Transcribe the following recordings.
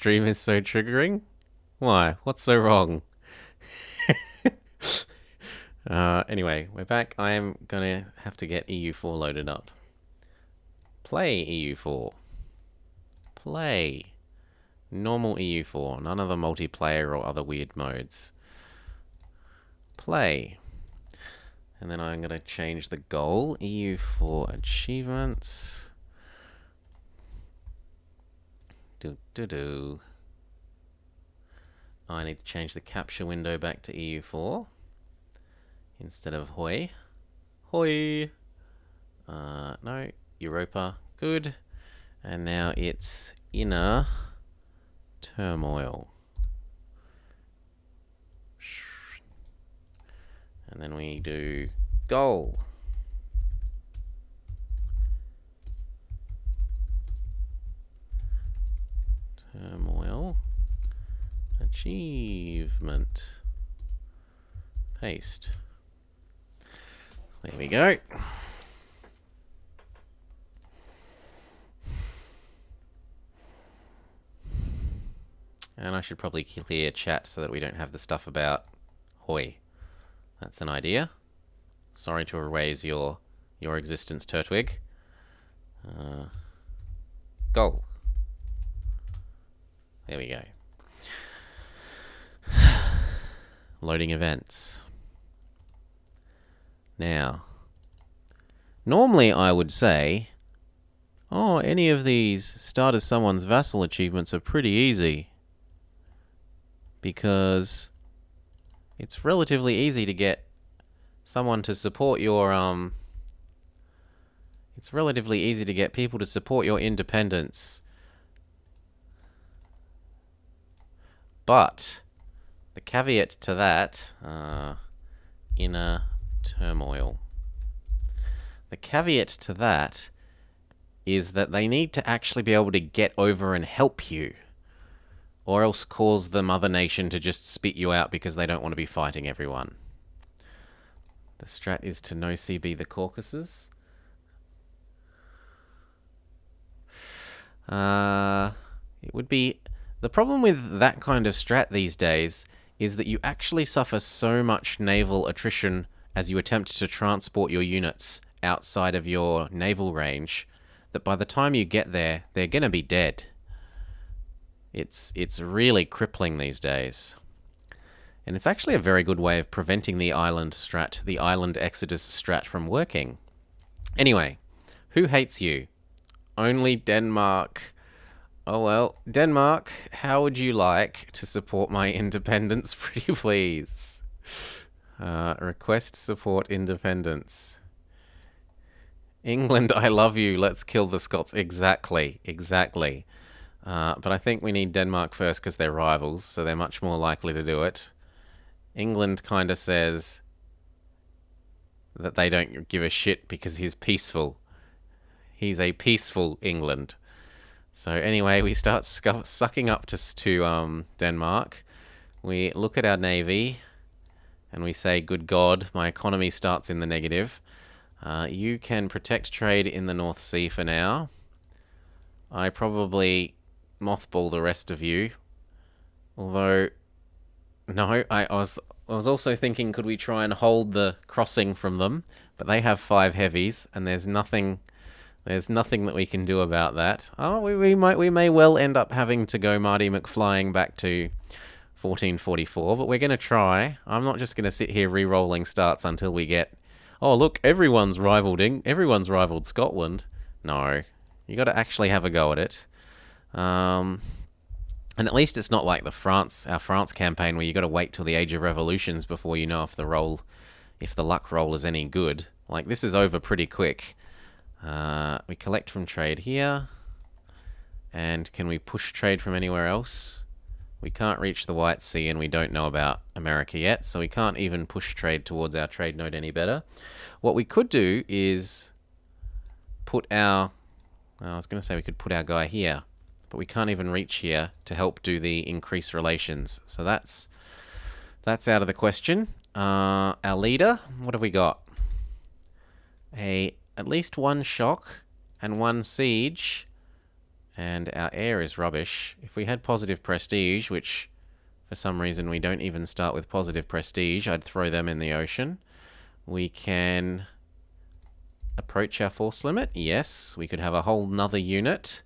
stream is so triggering? Why? What's so wrong? Anyway, we're back. I am gonna have to get EU4 loaded up. Play EU4. Play. Normal EU4. None of the multiplayer or other weird modes. Play. And then I'm gonna change the goal. EU4 achievements. I need to change the capture window back to EU4 instead of hoi. Hoi! No, Europa. Good. And now it's Inner Turmoil. And then we do goal. Turmoil. Achievement. Paste. There we go. And I should probably clear chat so that we don't have the stuff about hoi. That's an idea. Sorry to erase your existence, Turtwig. Goal. There we go. Loading events. Now, normally I would say, oh, any of these start as someone's vassal achievements are pretty easy. Because it's relatively easy to get someone to support your, it's relatively easy to get people to support your independence. But the caveat to that, Inner Turmoil. The caveat to that is that they need to actually be able to get over and help you, or else cause the mother nation to just spit you out because they don't want to be fighting everyone. The strat is to no CB the Caucasus. It would be... The problem with that kind of strat these days is that you actually suffer so much naval attrition as you attempt to transport your units outside of your naval range that by the time you get there, they're going to be dead. It's really crippling these days. And it's actually a very good way of preventing the island strat, the island exodus strat from working. Anyway, who hates you? Only Denmark. Oh well, Denmark, how would you like to support my independence, pretty please? Request support independence. England, I love you, let's kill the Scots. Exactly. But I think we need Denmark first because they're rivals, so they're much more likely to do it. England kind of says that they don't give a shit because he's peaceful. He's a peaceful England. So anyway, we start sucking up to Denmark. We look at our navy and we say, good God, my economy starts in the negative. You can protect trade in the North Sea for now. I probably mothball the rest of you. Although, no, I was also thinking, could we try and hold the crossing from them? But they have 5 heavies, and there's nothing that we can do about that. Oh, we may well end up having to go Marty McFlying back to 1444, but we're going to try. I'm not just going to sit here re-rolling starts until we get, oh look, everyone's rivaled Scotland. No, you got to actually have a go at it. And at least it's not like our France campaign where you got to wait till the Age of Revolutions before you know if the luck roll is any good. Like, this is over pretty quick. We collect from trade here. And can we push trade from anywhere else? We can't reach the White Sea and we don't know about America yet, so we can't even push trade towards our trade node any better. What we could do is put our... I was going to say we could put our guy here, but we can't even reach here to help do the increase relations. So that's out of the question. Our leader, what have we got? At least 1 shock and 1 siege And our air is rubbish. If we had positive prestige, which for some reason we don't even start with positive prestige, I'd throw them in the ocean. We can approach our force limit. Yes, we could have a whole nother unit.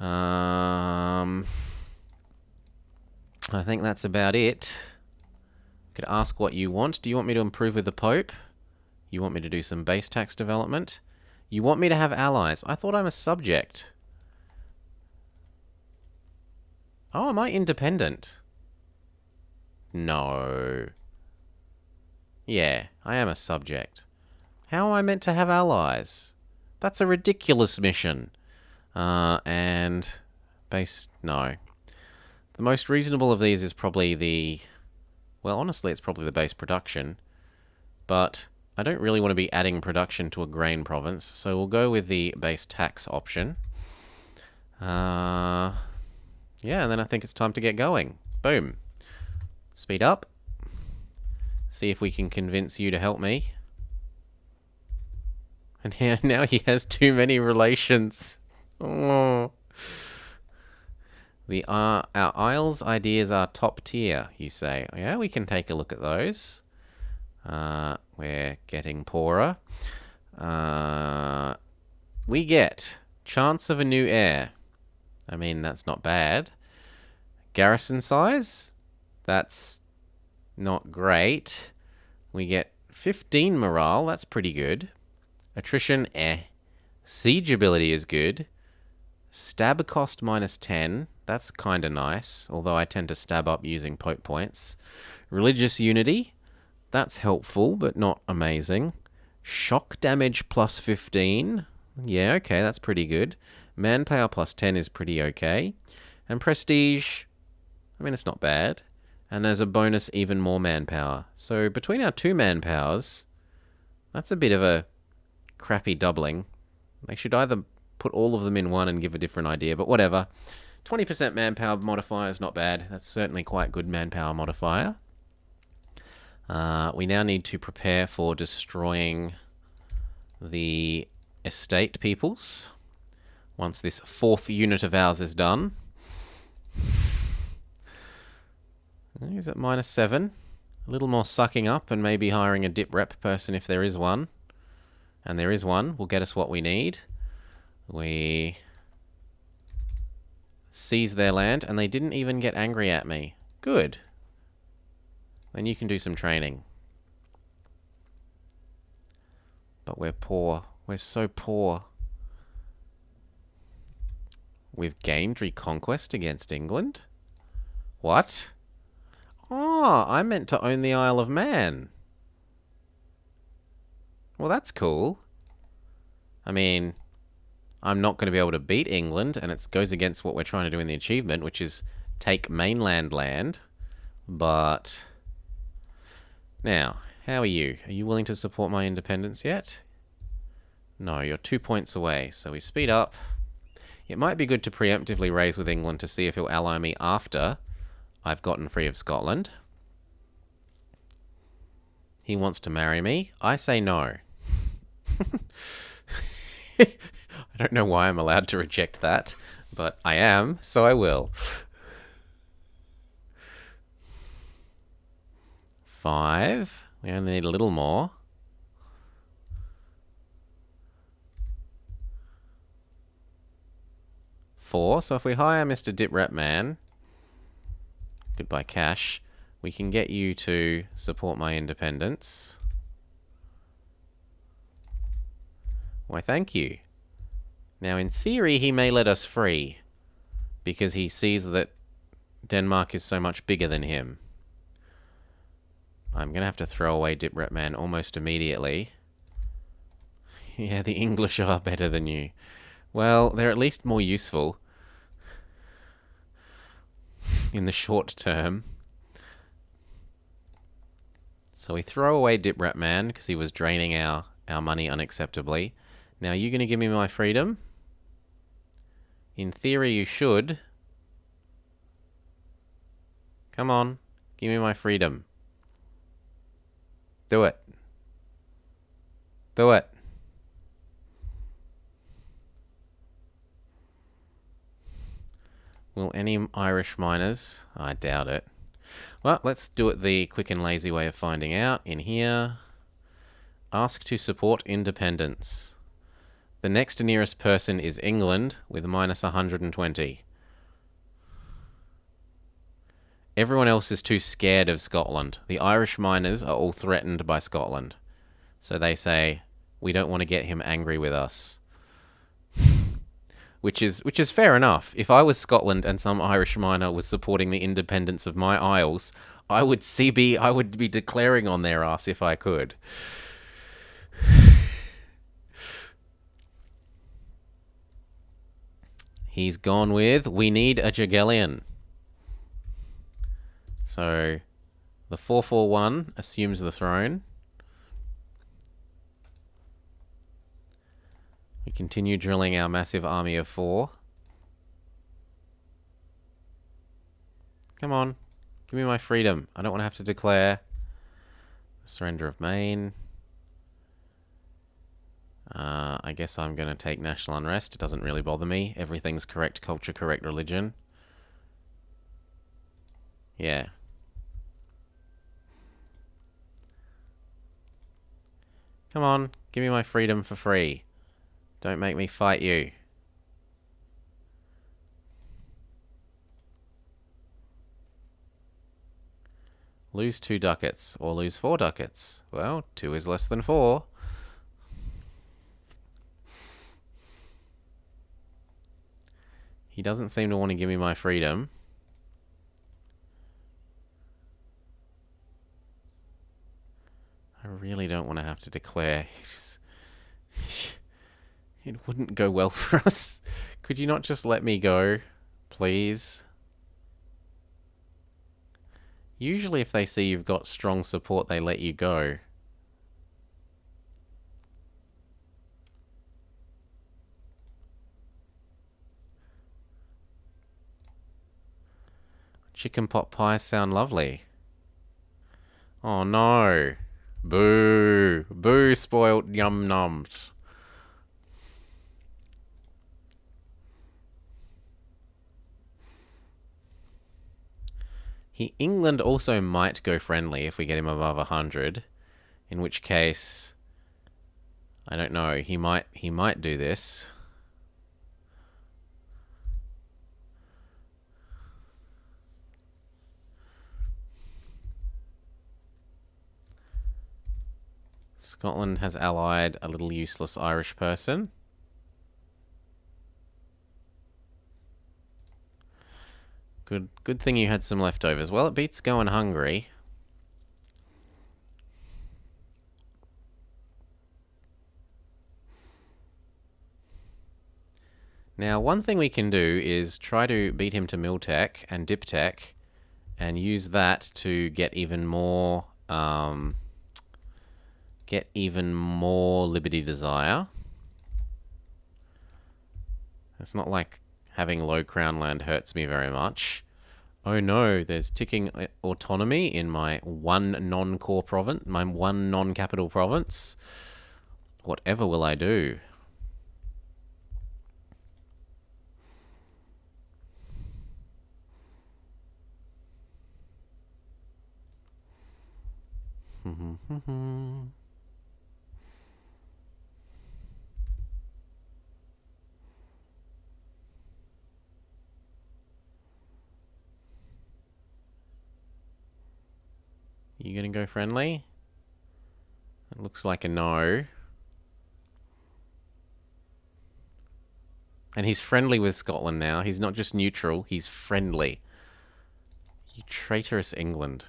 I think that's about it. Could ask what you want. Do you want me to improve with the Pope? You want me to do some base tax development? You want me to have allies? I thought I'm a subject. Oh, am I independent? No. Yeah, I am a subject. How am I meant to have allies? That's a ridiculous mission. And base... No. The most reasonable of these is probably the... Well, honestly, it's probably the base production. But I don't really want to be adding production to a grain province, so we'll go with the base tax option. Yeah, and then I think it's time to get going. Boom. Speed up. See if we can convince you to help me. And now he has too many relations. Oh. Our Isles ideas are top tier, you say. Yeah, we can take a look at those. We're getting poorer. We get chance of a new heir. I mean, that's not bad. Garrison size? That's not great. We get 15 morale. That's pretty good. Attrition, Siege ability is good. Stab cost -10. That's kind of nice, although I tend to stab up using poke points. Religious unity. That's helpful, but not amazing. Shock damage +15. Yeah, okay, that's pretty good. Manpower +10 is pretty okay. And prestige, I mean, it's not bad. And there's a bonus even more manpower. So between our two manpowers, that's a bit of a crappy doubling. They should either put all of them in one and give a different idea, but whatever. 20% manpower modifier is not bad. That's certainly quite good manpower modifier. We now need to prepare for destroying the estate peoples once this fourth unit of ours is done. Is it -7? A little more sucking up and maybe hiring a dip rep person if there is one. And there is one. Will get us what we need. We seize their land, and they didn't even get angry at me. Good. Then you can do some training. But we're poor. We're so poor. We've gained reconquest against England? What? Oh, I meant to own the Isle of Man. Well, that's cool. I mean, I'm not going to be able to beat England, and it goes against what we're trying to do in the achievement, which is take mainland land. But now, how are you? Are you willing to support my independence yet? No, you're 2 points away, so we speed up. It might be good to preemptively raise with England to see if he'll ally me after I've gotten free of Scotland. He wants to marry me. I say no. I don't know why I'm allowed to reject that, but I am, so I will. 5. We only need a little more. 4. So if we hire Mr. Dip Rep Man, goodbye cash, we can get you to support my independence. Why, thank you. Now, in theory, he may let us free, because he sees that Denmark is so much bigger than him. I'm going to have to throw away Dip Rep Man almost immediately. Yeah, the English are better than you. Well, they're at least more useful in the short term. So we throw away Dip Rep Man because he was draining our money unacceptably. Now, are you going to give me my freedom? In theory, you should. Come on, give me my freedom. Do it. Do it. Will any Irish miners? I doubt it. Well, let's do it the quick and lazy way of finding out. In here, ask to support independence. The next nearest person is England with minus 120. Everyone else is too scared of Scotland. The Irish miners are all threatened by Scotland. So they say, we don't want to get him angry with us. Which is fair enough. If I was Scotland and some Irish miner was supporting the independence of my Isles, I would be declaring on their ass if I could. He's gone with, we need a Jagellian. So the 441 assumes the throne. We continue drilling our massive army of 4. Come on, give me my freedom. I don't want to have to declare the surrender of Maine. I guess I'm going to take national unrest. It doesn't really bother me. Everything's correct culture, correct religion. Yeah. Come on, give me my freedom for free. Don't make me fight you. Lose 2 ducats or lose 4 ducats. Well, 2 is less than 4. He doesn't seem to want to give me my freedom. I really don't want to have to declare. It wouldn't go well for us. Could you not just let me go, please? Usually if they see you've got strong support, they let you go. Chicken pot pies sound lovely. Oh no. Boo. Boo, spoiled yum nums. England also might go friendly if we get him above 100. In which case, I don't know, he might do this. Scotland has allied a little useless Irish person. Good thing you had some leftovers. Well, it beats going hungry. Now, one thing we can do is try to beat him to Miltech and Diptech and use that to get even more Liberty Desire. It's not like having low crown land hurts me very much. Oh no, there's ticking autonomy in my one non-core province, my one non-capital province. Whatever will I do? You gonna go friendly? It looks like a no. And he's friendly with Scotland now. He's not just neutral, he's friendly. You traitorous England.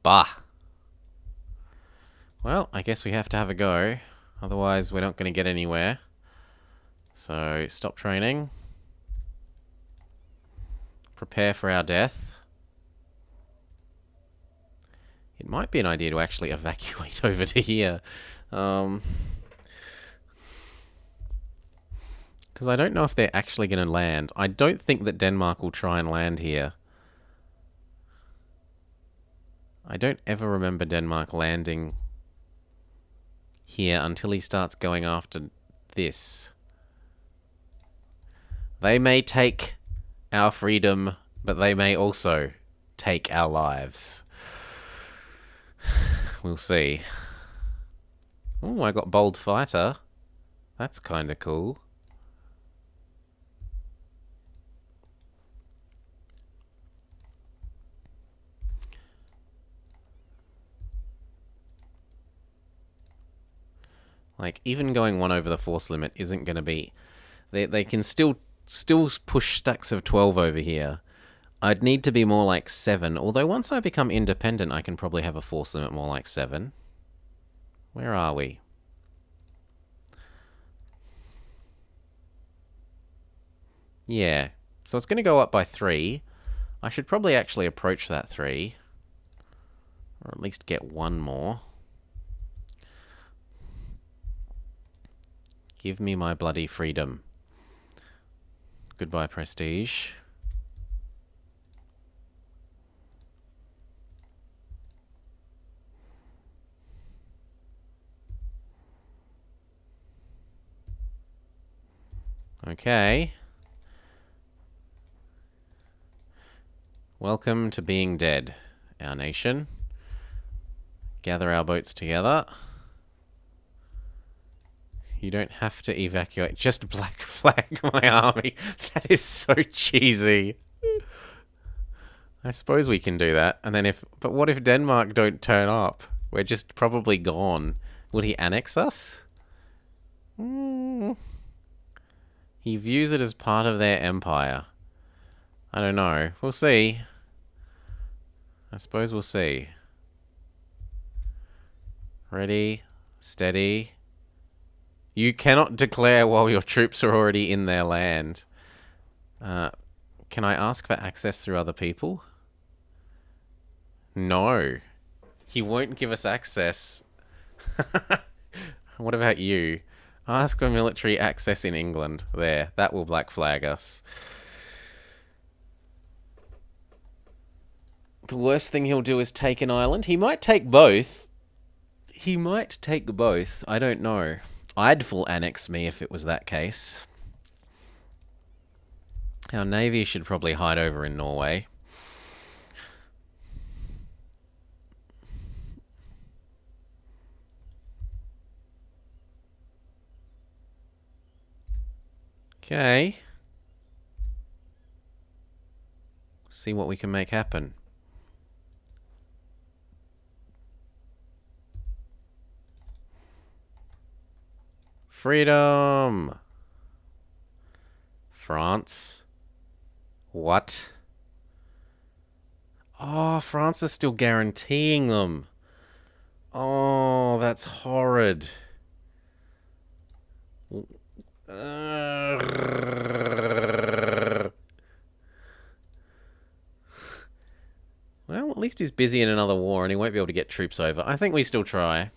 Bah. Well, I guess we have to have a go. Otherwise, we're not going to get anywhere. So, stop training. Prepare for our death. It might be an idea to actually evacuate over to here. Because I don't know if they're actually going to land. I don't think that Denmark will try and land here. I don't ever remember Denmark landing here until he starts going after this. They may take our freedom, but they may also take our lives. We'll see. Oh, I got Bold Fighter. That's kind of cool. Like, even going 1 over the force limit isn't going to be... They can still push stacks of 12 over here. I'd need to be more like 7. Although once I become independent, I can probably have a force limit more like 7. Where are we? Yeah. So it's going to go up by 3. I should probably actually approach that 3. Or at least get 1 more. Give me my bloody freedom. Goodbye, prestige. Okay. Welcome to being dead, our nation. Gather our boats together. You don't have to evacuate. Just black flag my army. That is so cheesy. I suppose we can do that. And then but what if Denmark don't turn up? We're just probably gone. Would he annex us? He views it as part of their empire. I don't know. We'll see. I suppose we'll see. Ready, steady. You cannot declare while your troops are already in their land. Can I ask for access through other people? No. He won't give us access. What about you? Ask for military access in England. There, that will black flag us. The worst thing he'll do is take an island. He might take both. He might take both. I don't know. I'd full annex me if it was that case. Our navy should probably hide over in Norway. Okay. See what we can make happen. Freedom! France. What? Oh, France is still guaranteeing them. Oh, that's horrid. Well, at least he's busy in another war and he won't be able to get troops over. I think we still try.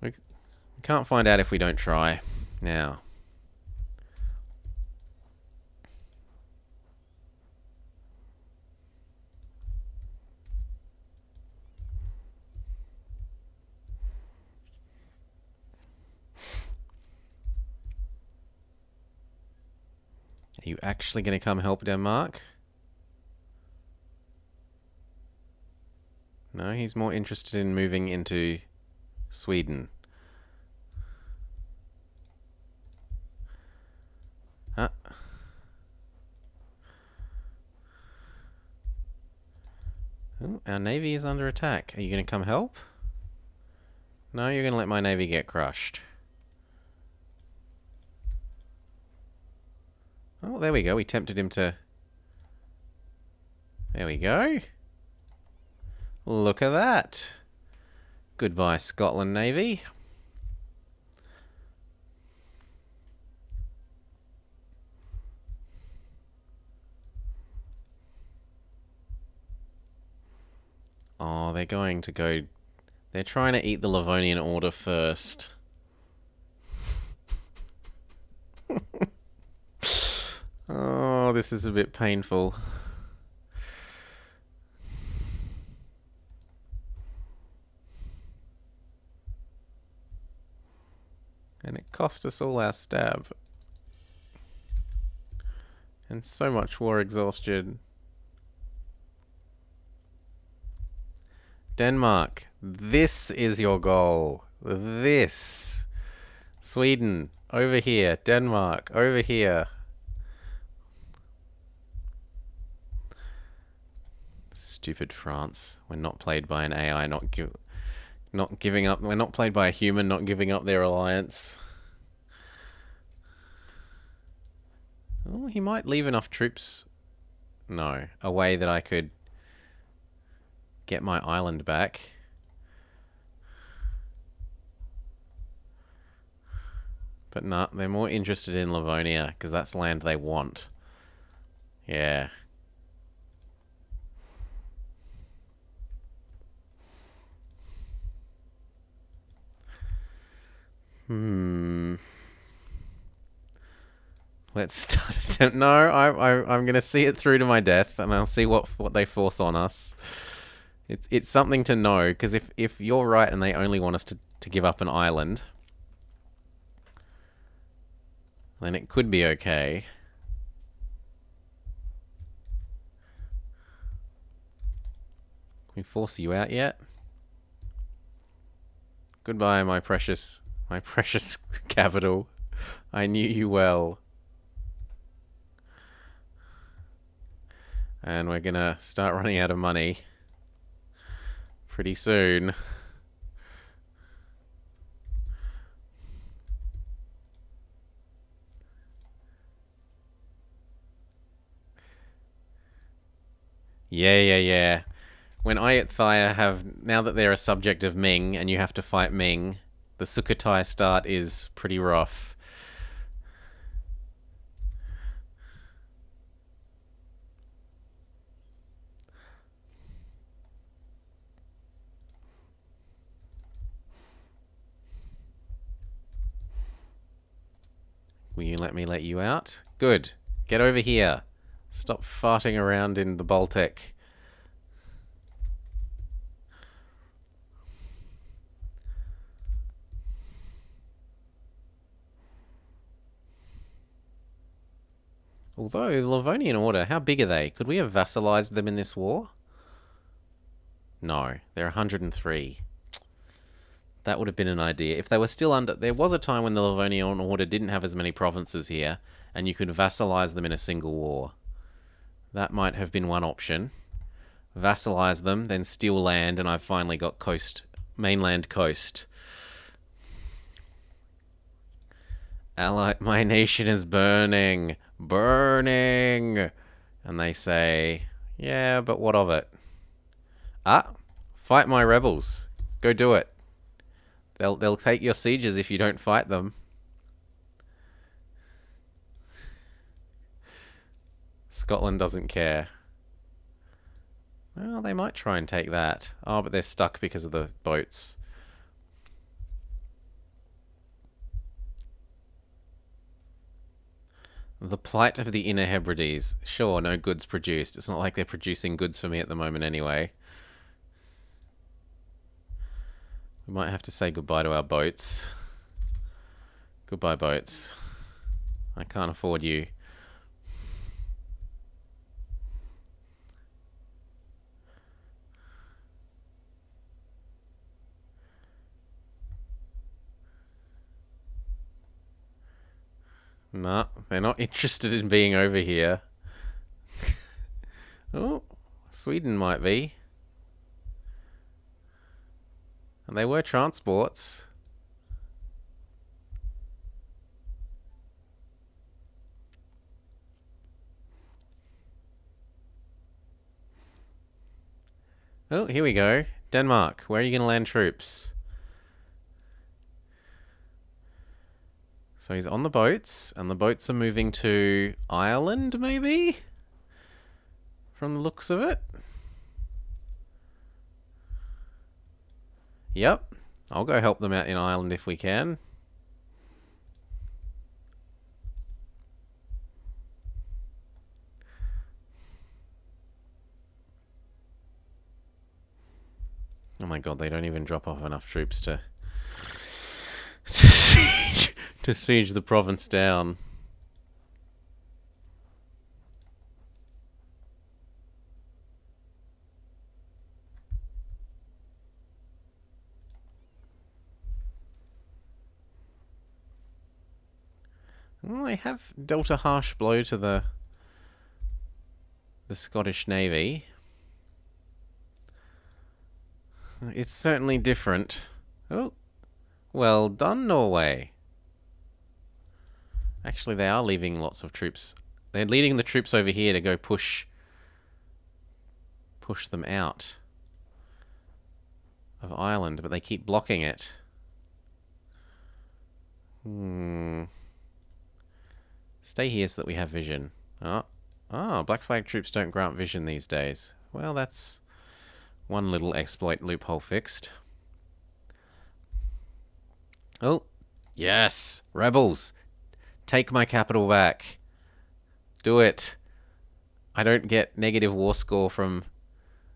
We can't find out if we don't try. Now. Are you actually going to come help Denmark? No, he's more interested in moving into Sweden. Ooh, our navy is under attack. Are you going to come help? No, you're going to let my navy get crushed. Oh, there we go. We tempted him to... There we go. Look at that. Goodbye, Scotland Navy. Oh, they're going to go... They're trying to eat the Livonian Order first. Oh, this is a bit painful. And it cost us all our stab. And so much war exhaustion. Denmark, this is your goal. This. Sweden, over here. Denmark, over here. Stupid France. We're not played by an AI, not giving up. We're not played by a human, not giving up their alliance. Oh, he might leave enough troops. No, a way that I could get my island back. But nah, they're more interested in Livonia, because that's land they want. Yeah. Let's start attempt. No, I'm gonna see it through to my death, and I'll see what they force on us. It's something to know, because if you're right and they only want us to give up an island, then it could be okay. Can we force you out yet? Goodbye, my precious capital. I knew you well. And we're gonna start running out of money pretty soon. Yeah. When Ayutthaya have, now that they're a subject of Ming and you have to fight Ming, the Sukhothai start is pretty rough. Will you let me let you out? Good. Get over here. Stop farting around in the Baltic. Although, the Livonian Order, how big are they? Could we have vassalized them in this war? No, they're 103. That would have been an idea. If they were still under... There was a time when the Livonian Order didn't have as many provinces here, and you could vassalize them in a single war. That might have been one option. Vassalize them, then steal land, and I've finally got coast... mainland coast. My nation is burning. Burning! And they say, yeah, but what of it? Ah, fight my rebels. Go do it. They'll take your sieges if you don't fight them. Scotland doesn't care. Well, they might try and take that. Oh, but they're stuck because of the boats. The plight of the Inner Hebrides. Sure, no goods produced. It's not like they're producing goods for me at the moment anyway. We might have to say goodbye to our boats. Goodbye, boats. I can't afford you. No, they're not interested in being over here. Oh, Sweden might be. And they were transports. Oh, here we go. Denmark, where are you going to land troops? So he's on the boats, and the boats are moving to Ireland, maybe? From the looks of it. Yep. I'll go help them out in Ireland if we can. Oh my god, they don't even drop off enough troops to to siege the province down. Well, they have dealt a harsh blow to the Scottish Navy. It's certainly different. Oh, well done, Norway. Actually, they are leaving lots of troops. They're leading the troops over here to go push them out of Ireland, but they keep blocking it. Stay here so that we have vision. Oh, black flag troops don't grant vision these days. Well, that's one little exploit loophole fixed. Oh, yes, rebels. Take my capital back. Do it. I don't get negative war score from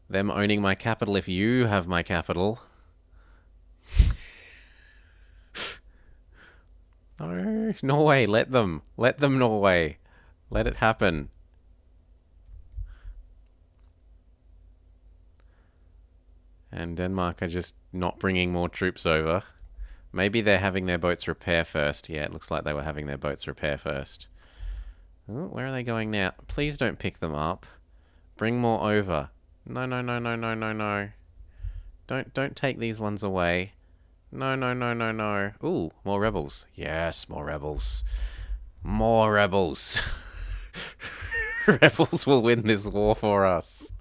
them owning my capital if you have my capital. No, Norway, let them. Let them, Norway. Let it happen. And Denmark are just not bringing more troops over. Maybe they're having their boats repair first. Yeah, it looks like they were having their boats repair first. Oh, where are they going now? Please don't pick them up. Bring more over. No, no, no, no, no, no, no. Don't take these ones away. No, no, no, no, no. Ooh, more rebels. Yes, more rebels. More rebels. Rebels will win this war for us.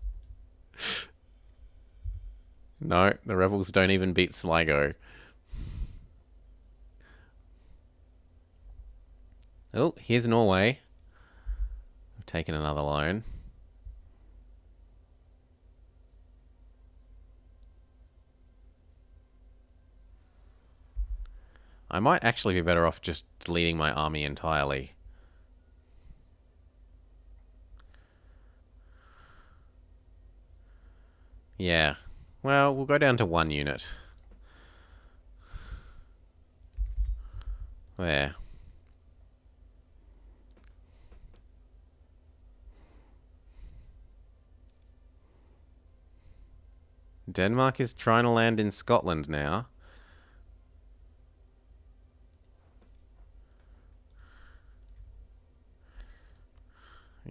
No, the rebels don't even beat Sligo. Oh, here's Norway. We've taken another loan. I might actually be better off just deleting my army entirely. Yeah. Well, we'll go down to 1 unit. There. Denmark is trying to land in Scotland now.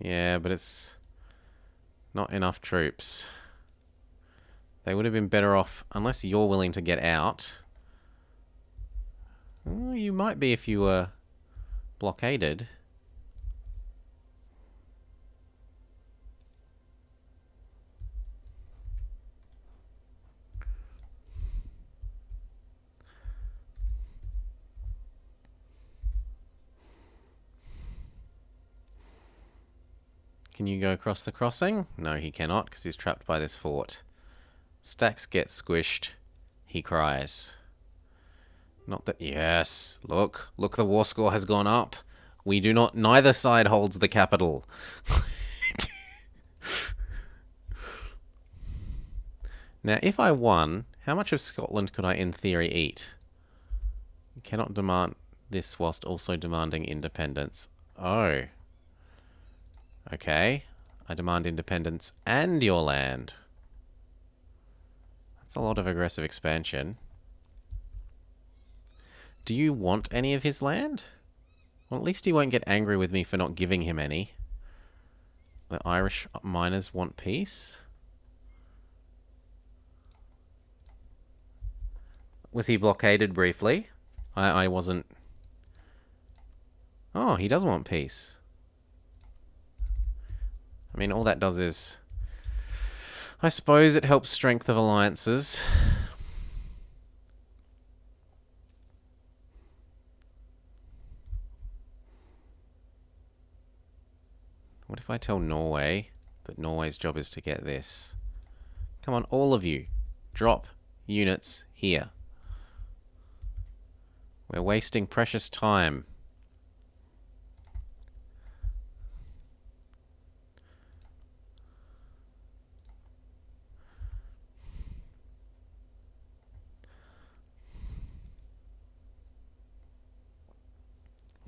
Yeah, but it's not enough troops. They would have been better off, unless you're willing to get out. Well, you might be if you were blockaded. Can you go across the crossing? No, he cannot, because he's trapped by this fort. Stacks get squished. He cries. Not that... Yes. Look, the war score has gone up. We do not... Neither side holds the capital. Now, if I won, how much of Scotland could I, in theory, eat? You cannot demand this whilst also demanding independence. Oh. Okay. I demand independence and your land. That's a lot of aggressive expansion. Do you want any of his land? Well, at least he won't get angry with me for not giving him any. The Irish miners want peace? Was he blockaded briefly? I wasn't... Oh, he does want peace. I mean, all that does is... I suppose it helps strength of alliances. What if I tell Norway that Norway's job is to get this? Come on, all of you. Drop units here. We're wasting precious time.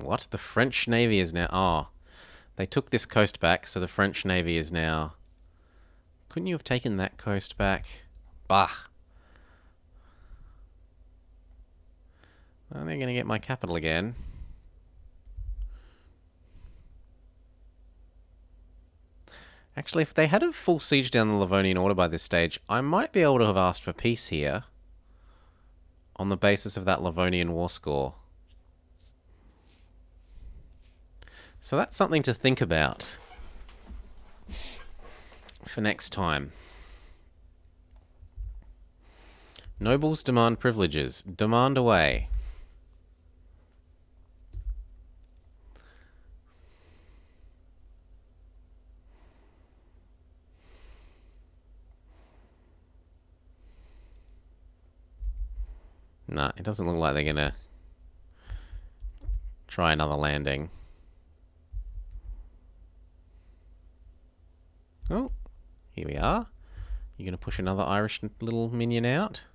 What? The French Navy is now... Oh, they took this coast back, so the French Navy is now... Couldn't you have taken that coast back? Bah. Well, they're going to get my capital again. Actually, if they had a full siege down the Livonian Order by this stage, I might be able to have asked for peace here on the basis of that Livonian war score. So that's something to think about for next time. Nobles demand privileges. Demand away. Nah, it doesn't look like they're gonna try another landing. Oh, here we are. You're gonna push another Irish little minion out?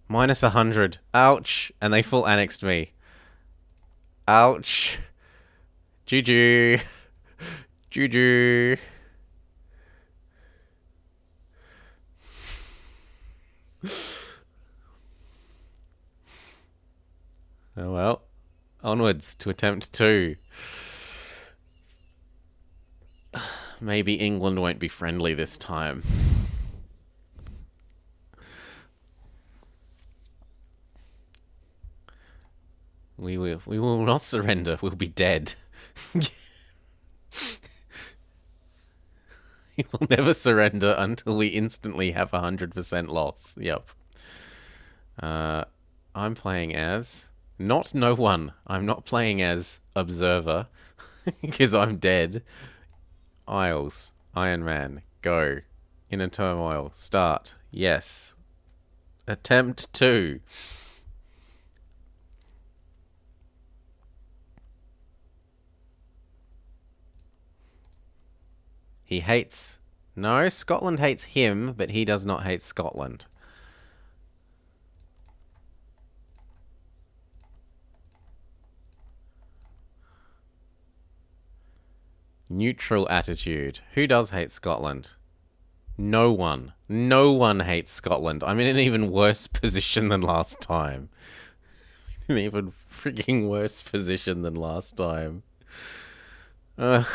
Minus 100. Ouch. And they full annexed me. Ouch. Juju. Juju. Oh well. Onwards to attempt 2. Maybe England won't be friendly this time. We will not surrender. We'll be dead. We will never surrender until we instantly have 100% loss. Yep. I'm playing as... Not no one. I'm not playing as Observer. Because I'm dead. Isles. Iron Man. Go. Inner Turmoil. Start. Yes. Attempt 2. He hates... No, Scotland hates him, but he does not hate Scotland. Neutral attitude. Who does hate Scotland? No one. No one hates Scotland. I'm in an even worse position than last time. An even freaking worse position than last time. Ugh.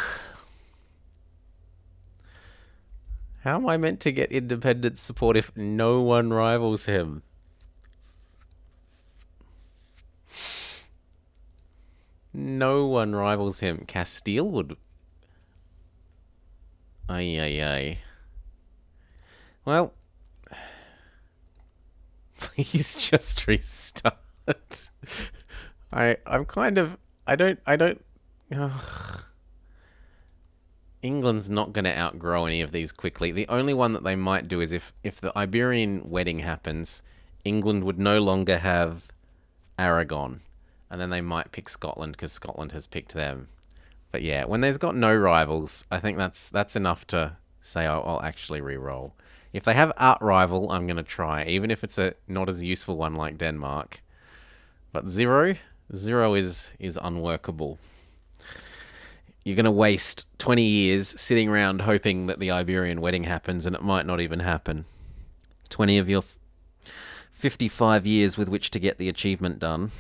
How am I meant to get independent support if no one rivals him? No one rivals him. Castile would... Ay, ay, ay. Well... Please just restart. I'm kind of... I don't... Ugh. England's not going to outgrow any of these quickly. The only one that they might do is if the Iberian wedding happens, England would no longer have Aragon. And then they might pick Scotland because Scotland has picked them. But yeah, when there's got no rivals, I think that's enough to say I'll actually re-roll. If they have art rival, I'm going to try, even if it's a not as useful one like Denmark. But 0 is unworkable. You're going to waste 20 years sitting around hoping that the Iberian wedding happens, and it might not even happen. 20 of your 55 years with which to get the achievement done.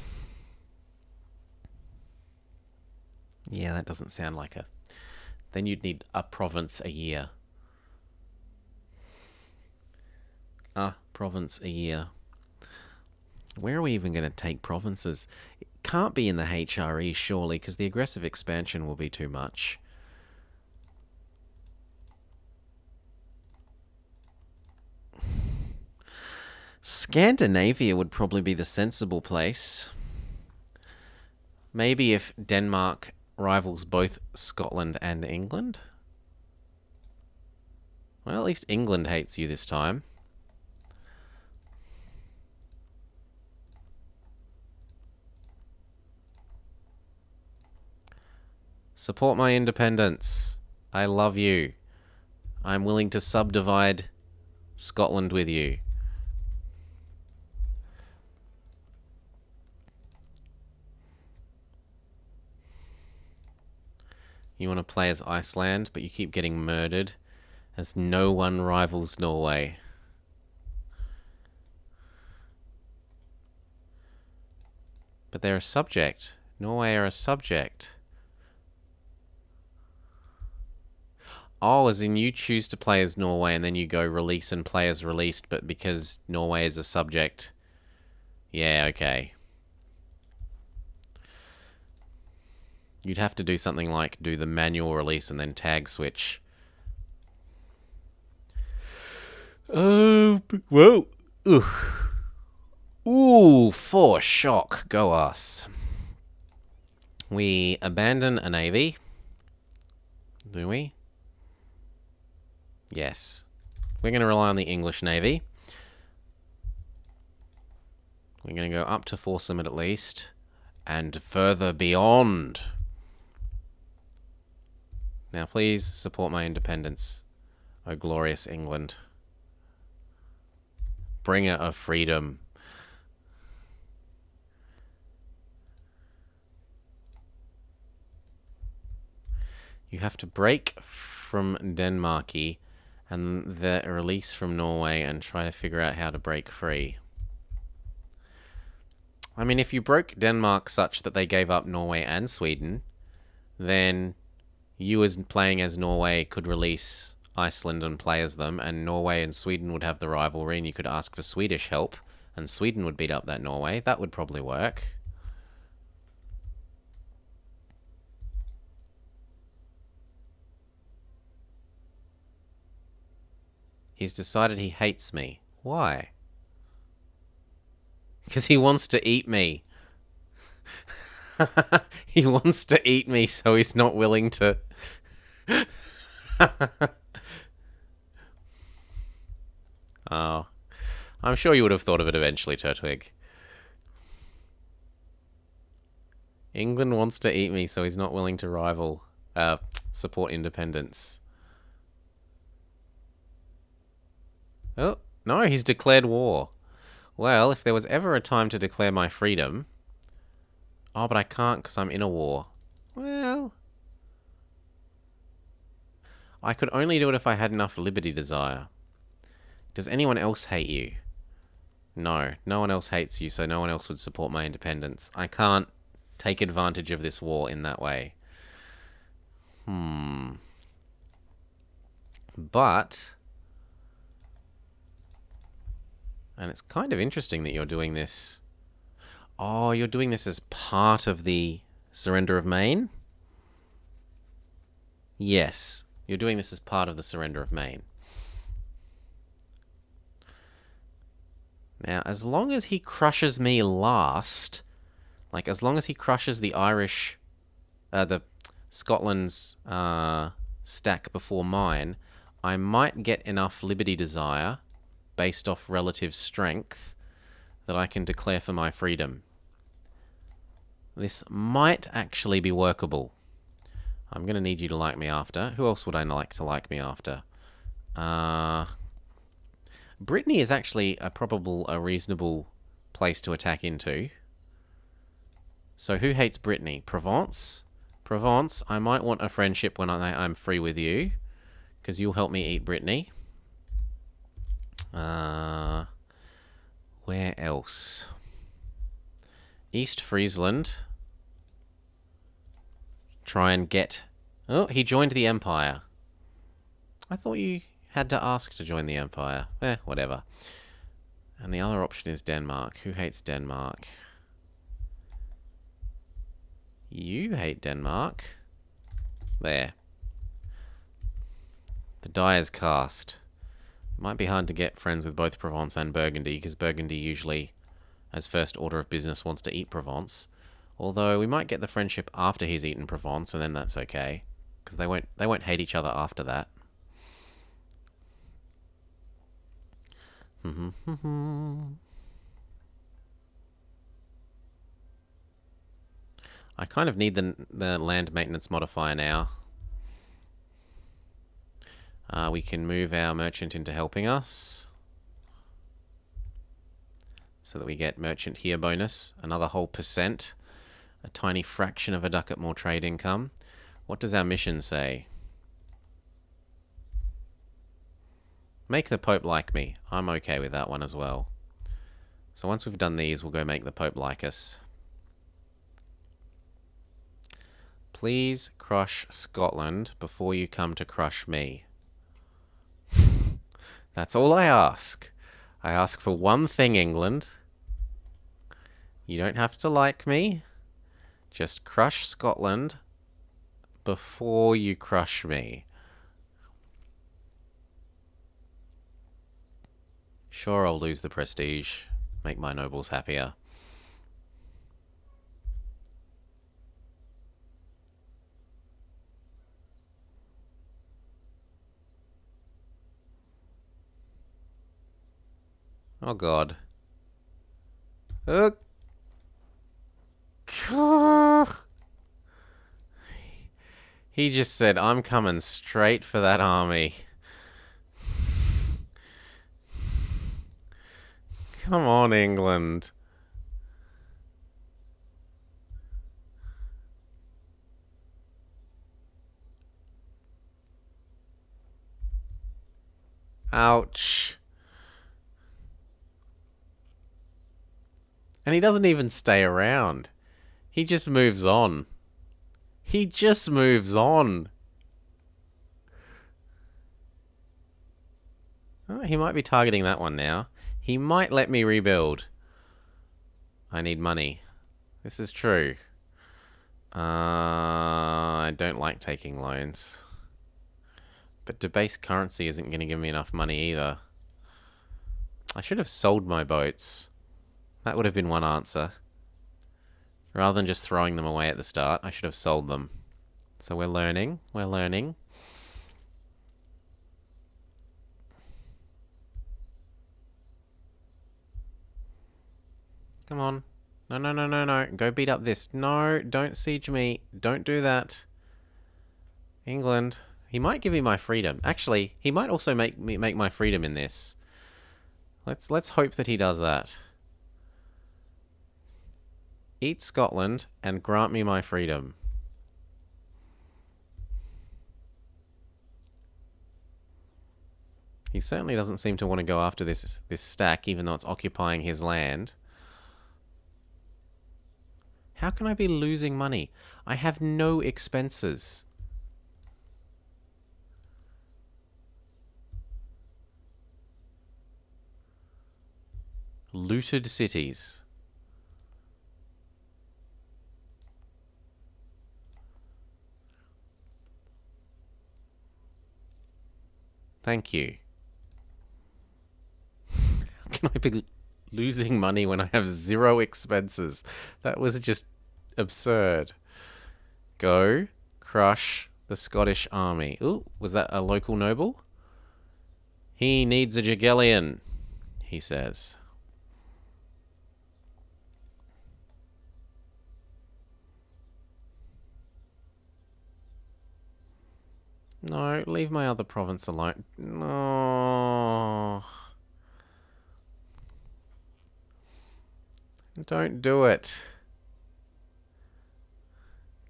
Yeah, that doesn't sound like a... Then you'd need a province a year. A province a year. Where are we even going to take provinces? It can't be in the HRE, surely, because the aggressive expansion will be too much. Scandinavia would probably be the sensible place. Maybe if Denmark rivals both Scotland and England. Well, at least England hates you this time. Support my independence. I love you. I'm willing to subdivide Scotland with you. You want to play as Iceland, but you keep getting murdered as no one rivals Norway. But they're a subject. Norway are a subject. Oh, as in you choose to play as Norway and then you go release and play as released, but because Norway is a subject. Yeah, okay. You'd have to do something like do the manual release and then tag switch. Oh, whoa. Ooh, 4 shock. Go us. We abandon a navy. Do we? Yes. We're going to rely on the English Navy. We're going to go up to force limit at least. And further beyond. Now please support my independence. O glorious England. Bringer of freedom. You have to break from Denmarky and the release from Norway and try to figure out how to break free. I mean, if you broke Denmark such that they gave up Norway and Sweden, then you as playing as Norway could release Iceland and play as them, and Norway and Sweden would have the rivalry, and you could ask for Swedish help, and Sweden would beat up that Norway. That would probably work. He's decided he hates me. Why? Because he wants to eat me. He wants to eat me, so he's not willing to... Oh. I'm sure you would have thought of it eventually, Turtwig. England wants to eat me, so he's not willing to support independence. Oh, no, he's declared war. Well, if there was ever a time to declare my freedom... Oh, but I can't because I'm in a war. Well... I could only do it if I had enough liberty desire. Does anyone else hate you? No, no one else hates you, so no one else would support my independence. I can't take advantage of this war in that way. But... And it's kind of interesting that you're doing this. Oh, you're doing this as part of the surrender of Maine? Yes, you're doing this as part of the surrender of Maine. Now, as long as he crushes me last, like as long as he crushes the Irish, the Scotland's stack before mine, I might get enough liberty desire based off relative strength that I can declare for my freedom. This might actually be workable. I'm going to need you to like me after. Who else would I like to like me after? Brittany is actually a reasonable place to attack into. So who hates Brittany? Provence? Provence, I might want a friendship when I'm free with you, because you'll help me eat Brittany. Where else? East Friesland. Try and get... Oh, he joined the Empire. I thought you had to ask to join the Empire. Whatever. And the other option is Denmark. Who hates Denmark? You hate Denmark. There. The die is cast. It might be hard to get friends with both Provence and Burgundy, because Burgundy usually, as first order of business, wants to eat Provence. Although we might get the friendship after he's eaten Provence, and then that's okay, because they won't hate each other after that. I kind of need the land maintenance modifier now. We can move our merchant into helping us, so that we get merchant here bonus, another whole %, a tiny fraction of a ducat more trade income. What does our mission say? Make the Pope like me. I'm okay with that one as well. So once we've done these, we'll go make the Pope like us. Please crush Scotland before you come to crush me. That's all I ask. I ask for one thing, England. You don't have to like me. Just crush Scotland before you crush me. Sure, I'll lose the prestige. Make my nobles happier. Oh god. He just said, I'm coming straight for that army. Come on, England. Ouch. And he doesn't even stay around. He just moves on. He just moves on. Oh, he might be targeting that one now. He might let me rebuild. I need money. This is true. I don't like taking loans. But debased currency isn't going to give me enough money either. I should have sold my boats. That would have been one answer. Rather than just throwing them away at the start, I should have sold them. So we're learning. We're learning. Come on. No, no, no, no, no. Go beat up this. No, don't siege me. Don't do that. England. He might give me my freedom. Actually, he might also make my freedom in this. Let's hope that he does that. Eat Scotland and grant me my freedom. He certainly doesn't seem to want to go after this stack, even though it's occupying his land. How can I be losing money? I have no expenses. Looted cities. Thank you. How can I be losing money when I have zero expenses? That was just absurd. Go crush the Scottish army. Ooh, was that a local noble? He needs a Jagellion, he says. No, leave my other province alone. No. Don't do it.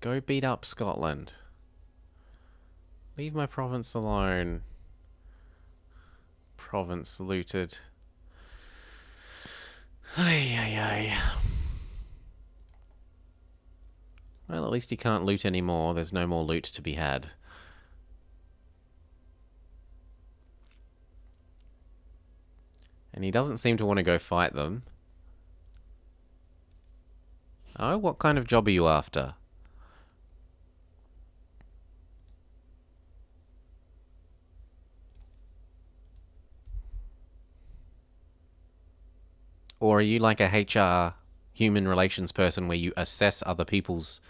Go beat up Scotland. Leave my province alone. Province looted. Ay, ay, ay. Well, at least he can't loot anymore. There's no more loot to be had. And he doesn't seem to want to go fight them. Oh, what kind of job are you after? Or are you like a HR, human relations person, where you assess other people's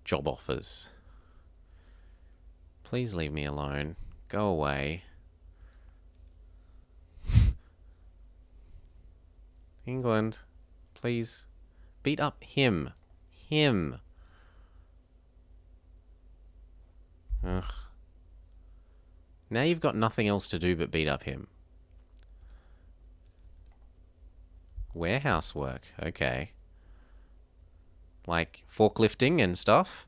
job offers? Please leave me alone. Go away. England, please beat up him. Him. Ugh. Now you've got nothing else to do but beat up him. Warehouse work, okay. Like forklifting and stuff.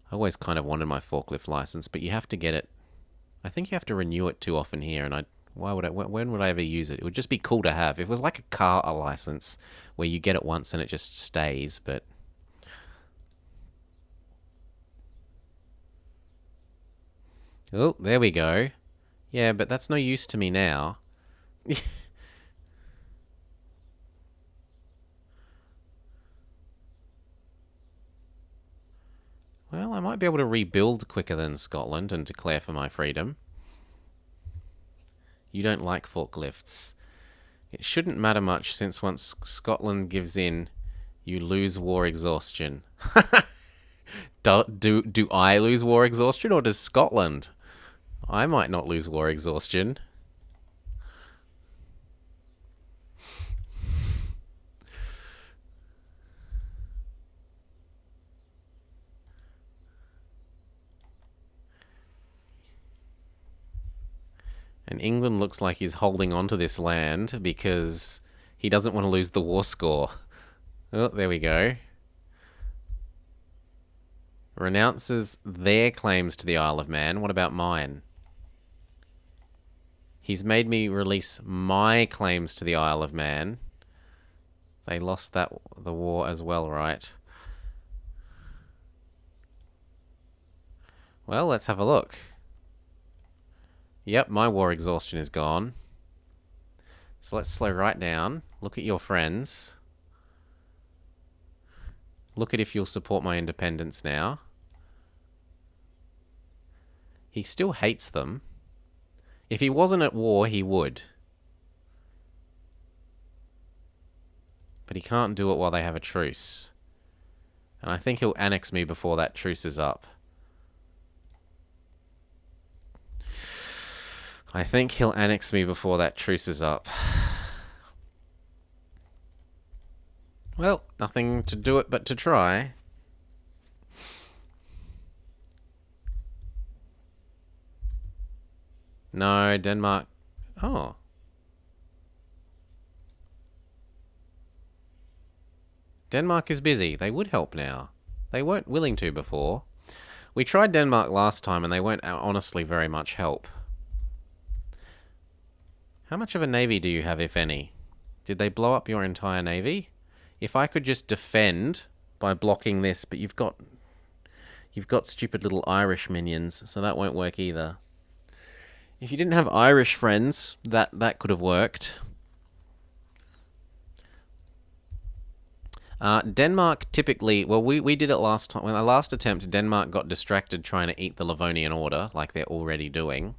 I always kind of wanted my forklift license, but you have to get it. I think you have to renew it too often here, and why would I? When would I ever use it? It would just be cool to have. If it was like a car license, where you get it once and it just stays, but. Oh, there we go. Yeah, but that's no use to me now. Well, I might be able to rebuild quicker than Scotland and declare for my freedom. You don't like forklifts. It shouldn't matter much since once Scotland gives in, you lose war exhaustion. Do I lose war exhaustion or does Scotland? I might not lose war exhaustion. And England looks like he's holding on to this land because he doesn't want to lose the war score. Oh, there we go. Renounces their claims to the Isle of Man. What about mine? He's made me release my claims to the Isle of Man. They lost the war as well, right? Well, let's have a look. Yep, my war exhaustion is gone. So let's slow right down. Look at your friends. Look at if you'll support my independence now. He still hates them. If he wasn't at war, he would. But he can't do it while they have a truce. And I think he'll annex me before that truce is up. I think he'll annex me before that truce is up. Well, nothing to do it but to try. No, Denmark... Oh. Denmark is busy. They would help now. They weren't willing to before. We tried Denmark last time and they weren't honestly very much help. How much of a navy do you have, if any? Did they blow up your entire navy? If I could just defend by blocking this, but you've got stupid little Irish minions, so that won't work either. If you didn't have Irish friends, that could have worked. Denmark typically, well, we did it last time. When the last attempt, Denmark got distracted trying to eat the Livonian Order, like they're already doing,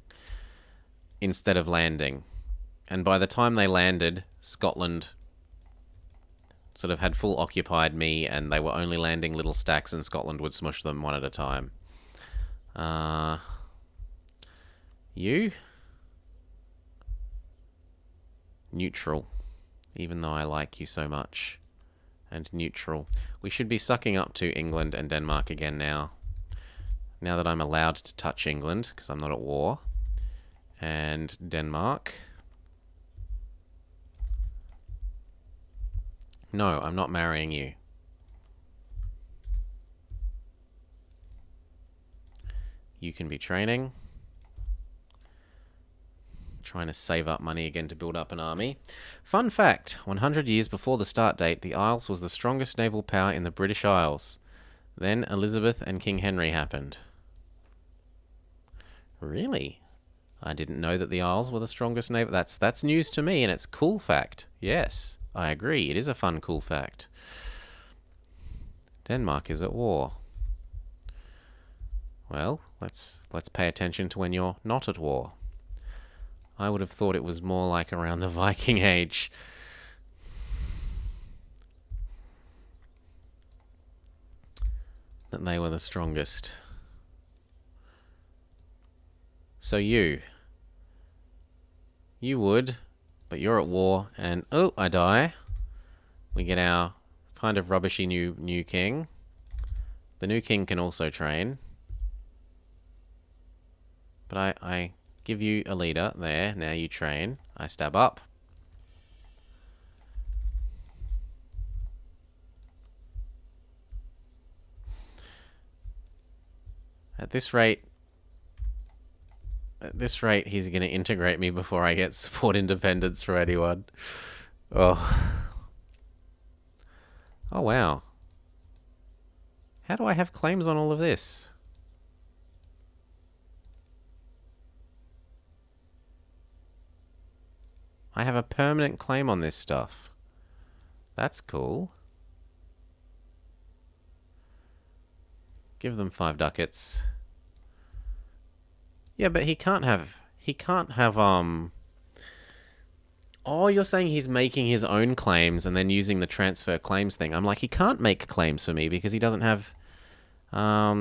instead of landing. And by the time they landed, Scotland sort of had full occupied me, and they were only landing little stacks, and Scotland would smush them one at a time. You? Neutral. Even though I like you so much. And neutral. We should be sucking up to England and Denmark again now. Now that I'm allowed to touch England, because I'm not at war. And Denmark. No, I'm not marrying you. You can be training. Trying to save up money again to build up an army. Fun fact, 100 years before the start date, the Isles was the strongest naval power in the British Isles. Then Elizabeth and King Henry happened. Really? I didn't know that the Isles were the strongest naval... That's news to me, and it's cool fact. Yes, I agree. It is a fun, cool fact. Denmark is at war. Well, let's pay attention to when you're not at war. I would have thought it was more like around the Viking Age. That they were the strongest. So you would, but you're at war, and oh, I die. We get our kind of rubbishy new king. The new king can also train. But I give you a leader. There, now you train. I stab up. At this rate, he's going to integrate me before I get support independence for anyone. Oh. Oh, wow. How do I have claims on all of this? I have a permanent claim on this stuff. That's cool. Give them 5 ducats. Yeah, but he can't have... Oh, you're saying he's making his own claims and then using the transfer claims thing. I'm like, he can't make claims for me because he doesn't have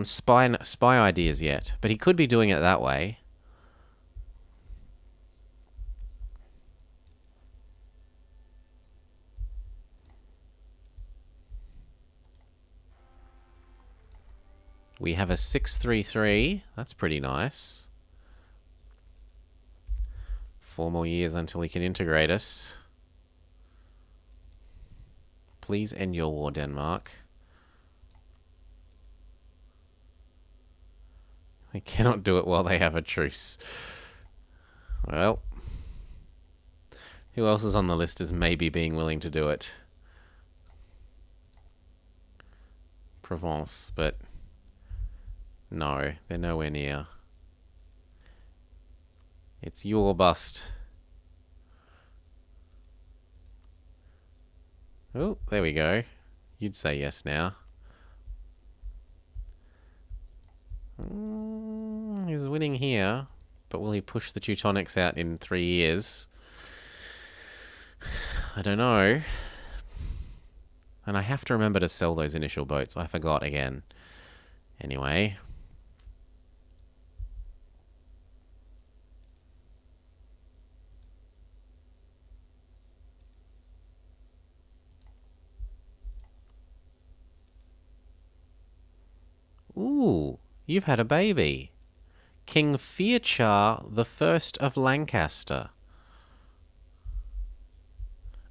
spy ideas yet. But he could be doing it that way. We have a 633. That's pretty nice. 4 more years until he can integrate us. Please end your war, Denmark. They cannot do it while they have a truce. Well, who else is on the list as maybe being willing to do it? Provence, but no, they're nowhere near. It's your bust. Oh, there we go. You'd say yes now. He's winning here, but will he push the Teutonics out in 3 years? I don't know. And I have to remember to sell those initial boats. I forgot again. Anyway. Ooh, you've had a baby. King Fearchar the First of Lancaster.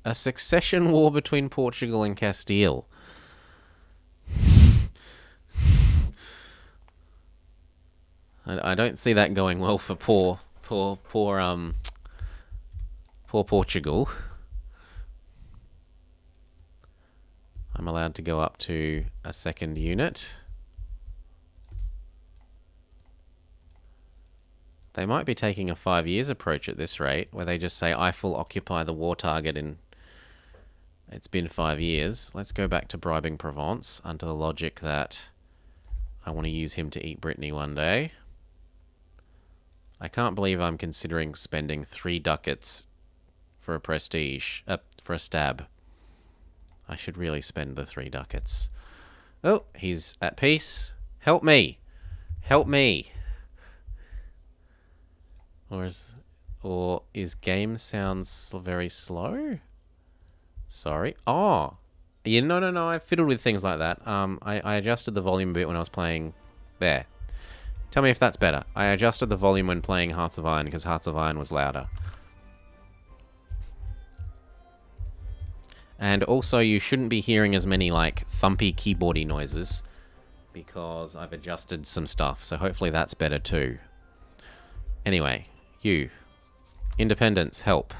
A succession war between Portugal and Castile. I don't see that going well for poor Portugal. I'm allowed to go up to a second unit. They might be taking a 5 years approach at this rate, where they just say, I full occupy the war target in... It's been 5 years. Let's go back to bribing Provence, under the logic that I want to use him to eat Brittany one day. I can't believe I'm considering spending 3 ducats for a prestige, for a stab. I should really spend the 3 ducats. Oh, he's at peace. Help me! Help me! Or is game sounds very slow? Sorry. Oh! Yeah, no. I fiddled with things like that. I adjusted the volume a bit when I was playing... There. Tell me if that's better. I adjusted the volume when playing Hearts of Iron because Hearts of Iron was louder. And also, you shouldn't be hearing as many, like, thumpy keyboardy noises because I've adjusted some stuff, so hopefully that's better too. Anyway, you. Independence, help.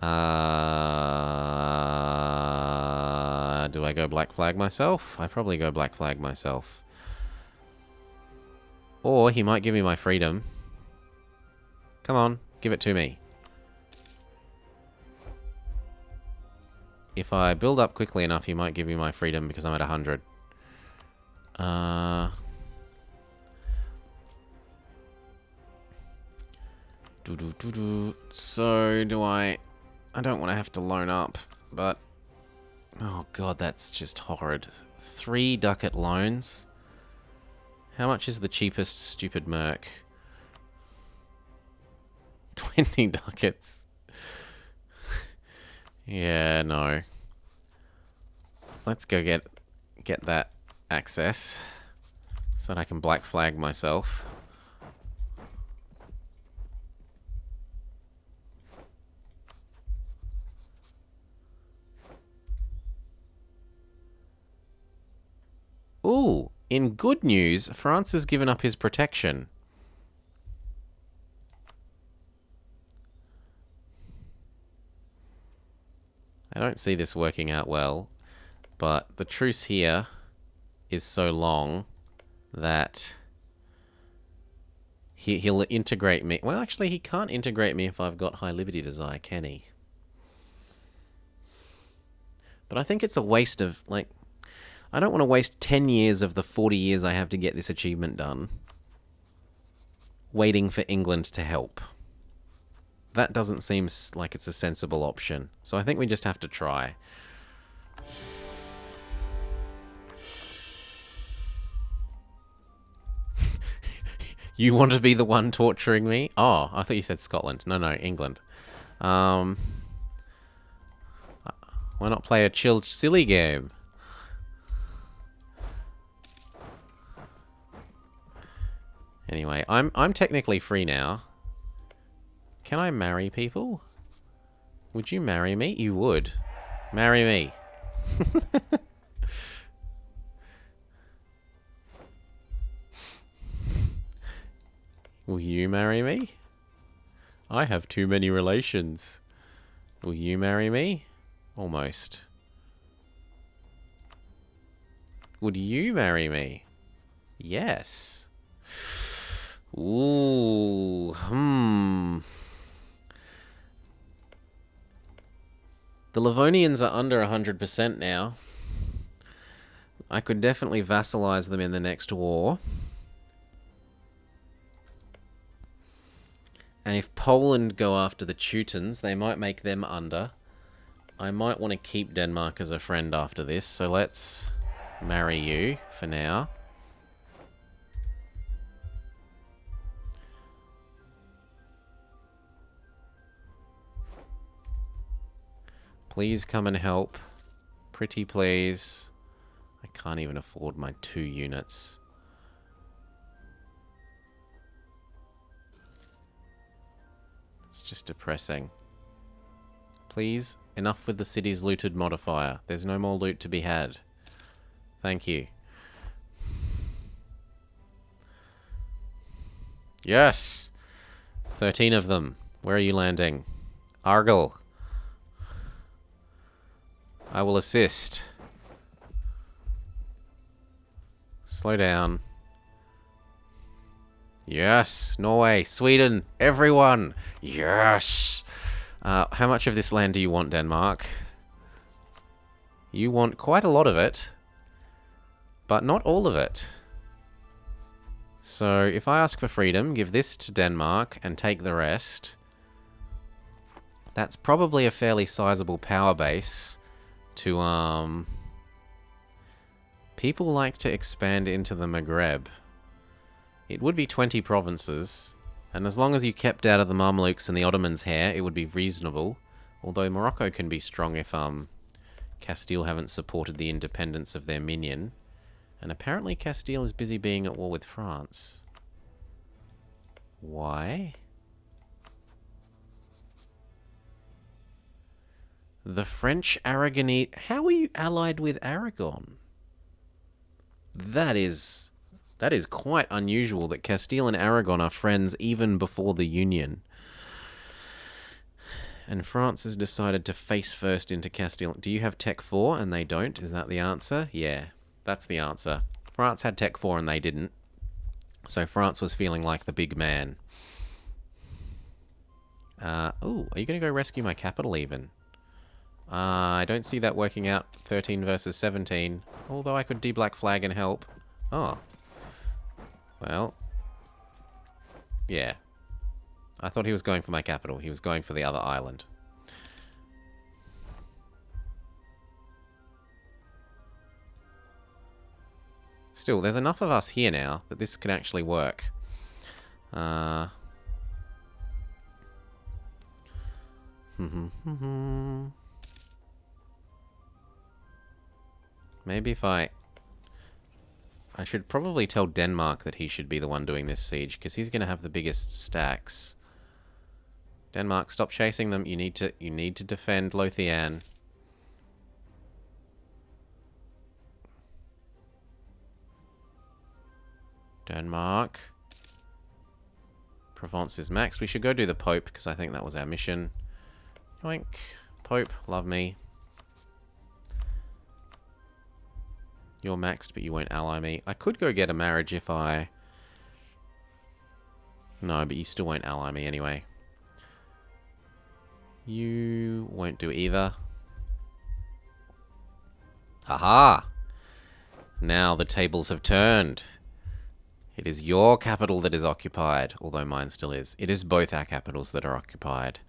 Do I go black flag myself? I probably go black flag myself. Or he might give me my freedom. Come on, give it to me. If I build up quickly enough, he might give me my freedom because I'm at 100. So, do I don't want to have to loan up, but... Oh god, that's just horrid. 3 ducat loans? How much is the cheapest stupid merc? 20 ducats. Yeah, no. Let's go get that access so that I can black flag myself. Ooh, in good news, France has given up his protection. I don't see this working out well, but the truce here is so long that he'll integrate me. Well, actually, he can't integrate me if I've got high liberty desire, can he? But I think it's a waste of, like, I don't want to waste 10 years of the 40 years I have to get this achievement done waiting for England to help. That doesn't seem like it's a sensible option. So I think we just have to try. You want to be the one torturing me? Oh, I thought you said Scotland. No, England. Why not play a chill, silly game? Anyway, I'm technically free now. Can I marry people? Would you marry me? You would. Marry me. Will you marry me? I have too many relations. Will you marry me? Almost. Would you marry me? Yes. Ooh. The Livonians are under 100% now. I could definitely vassalize them in the next war. And if Poland go after the Teutons, they might make them under. I might want to keep Denmark as a friend after this, so let's marry you for now. Please come and help. Pretty please. I can't even afford my 2 units. It's just depressing. Please, enough with the city's looted modifier. There's no more loot to be had. Thank you. Yes! 13 of them. Where are you landing? Argyll. I will assist. Slow down. Yes! Norway, Sweden, everyone! Yes! How much of this land do you want, Denmark? You want quite a lot of it, but not all of it. So, if I ask for freedom, give this to Denmark and take the rest, that's probably a fairly sizable power base to, people like to expand into the Maghreb. It would be 20 provinces, and as long as you kept out of the Mamluks and the Ottomans' hair, it would be reasonable. Although Morocco can be strong if, Castile haven't supported the independence of their minion. And apparently Castile is busy being at war with France. Why? The French Aragonese... How are you allied with Aragon? That is quite unusual that Castile and Aragon are friends even before the Union. And France has decided to face first into Castile. Do you have Tech 4 and they don't? Is that the answer? Yeah, that's the answer. France had Tech 4 and they didn't. So France was feeling like the big man. Ooh, are you going to go rescue my capital even? I don't see that working out. 13 versus 17. Although I could de-black flag and help. Oh. Well. Yeah. I thought he was going for my capital. He was going for the other island. Still, there's enough of us here now that this can actually work. Maybe if I should probably tell Denmark that he should be the one doing this siege, because he's going to have the biggest stacks. Denmark, stop chasing them. You need to defend Lothian. Denmark. Provence is maxed. We should go do the Pope, because I think that was our mission. Yoink. Pope, love me. You're maxed, but you won't ally me. I could go get a marriage if I... No, but you still won't ally me anyway. You won't do either. Haha! Now the tables have turned. It is your capital that is occupied, although mine still is. It is both our capitals that are occupied.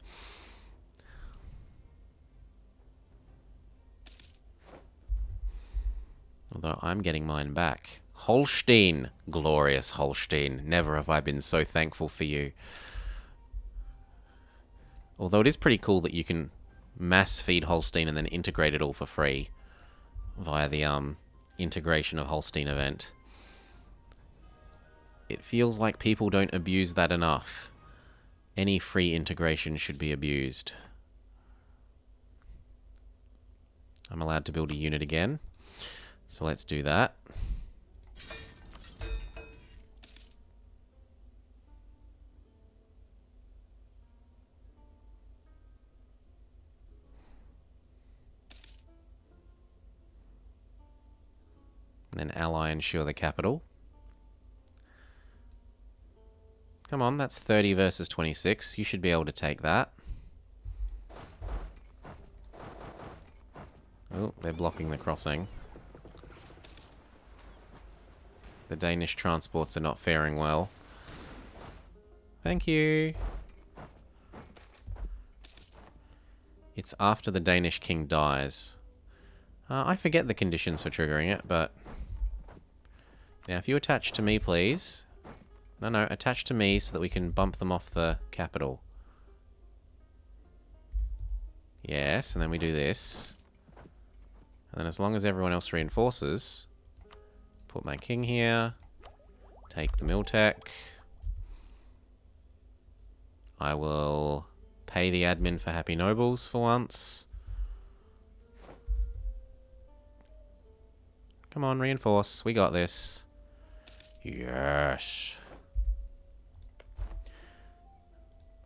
Although I'm getting mine back. Holstein! Glorious Holstein. Never have I been so thankful for you. Although it is pretty cool that you can mass feed Holstein and then integrate it all for free via the integration of Holstein event. It feels like people don't abuse that enough. Any free integration should be abused. I'm allowed to build a unit again. So let's do that. And then ally ensure the capital. Come on, that's 30 versus 26. You should be able to take that. Oh, they're blocking the crossing. The Danish transports are not faring well. Thank you. It's after the Danish king dies. I forget the conditions for triggering it, but... Now, if you attach to me, please. No, attach to me so that we can bump them off the capital. Yes, and then we do this. And then as long as everyone else reinforces, put my king here, take the Miltech. I will pay the admin for Happy Nobles for once. Come on, reinforce. We got this. Yes.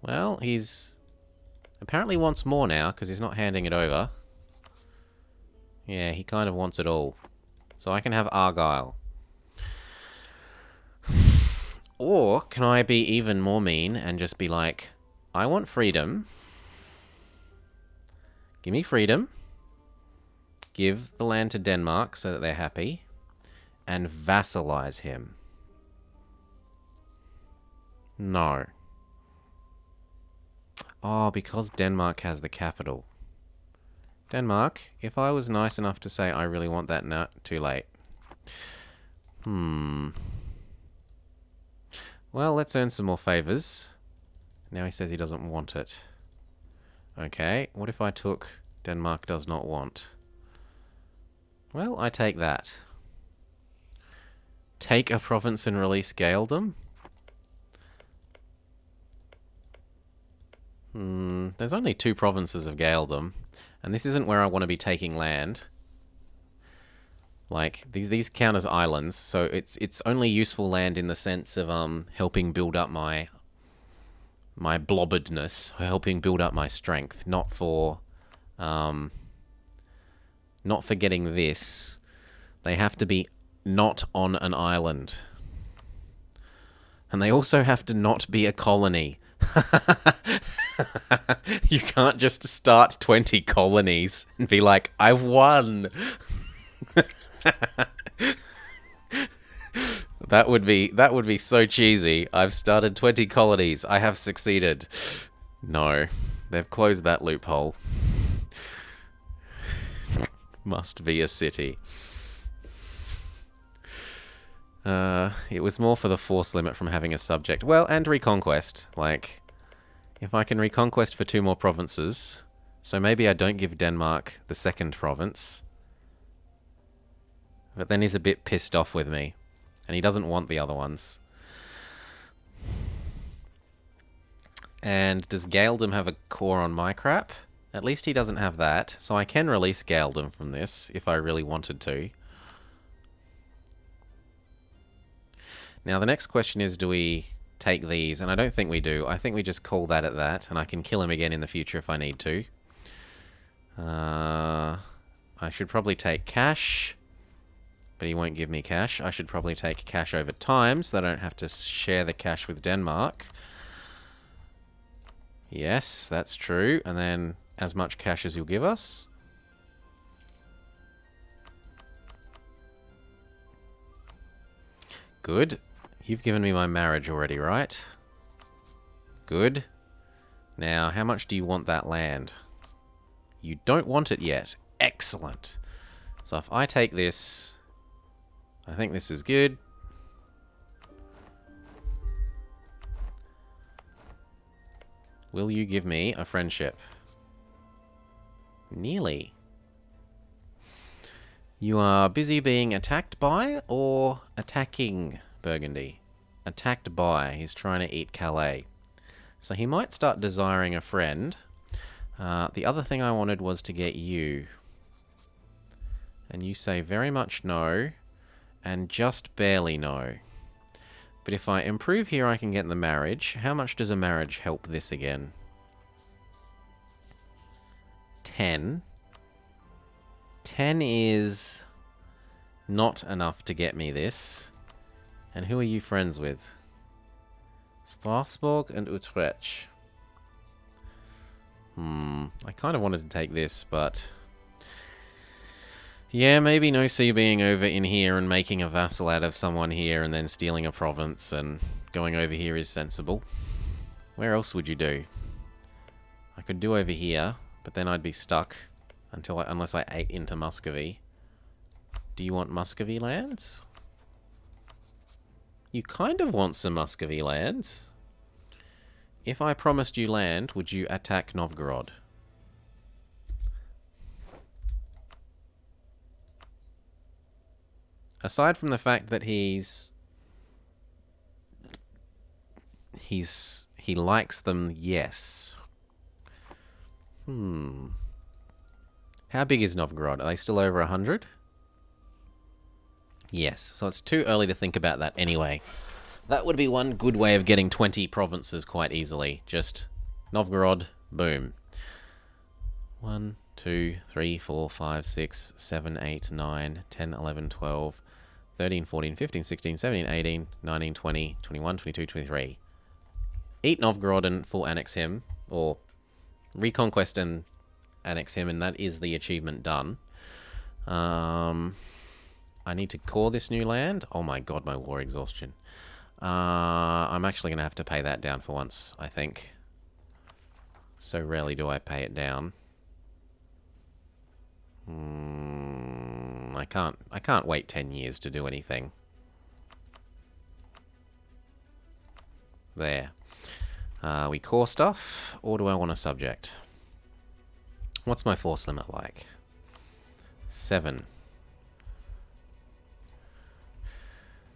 Well, he's apparently wants more now because he's not handing it over. Yeah, he kind of wants it all. So I can have Argyle. Or can I be even more mean and just be like, I want freedom. Give me freedom. Give the land to Denmark so that they're happy. And vassalize him. No. Oh, because Denmark has the capital. Denmark, if I was nice enough to say I really want that, no, too late. Well, let's earn some more favors. Now he says he doesn't want it. Okay, what if I took Denmark does not want? Well, I take that. Take a province and release Gaeldom? There's only 2 provinces of Gaeldom, and this isn't where I want to be taking land. Like, these count as islands, so it's only useful land in the sense of helping build up my blobbedness, helping build up my strength, not for getting this. They have to be not on an island. And they also have to not be a colony. You can't just start 20 colonies and be like, I've won. That would be so cheesy. I've started 20 colonies. I have succeeded. No, they've closed that loophole. Must be a city. It was more for the force limit from having a subject. Well, and reconquest. Like, if I can reconquest for 2 more provinces, so maybe I don't give Denmark the 2nd province. But then he's a bit pissed off with me, and he doesn't want the other ones. And does Gaeldom have a core on my crap? At least he doesn't have that, so I can release Gaeldom from this if I really wanted to. Now the next question is, do we take these? And I don't think we do. I think we just call that at that, and I can kill him again in the future if I need to. I should probably take cash, but he won't give me cash. I should probably take cash over time so that I don't have to share the cash with Denmark. Yes, that's true. And then as much cash as you'll give us. Good. You've given me my marriage already, right? Good. Now, how much do you want that land? You don't want it yet. Excellent. So if I take this, I think this is good. Will you give me a friendship? Nearly. You are busy being attacked by or attacking Burgundy? Attacked by. He's trying to eat Calais. So he might start desiring a friend. The other thing I wanted was to get you. And you say very much no, and just barely no. But if I improve here, I can get the marriage. How much does a marriage help this again? 10. 10 is not enough to get me this. And who are you friends with? Strasbourg and Utrecht. I kind of wanted to take this, but... yeah, maybe no sea being over in here and making a vassal out of someone here and then stealing a province and going over here is sensible. Where else would you do? I could do over here, but then I'd be stuck unless I ate into Muscovy. Do you want Muscovy lands? You kind of want some Muscovy lands. If I promised you land, would you attack Novgorod? Aside from the fact that he likes them, yes. How big is Novgorod? Are they still over 100? Yes, so it's too early to think about that anyway. That would be one good way of getting 20 provinces quite easily. Just Novgorod, boom. 1, 2, 3, 4, 5, 6, 7, 8, 9, 10, 11, 12, 13, 14, 15, 16, 17, 18, 19, 20, 21, 22, 23. Eat Novgorod and full annex him, or reconquest and annex him, and that is the achievement done. I need to core this new land. Oh my god, my war exhaustion. I'm actually going to have to pay that down for once, I think. So rarely do I pay it down. I can't wait 10 years to do anything. There. We core stuff, or do I want a subject? What's my force limit like? 7.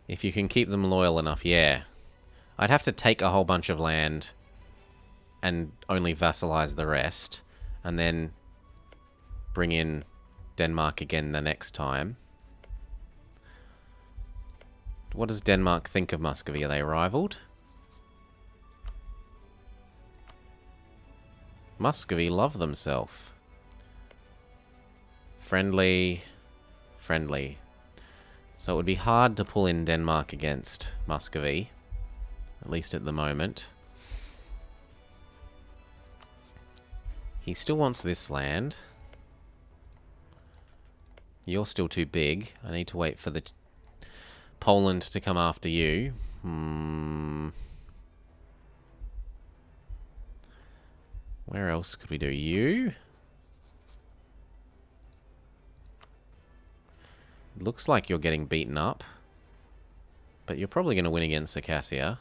If you can keep them loyal enough, yeah. I'd have to take a whole bunch of land and only vassalize the rest, and then bring in Denmark again the next time. What does Denmark think of Muscovy? Are they rivaled? Muscovy love themselves. Friendly. Friendly. So it would be hard to pull in Denmark against Muscovy. At least at the moment. He still wants this land. You're still too big. I need to wait for the Poland to come after you. Where else could we do? You? Looks like you're getting beaten up. But you're probably going to win against Circassia.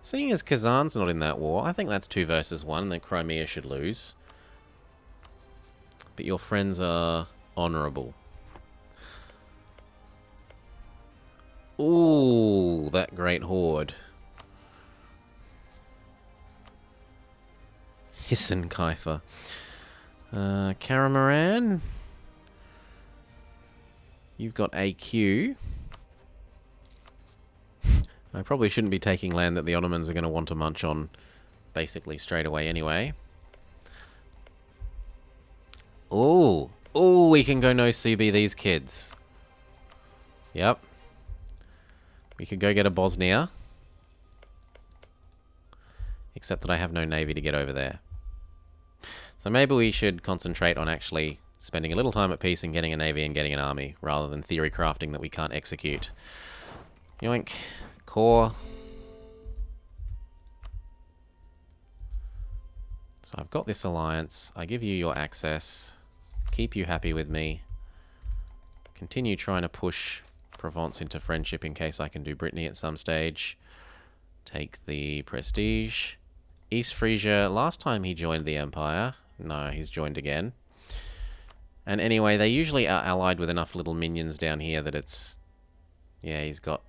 Seeing as Kazan's not in that war, I think that's 2 versus 1, and then Crimea should lose. But your friends are honourable. Ooh, that great horde. Hissen Kaifer. Karamaran? You've got AQ. I probably shouldn't be taking land that the Ottomans are going to want to munch on basically straight away anyway. Oh, we can go no CB these kids. Yep. We could go get a Bosnia. Except that I have no navy to get over there. So maybe we should concentrate on actually spending a little time at peace and getting a navy and getting an army, rather than theory crafting that we can't execute. Yoink. Core. So I've got this alliance. I give you your access. Keep you happy with me. Continue trying to push Provence into friendship in case I can do Brittany at some stage. Take the prestige. East Frisia, last time he joined the Empire. No, he's joined again. And anyway, they usually are allied with enough little minions down here that it's... Yeah, he's got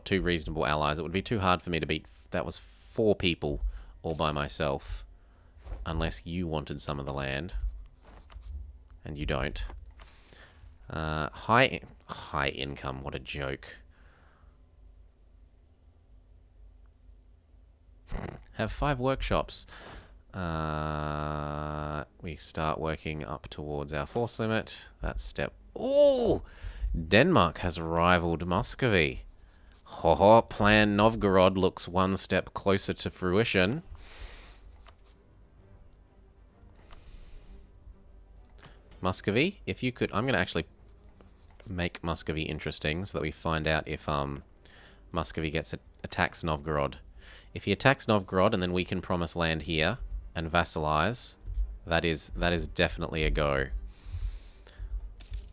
2 reasonable allies. It would be too hard for me to beat... That was 4 people all by myself. Unless you wanted some of the land. And you don't. High income, what a joke. Have 5 workshops. We start working up towards our force limit. That's step... Oh! Denmark has rivaled Muscovy. Ho Plan Novgorod looks 1 step closer to fruition. Muscovy, if you could... I'm going to actually make Muscovy interesting so that we find out if Muscovy attacks Novgorod. If he attacks Novgorod and then we can promise land here and vassalize, that is definitely a go.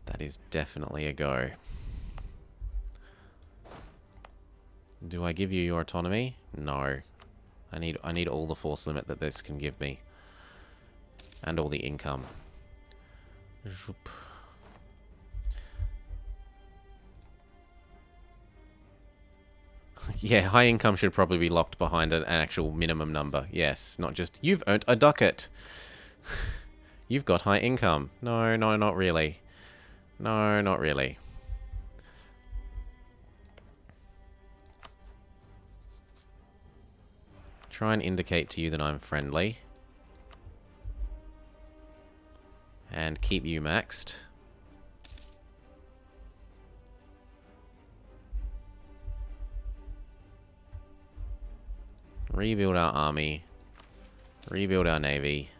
That is definitely a go. Do I give you your autonomy? No. I need all the force limit that this can give me. And all the income. Zoop. Yeah, high income should probably be locked behind an actual minimum number. Yes, not just, you've earned a ducat. You've got high income. No, not really. No, not really. Try and indicate to you that I'm friendly. And keep you maxed. Rebuild our army. Rebuild our navy.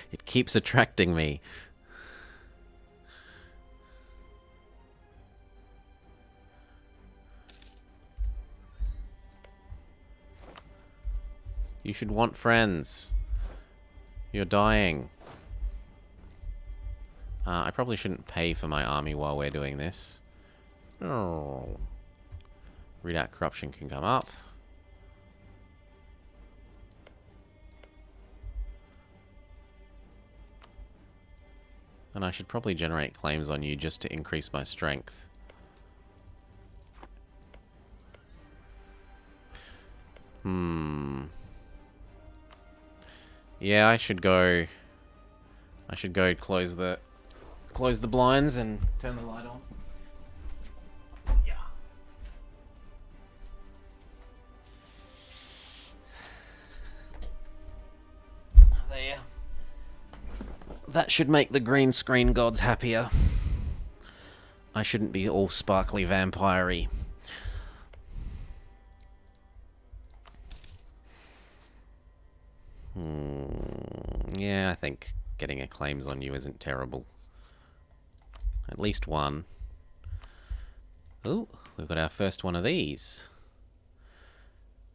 It keeps attracting me. You should want friends. You're dying. I probably shouldn't pay for my army while we're doing this. Oh. Readout corruption can come up. And I should probably generate claims on you just to increase my strength. Yeah, I should go close the blinds and turn the light on. Yeah. There. That should make the green screen gods happier. I shouldn't be all sparkly vampire-y. Yeah, I think getting a claims on you isn't terrible. At least one. Ooh, we've got our first one of these.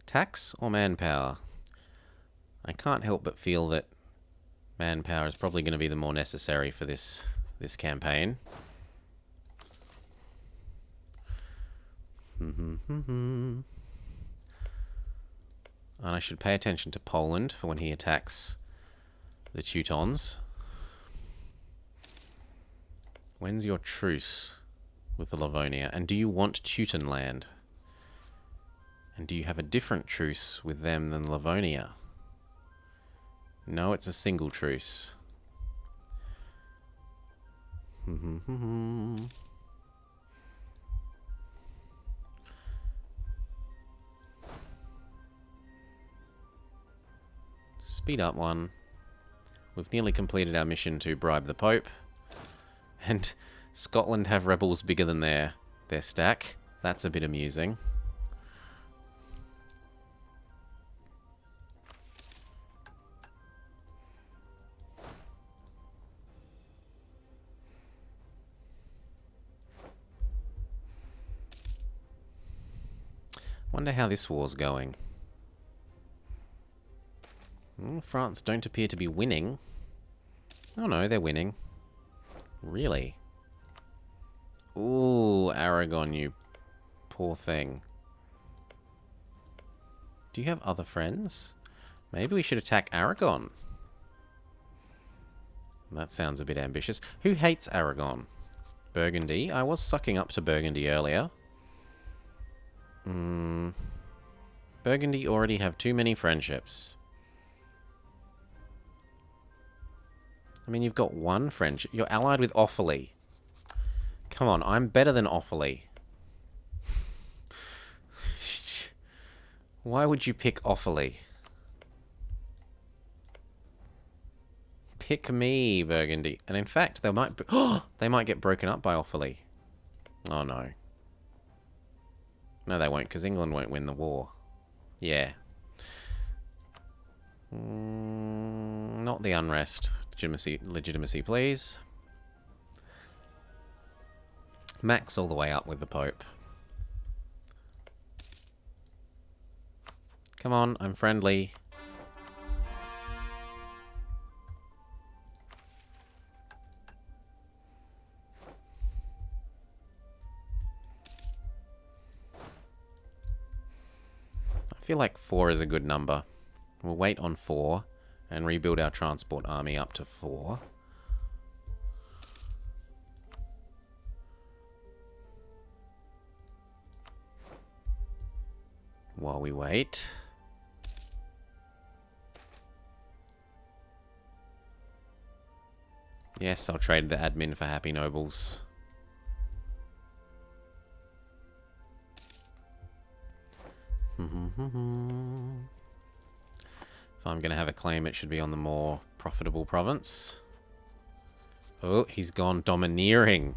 Tax or manpower? I can't help but feel that manpower is probably going to be the more necessary for this campaign. And I should pay attention to Poland for when he attacks the Teutons. When's your truce with the Livonia? And do you want Teutonland? And do you have a different truce with them than Livonia? No, it's a single truce. Speed up one. We've nearly completed our mission to bribe the Pope. And Scotland have rebels bigger than their stack. That's a bit amusing. Wonder how this war's going. France don't appear to be winning. Oh no, they're winning. Really? Ooh, Aragon, you poor thing. Do you have other friends? Maybe we should attack Aragon. That sounds a bit ambitious. Who hates Aragon? Burgundy? I was sucking up to Burgundy earlier. Burgundy already have too many friendships. I mean, you've got one friendship. You're allied with Offaly. Come on, I'm better than Offaly. Why would you pick Offaly? Pick me, Burgundy. And in fact, they might they might get broken up by Offaly. Oh no. No, they won't, because England won't win the war. Yeah. Not the unrest. Legitimacy, please. Max all the way up with the Pope. Come on, I'm friendly. I feel like 4 is a good number. We'll wait on 4 and rebuild our transport army up to 4. While we wait. Yes, I'll trade the admin for happy nobles. If I'm going to have a claim, it should be on the more profitable province. Oh, he's gone domineering.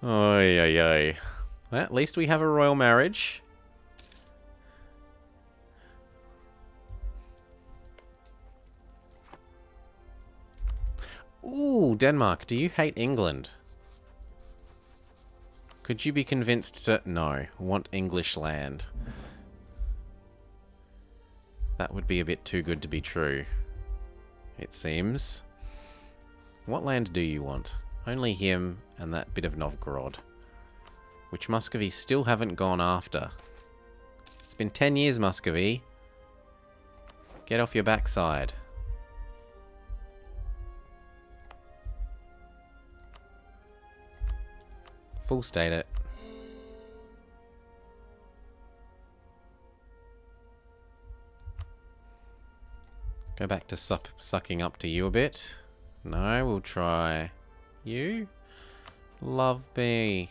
Oy, oy, oy. Well, at least we have a royal marriage. Ooh, Denmark, do you hate England? Could you be convinced to... No, want English land. That would be a bit too good to be true, it seems. What land do you want? Only him and that bit of Novgorod, which Muscovy still haven't gone after. It's been 10 years, Muscovy. Get off your backside. Full state it. Go back to sucking up to you a bit. No, we'll try you. Love me.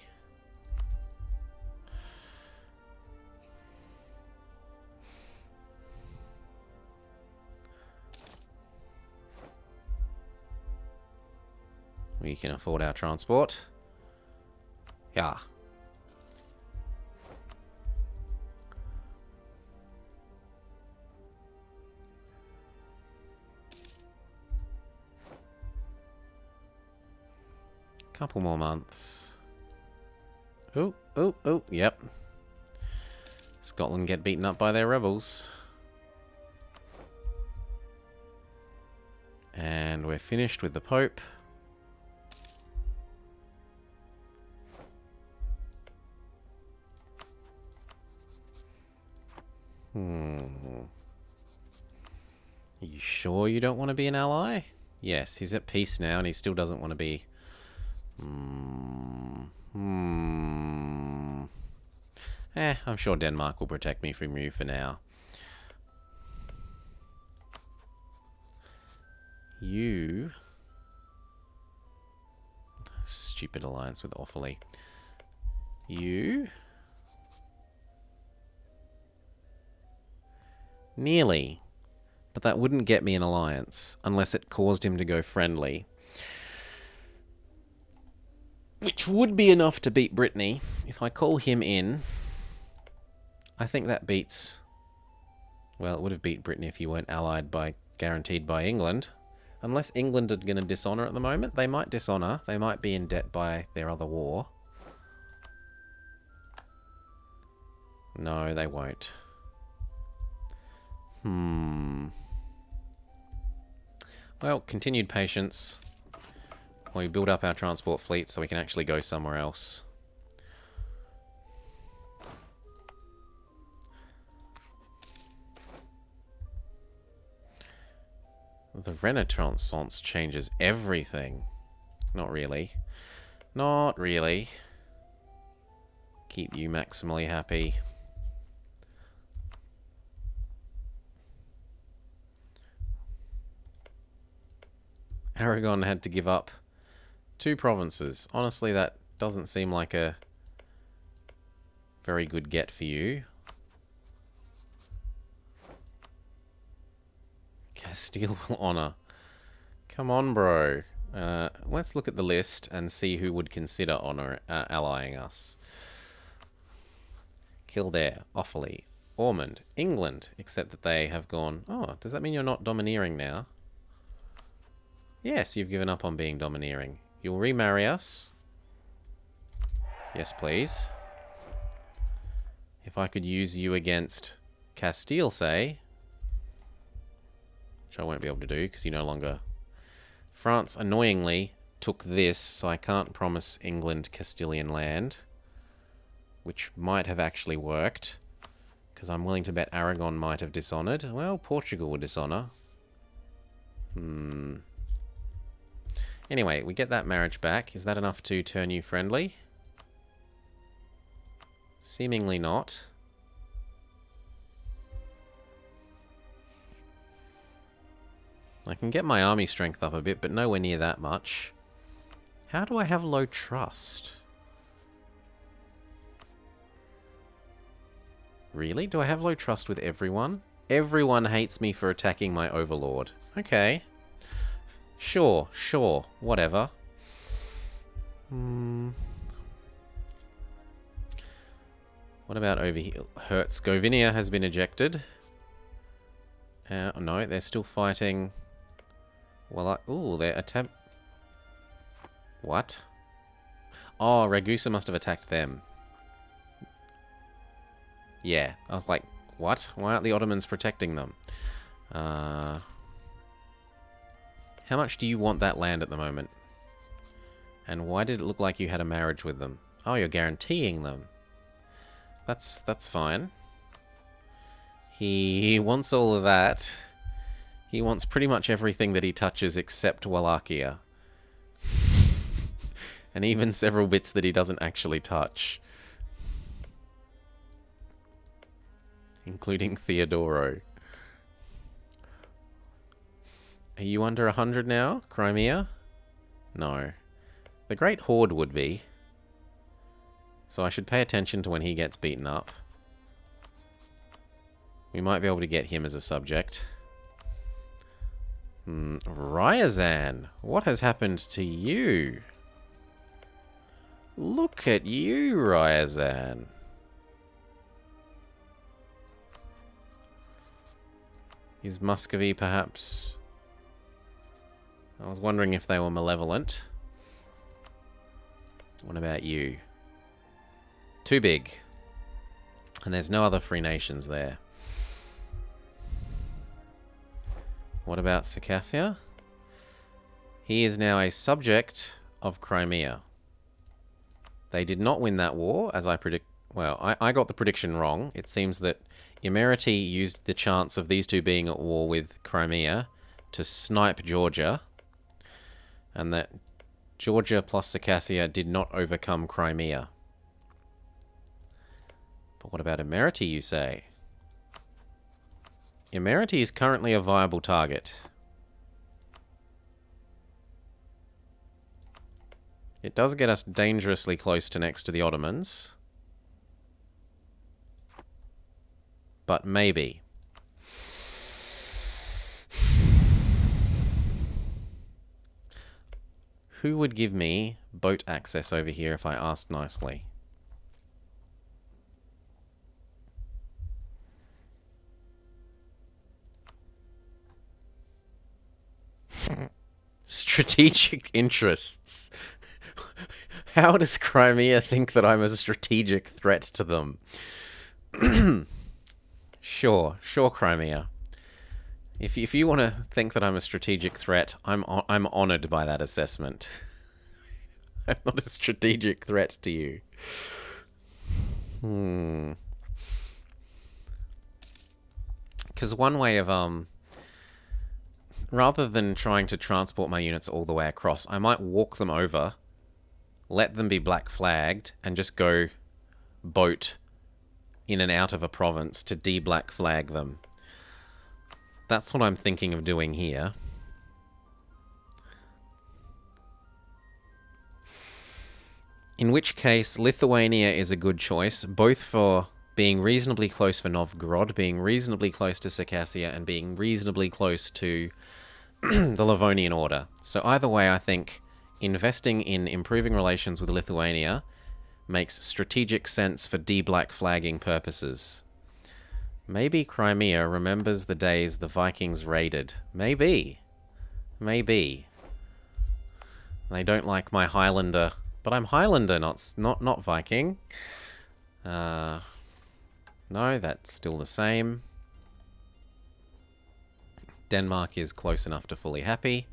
We can afford our transport. Yeah. Couple more months. Oh, oh, oh, yep. Scotland get beaten up by their rebels. And we're finished with the Pope. Are you sure you don't want to be an ally? Yes, he's at peace now and he still doesn't want to be... I'm sure Denmark will protect me from you for now. You... Stupid alliance with Offaly. You... Nearly. But that wouldn't get me an alliance, unless it caused him to go friendly. Which would be enough to beat Brittany. If I call him in, I think that beats... Well, it would have beat Brittany if he weren't allied by... guaranteed by England. Unless England are going to dishonour at the moment. They might dishonour. They might be in debt by their other war. No, they won't. Well, continued patience. While we build up our transport fleet so we can actually go somewhere else. The Renaissance changes everything. Not really. Not really. Keep you maximally happy. Aragon had to give up 2 provinces. Honestly, that doesn't seem like a very good get for you. Castile will honour. Come on, bro. Let's look at the list and see who would consider allying us. Kildare, Offaly, Ormond, England, except that they have gone... Oh, does that mean you're not domineering now? Yes, you've given up on being domineering. You'll remarry us. Yes, please. If I could use you against Castile, say... Which I won't be able to do, because you no longer... France, annoyingly, took this, so I can't promise England Castilian land. Which might have actually worked. Because I'm willing to bet Aragon might have dishonoured. Well, Portugal would dishonour. Anyway, we get that marriage back. Is that enough to turn you friendly? Seemingly not. I can get my army strength up a bit, but nowhere near that much. How do I have low trust? Really? Do I have low trust with everyone? Everyone hates me for attacking my overlord. Okay. Sure, whatever. What about over here? Herzegovina has been ejected. No, they're still fighting. Well, ooh, they're What? Oh, Ragusa must have attacked them. Yeah, I was like, what? Why aren't the Ottomans protecting them? How much do you want that land at the moment? And why did it look like you had a marriage with them? Oh, you're guaranteeing them. That's fine. He wants all of that. He wants pretty much everything that he touches except Wallachia. And even several bits that he doesn't actually touch. Including Theodoro. Are you under 100 now, Crimea? No. The Great Horde would be. So I should pay attention to when he gets beaten up. We might be able to get him as a subject. Ryazan, what has happened to you? Look at you, Ryazan. Is Muscovy perhaps... I was wondering if they were malevolent. What about you? Too big. And there's no other free nations there. What about Circassia? He is now a subject of Crimea. They did not win that war, as I predict. Well, I got the prediction wrong. It seems that Imereti used the chance of these two being at war with Crimea to snipe Georgia, and that Georgia plus Circassia did not overcome Crimea. But what about Emerity, you say? Emerity is currently a viable target. It does get us dangerously close to next to the Ottomans. But maybe. Who would give me boat access over here if I asked nicely? Strategic interests. How does Crimea think that I'm a strategic threat to them? Sure, Crimea. If you want to think that I'm a strategic threat, I'm honoured by that assessment. I'm not a strategic threat to you. Because one way of rather than trying to transport my units all the way across, I might walk them over, let them be black flagged, and just go boat in and out of a province to de-black flag them. That's what I'm thinking of doing here. In which case, Lithuania is a good choice, both for being reasonably close for Novgorod, being reasonably close to Circassia, and being reasonably close to the Livonian Order. So either way, I think investing in improving relations with Lithuania makes strategic sense for de-black flagging purposes. Maybe Crimea remembers the days the Vikings raided. Maybe. They don't like my Highlander, but I'm Highlander, not Viking. No, that's still the same. Denmark is close enough to fully happy.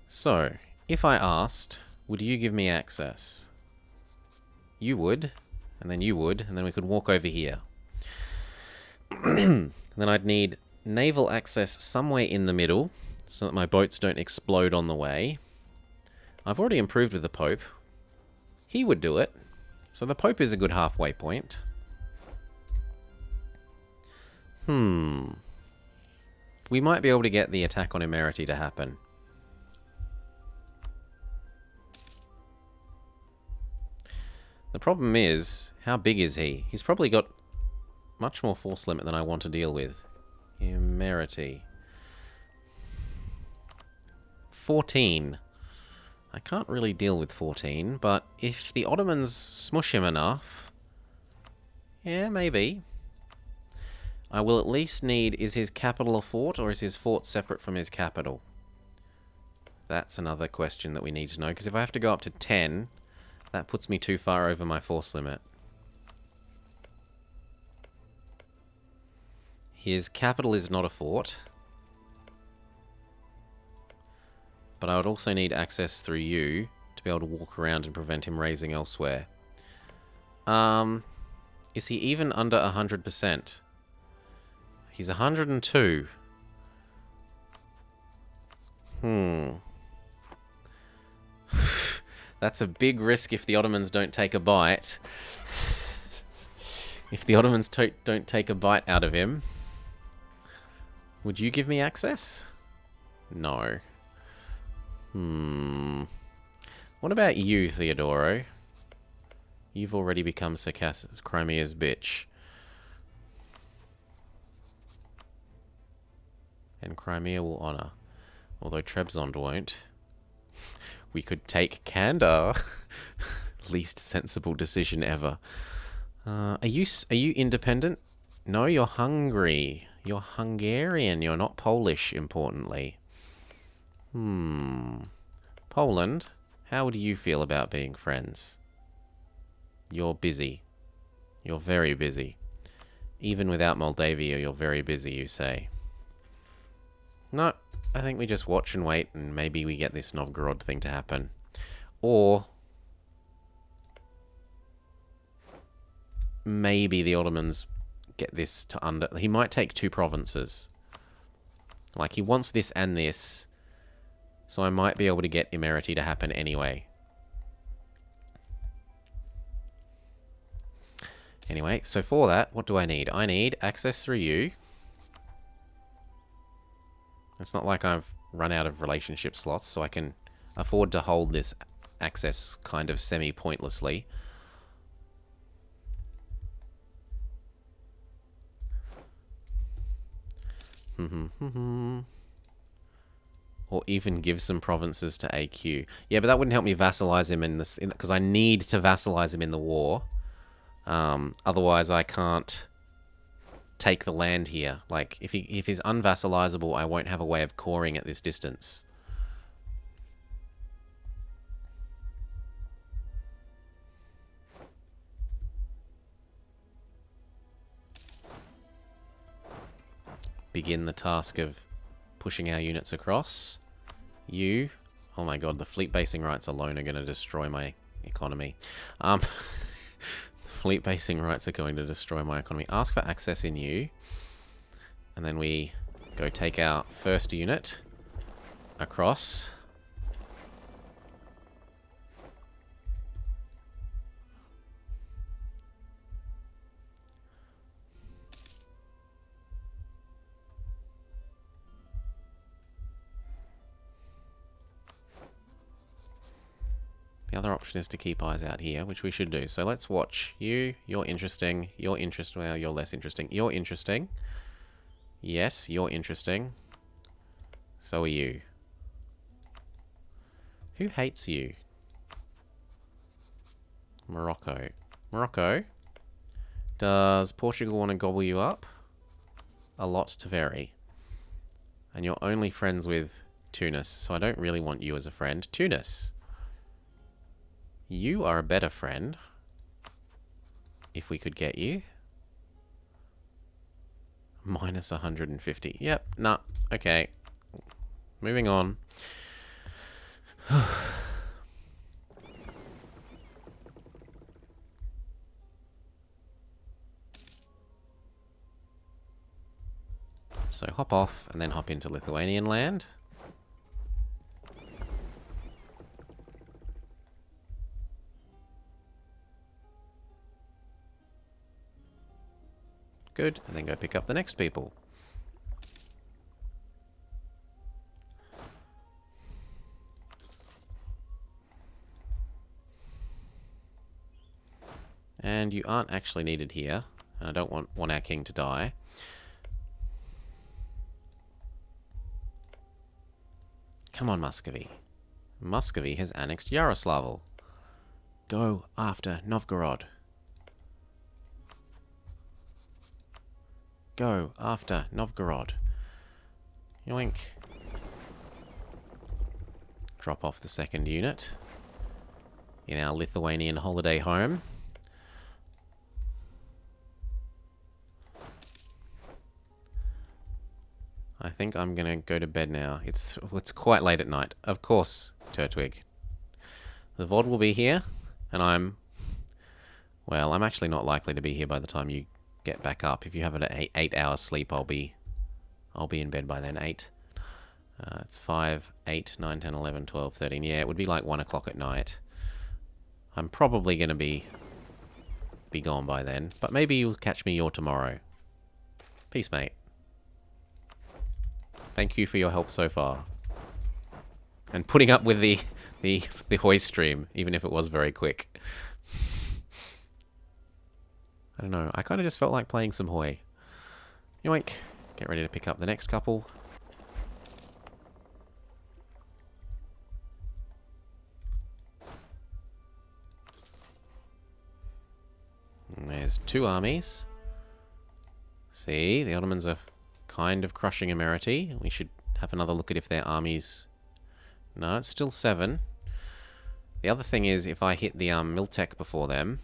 So, if I asked, would you give me access? You would, and then you would, and then we could walk over here. Then I'd need naval access somewhere in the middle, so that my boats don't explode on the way. I've already improved with the Pope. He would do it. So the Pope is a good halfway point. We might be able to get the attack on Emerity to happen. The problem is, how big is he? He's probably got much more force limit than I want to deal with. Emerity. 14. I can't really deal with 14, but if the Ottomans smush him enough... Yeah, maybe. I will at least need... Is his capital a fort, or is his fort separate from his capital? That's another question that we need to know, because if I have to go up to 10... That puts me too far over my force limit. His capital is not a fort. But I would also need access through you to be able to walk around and prevent him raising elsewhere. Is he even under 100%? He's 102. That's a big risk if the Ottomans don't take a bite. If the Ottomans don't take a bite out of him. Would you give me access? No. What about you, Theodoro? You've already become Circassia's Crimea's bitch. And Crimea will honour. Although Trebizond won't. We could take Kandar. Least sensible decision ever. Are you independent? No, you're Hungary. You're Hungarian. You're not Polish, importantly. Poland, how do you feel about being friends? You're busy. You're very busy. Even without Moldavia, you're very busy, you say. No, I think we just watch and wait, and maybe we get this Novgorod thing to happen. Or maybe the Ottomans get this to under... He might take 2 provinces. Like, he wants this and this, so I might be able to get Emerity to happen anyway. Anyway, so for that, what do I need? I need access through you. It's not like I've run out of relationship slots, so I can afford to hold this access kind of semi-pointlessly. Or even give some provinces to AQ. Yeah, but that wouldn't help me vassalize him in this, because I need to vassalize him in the war. Otherwise, I can't take the land here. Like, if he's unvassalizable, I won't have a way of coring at this distance. Begin the task of pushing our units across. You... Oh my god, the fleet basing rights alone are going to destroy my economy. Fleet basing rights are going to destroy my economy. Ask for access in you. And then we go take our first unit across. The other option is to keep eyes out here, which we should do. So let's watch you. You're interesting. You're interesting. Well, you're less interesting. You're interesting. Yes, you're interesting. So are you. Who hates you? Morocco. Morocco? Does Portugal want to gobble you up? A lot to vary. And you're only friends with Tunis, so I don't really want you as a friend. Tunis. You are a better friend. If we could get you. Minus 150. Yep, nah, okay. Moving on. So hop off and then hop into Lithuanian land. Good, and then go pick up the next people. And you aren't actually needed here, and I don't want our king to die. Come on, Muscovy. Muscovy has annexed Yaroslavl. Go after Novgorod. Go after Novgorod. Yoink. Drop off the second unit in our Lithuanian holiday home. I think I'm going to go to bed now. It's quite late at night. Of course, Turtwig. The VOD will be here, and I'm actually not likely to be here by the time you get back up. If you have an 8-hour sleep, I'll be in bed by then. 8. It's 5, 8, 9, 10, 11, 12, 13. Yeah, it would be like 1 o'clock at night. I'm probably going to be gone by then, but maybe you'll catch me tomorrow. Peace, mate. Thank you for your help so far. And putting up with the hoist stream, even if it was very quick. I don't know. I kind of just felt like playing some Hoi. Yoink. Get ready to pick up the next couple. And there's 2 armies. See, the Ottomans are kind of crushing Emerity. We should have another look at if their armies... No, it's still 7. The other thing is, if I hit the Miltech before them,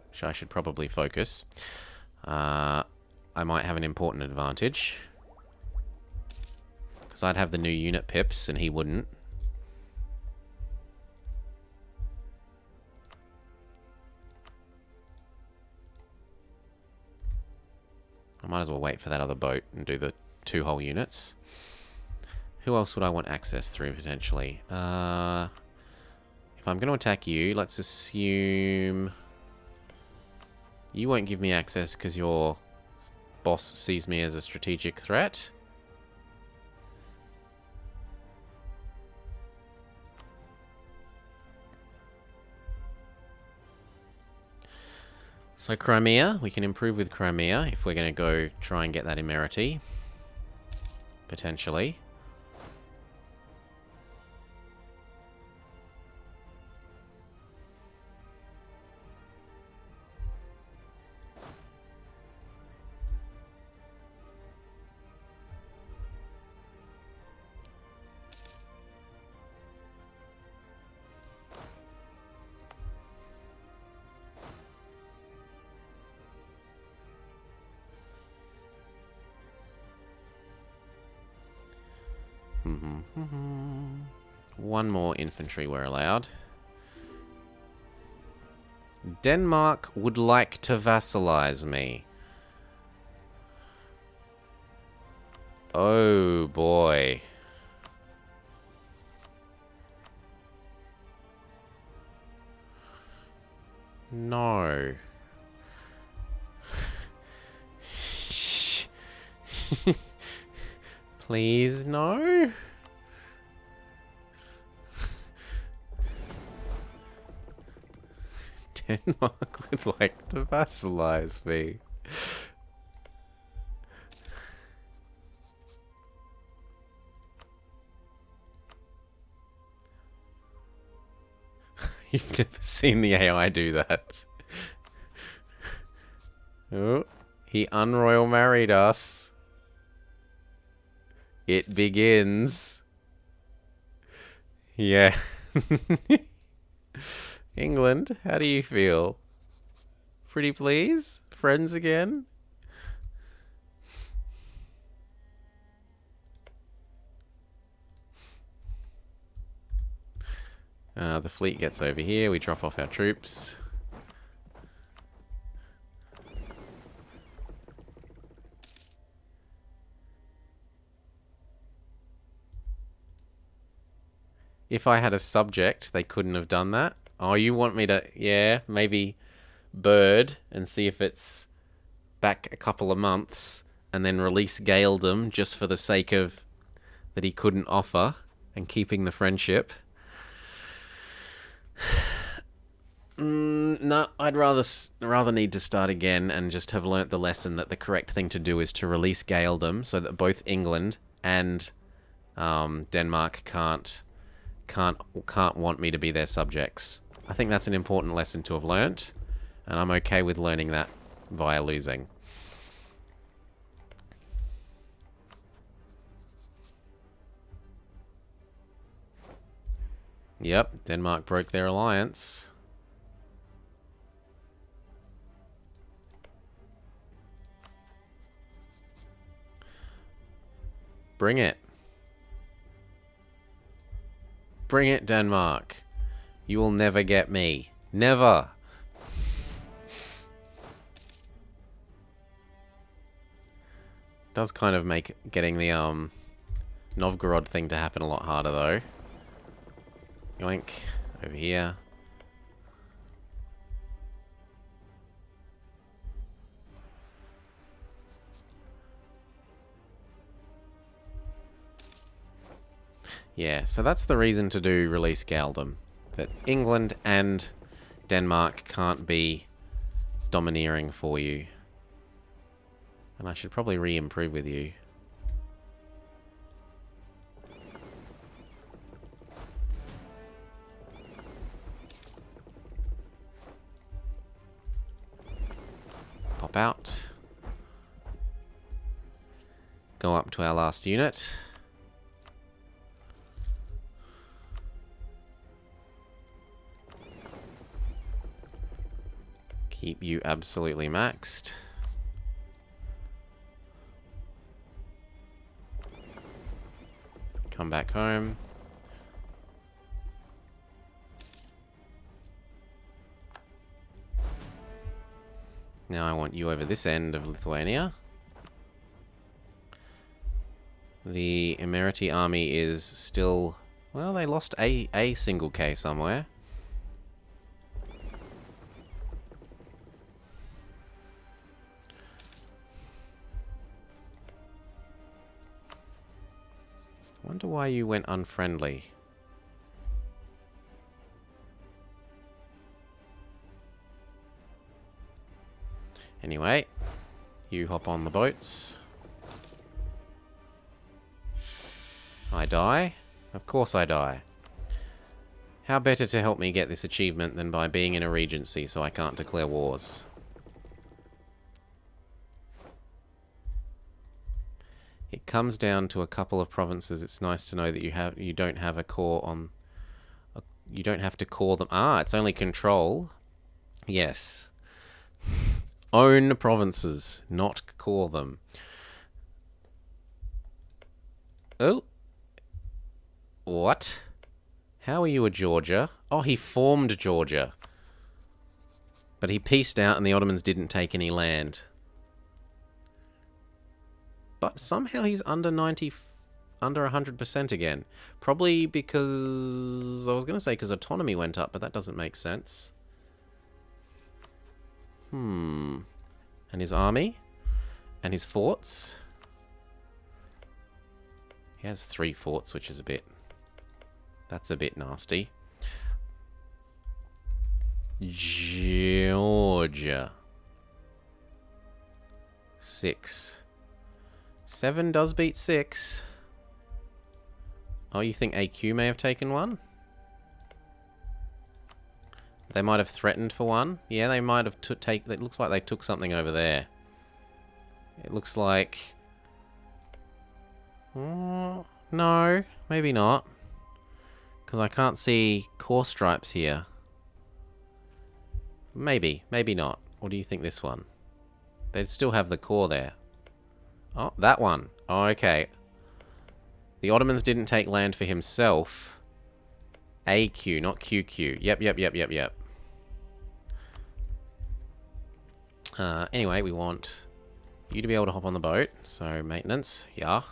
which I should probably focus, I might have an important advantage. Because I'd have the new unit pips, and he wouldn't. I might as well wait for that other boat and do the 2 whole units. Who else would I want access through, potentially? If I'm going to attack you, let's assume... You won't give me access because your boss sees me as a strategic threat. So Crimea, we can improve with Crimea if we're going to go try and get that Emirati. Potentially. One more infantry we're allowed. Denmark would like to vassalize me. Oh boy. No. Please, no? Denmark would like to vassalize me. You've never seen the AI do that. Oh, he unroyal married us. It begins. Yeah. England, how do you feel? Pretty please? Friends again? The fleet gets over here. We drop off our troops. If I had a subject, they couldn't have done that. Oh, you want me to... Yeah, maybe bird and see if it's back a couple of months and then release Gaeldom just for the sake of that he couldn't offer and keeping the friendship. No, I'd rather need to start again and just have learnt the lesson that the correct thing to do is to release Gaeldom so that both England and Denmark can't want me to be their subjects. I think that's an important lesson to have learnt, and I'm okay with learning that via losing. Yep, Denmark broke their alliance. Bring it. Bring it, Denmark. You will never get me. Never. Does kind of make getting the Novgorod thing to happen a lot harder though. Yoink. Over here. Yeah, so that's the reason to do release Gaeldom. That England and Denmark can't be domineering for you. And I should probably re-improve with you. Pop out. Go up to our last unit. Keep you absolutely maxed. Come back home. Now I want you over this end of Lithuania. The Emirati army is still... Well, they lost a single K somewhere. Wonder why you went unfriendly. Anyway, you hop on the boats. I die? Of course I die. How better to help me get this achievement than by being in a regency so I can't declare wars? It comes down to a couple of provinces. It's nice to know that you don't have a core on... you don't have to core them. Ah, it's only control. Yes. Own provinces, not core them. Oh. What? How are you a Georgia? Oh, he formed Georgia. But he peaced out and the Ottomans didn't take any land. But somehow he's under 100% again. Probably because... I was going to say because autonomy went up, but that doesn't make sense. And his army? And his forts? He has 3 forts, which is a bit... That's a bit nasty. Georgia. 6. 7 does beat 6. Oh, you think AQ may have taken one? They might have threatened for one. Yeah, they might have it looks like they took something over there. It looks like... no, maybe not. Because I can't see core stripes here. Maybe, maybe not. Or do you think this one? They'd still have the core there. Oh, that one. Oh, okay. The Ottomans didn't take land for himself. AQ, not QQ. Yep. Anyway, we want you to be able to hop on the boat. So, maintenance. Yeah.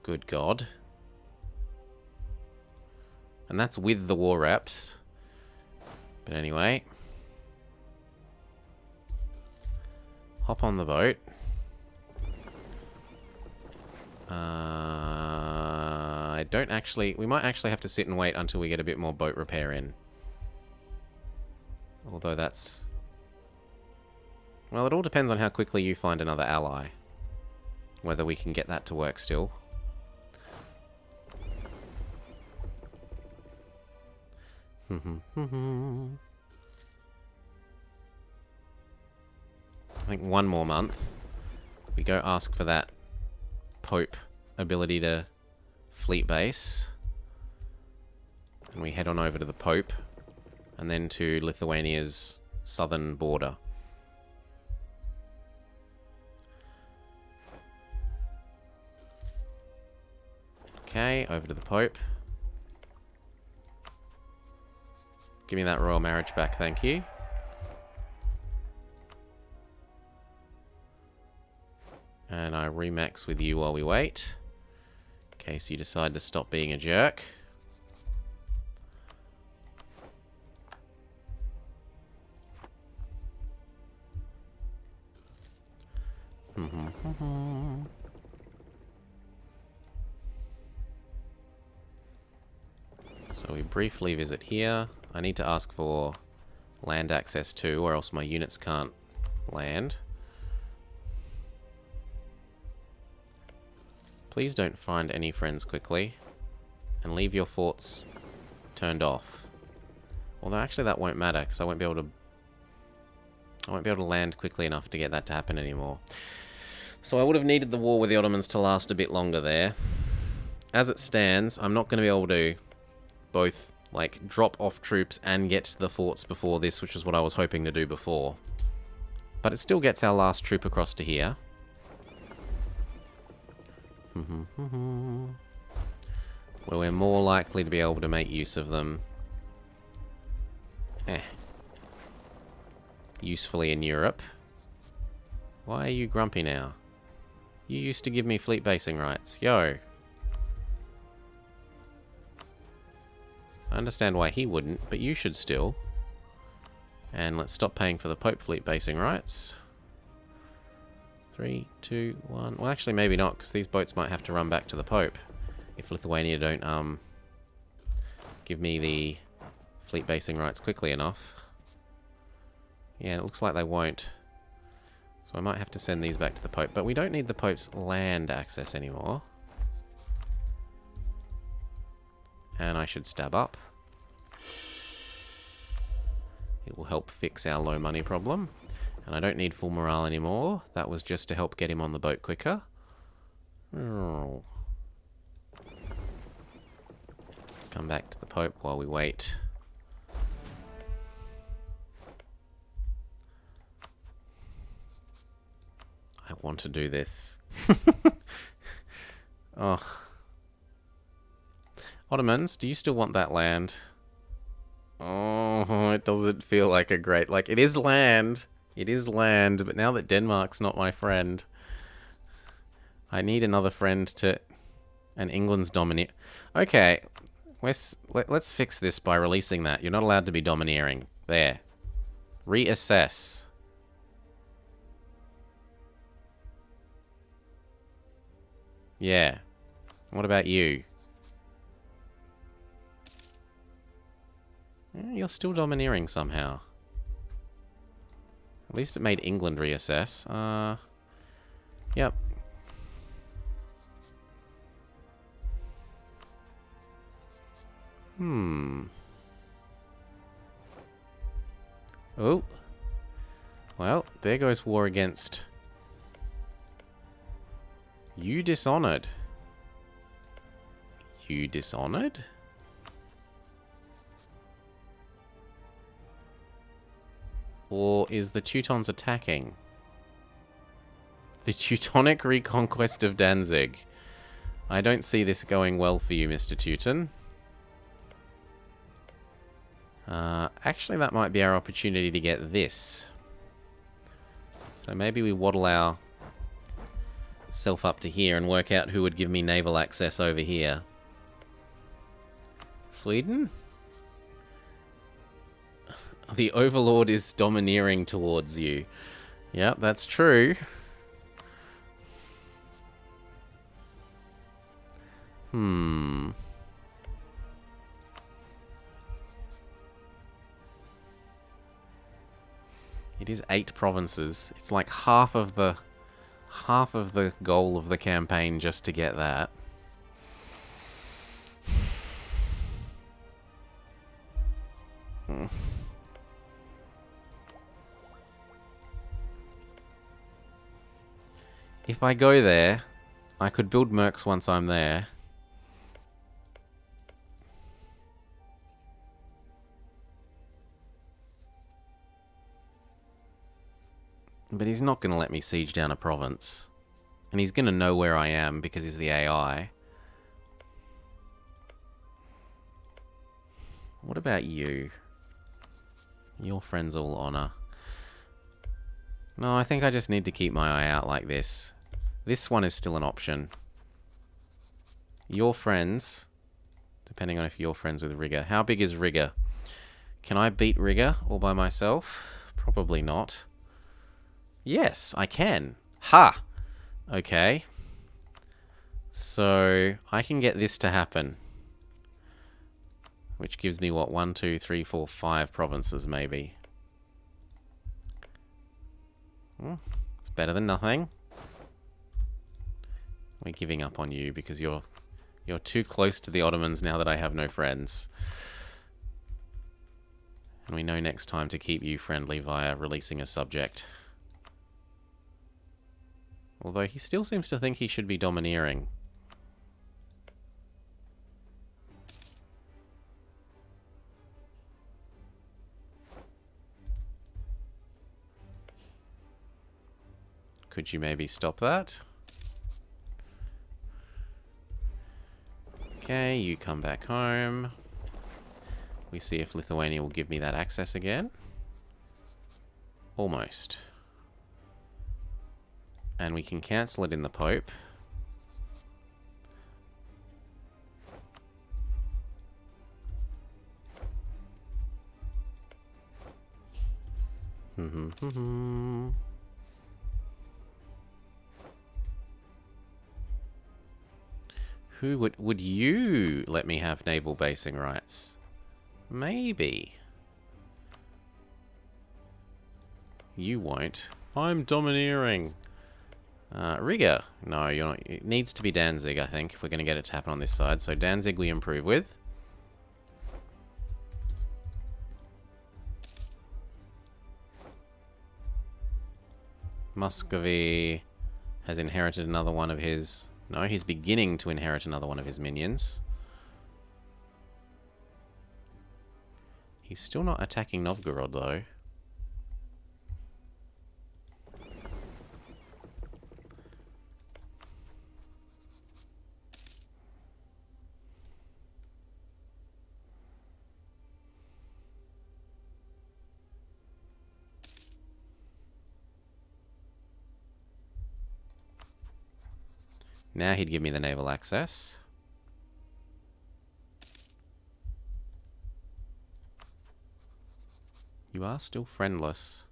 Good God. And that's with the war reps. But anyway. Hop on the boat. I don't actually... We might actually have to sit and wait until we get a bit more boat repair in. Although that's... Well, it all depends on how quickly you find another ally. Whether we can get that to work still. I think one more month. We go ask for that Pope ability to fleet base. And we head on over to the Pope. And then to Lithuania's southern border. Okay, over to the Pope. Give me that royal marriage back, thank you. And I remax with you while we wait. In case you decide to stop being a jerk. So we briefly visit here. I need to ask for land access too, or else my units can't land. Please don't find any friends quickly. And leave your forts turned off. Although actually that won't matter, because I won't be able to land quickly enough to get that to happen anymore. So I would have needed the war with the Ottomans to last a bit longer there. As it stands, I'm not going to be able to both like drop off troops and get to the forts before this, which is what I was hoping to do before. But it still gets our last troop across to here. Where we're more likely to be able to make use of them usefully in Europe. Why are you grumpy now? You used to give me fleet basing rights. Yo. I understand why he wouldn't, but you should still. And let's stop paying for the Pope fleet basing rights. 3, 2, 1. Well, actually, maybe not, because these boats might have to run back to the Pope if Lithuania don't give me the fleet basing rights quickly enough. Yeah, it looks like they won't. So I might have to send these back to the Pope. But we don't need the Pope's land access anymore. And I should stab up. It will help fix our low money problem. And I don't need full morale anymore. That was just to help get him on the boat quicker. Oh. Come back to the Pope while we wait. I want to do this. Oh. Ottomans, do you still want that land? Oh, it doesn't feel like a great... Like, it is land. It is land, but now that Denmark's not my friend, I need another friend to... And England's domineer... Okay, let's fix this by releasing that. You're not allowed to be domineering. There. Reassess. Yeah. What about you? You're still domineering somehow. At least it made England reassess. Yep. Oh. Well, there goes war against... You dishonored. You dishonored? Or is the Teutons attacking? The Teutonic reconquest of Danzig. I don't see this going well for you, Mr. Teuton. Actually, that might be our opportunity to get this. So maybe we waddle our self up to here and work out who would give me naval access over here. Sweden? The Overlord is domineering towards you. Yep, that's true. It is 8 provinces. It's like half of the goal of the campaign just to get that. If I go there, I could build mercs once I'm there. But he's not going to let me siege down a province. And he's going to know where I am because he's the AI. What about you? Your friends all honor. No, I think I just need to keep my eye out like this. This one is still an option. Your friends, depending on if you're friends with Rigger. How big is Rigger? Can I beat Rigger all by myself? Probably not. Yes, I can. Ha! Okay. So, I can get this to happen. Which gives me, what, 1, 2, 3, 4, 5 provinces, maybe. It's better than nothing. We're giving up on you because you're too close to the Ottomans now that I have no friends. And we know next time to keep you friendly via releasing a subject. Although he still seems to think he should be domineering. Could you maybe stop that? Okay, you come back home. We see if Lithuania will give me that access again. Almost. And we can cancel it in the Pope. Who would you let me have naval basing rights? Maybe. You won't. I'm domineering. Riga. No, you're not. It needs to be Danzig, I think, if we're going to get it to happen on this side. So Danzig we improve with. Muscovy has inherited another one of his... No, he's beginning to inherit another one of his minions. He's still not attacking Novgorod, though. Now he'd give me the naval access. You are still friendless.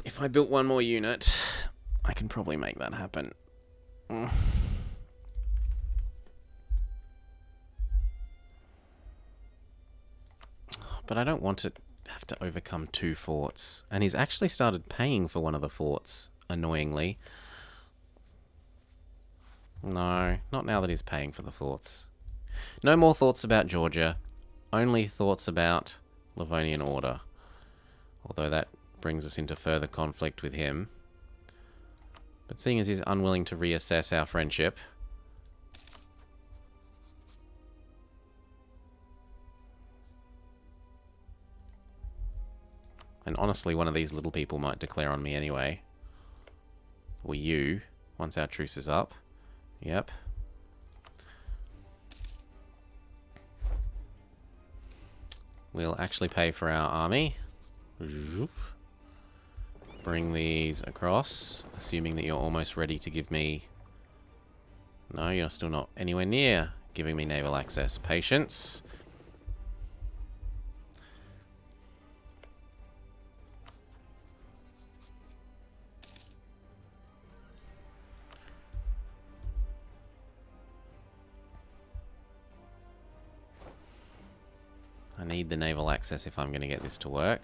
If I built one more unit, I can probably make that happen. But I don't want to have to overcome 2 forts. And he's actually started paying for one of the forts, annoyingly. No, not now that he's paying for the forts. No more thoughts about Georgia. Only thoughts about Livonian Order. Although that brings us into further conflict with him. But seeing as he's unwilling to reassess our friendship... And honestly, one of these little people might declare on me anyway. Or you, once our truce is up. Yep. We'll actually pay for our army. Bring these across, assuming that you're almost ready to give me... No, you're still not anywhere near giving me naval access. Patience. I need the naval access if I'm going to get this to work.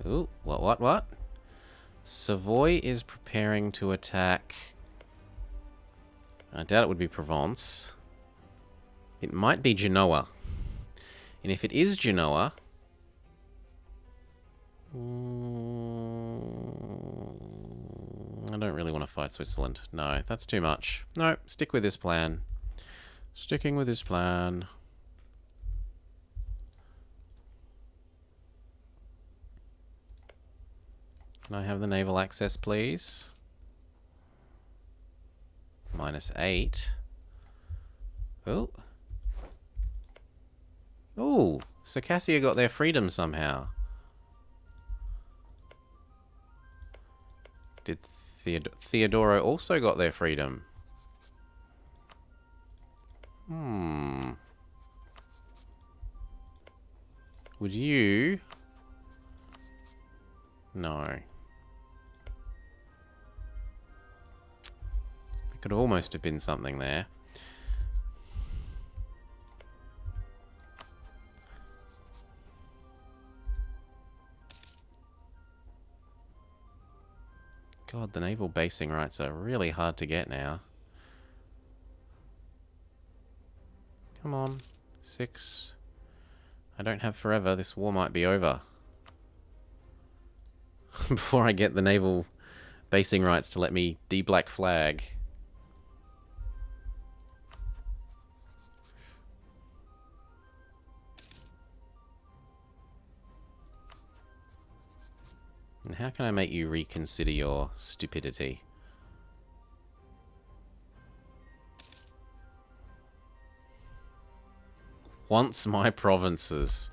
Ooh, what? Savoy is preparing to attack... I doubt it would be Provence. It might be Genoa. And if it is Genoa... I don't really want to fight Switzerland. No, that's too much. No, stick with this plan. Sticking with his plan. Can I have the naval access, please? -8. Oh. Oh, Circassia got their freedom somehow. Did Theodoro also got their freedom? Would you... No. There could almost have been something there. God, the naval basing rights are really hard to get now. Come on. 6. I don't have forever. This war might be over. Before I get the naval basing rights to let me de-black flag. And how can I make you reconsider your stupidity? wants my provinces.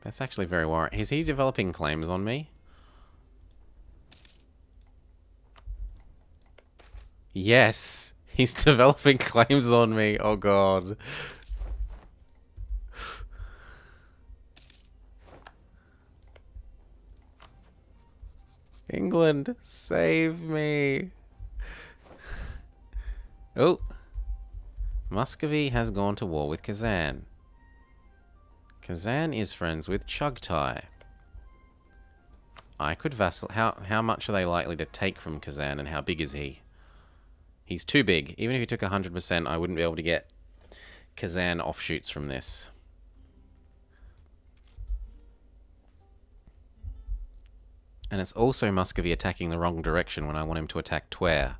That's actually very worrying. Is he developing claims on me? Yes, he's developing claims on me. Oh god. England, save me. Oh. Muscovy has gone to war with Kazan. Kazan is friends with Chugtai. I could vassal... How much are they likely to take from Kazan, and how big is he? He's too big. Even if he took 100%, I wouldn't be able to get Kazan offshoots from this. And it's also Muscovy attacking the wrong direction when I want him to attack Tver.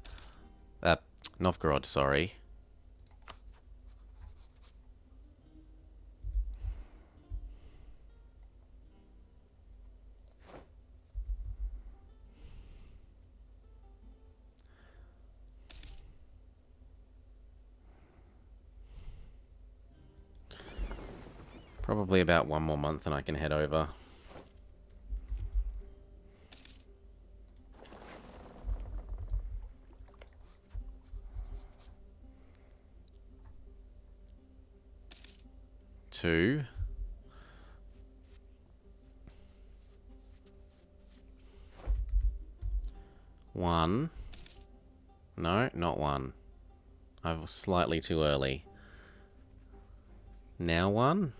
Novgorod, sorry. Probably about one more month and I can head over. Two. One. No, not one. I was slightly too early. Now one.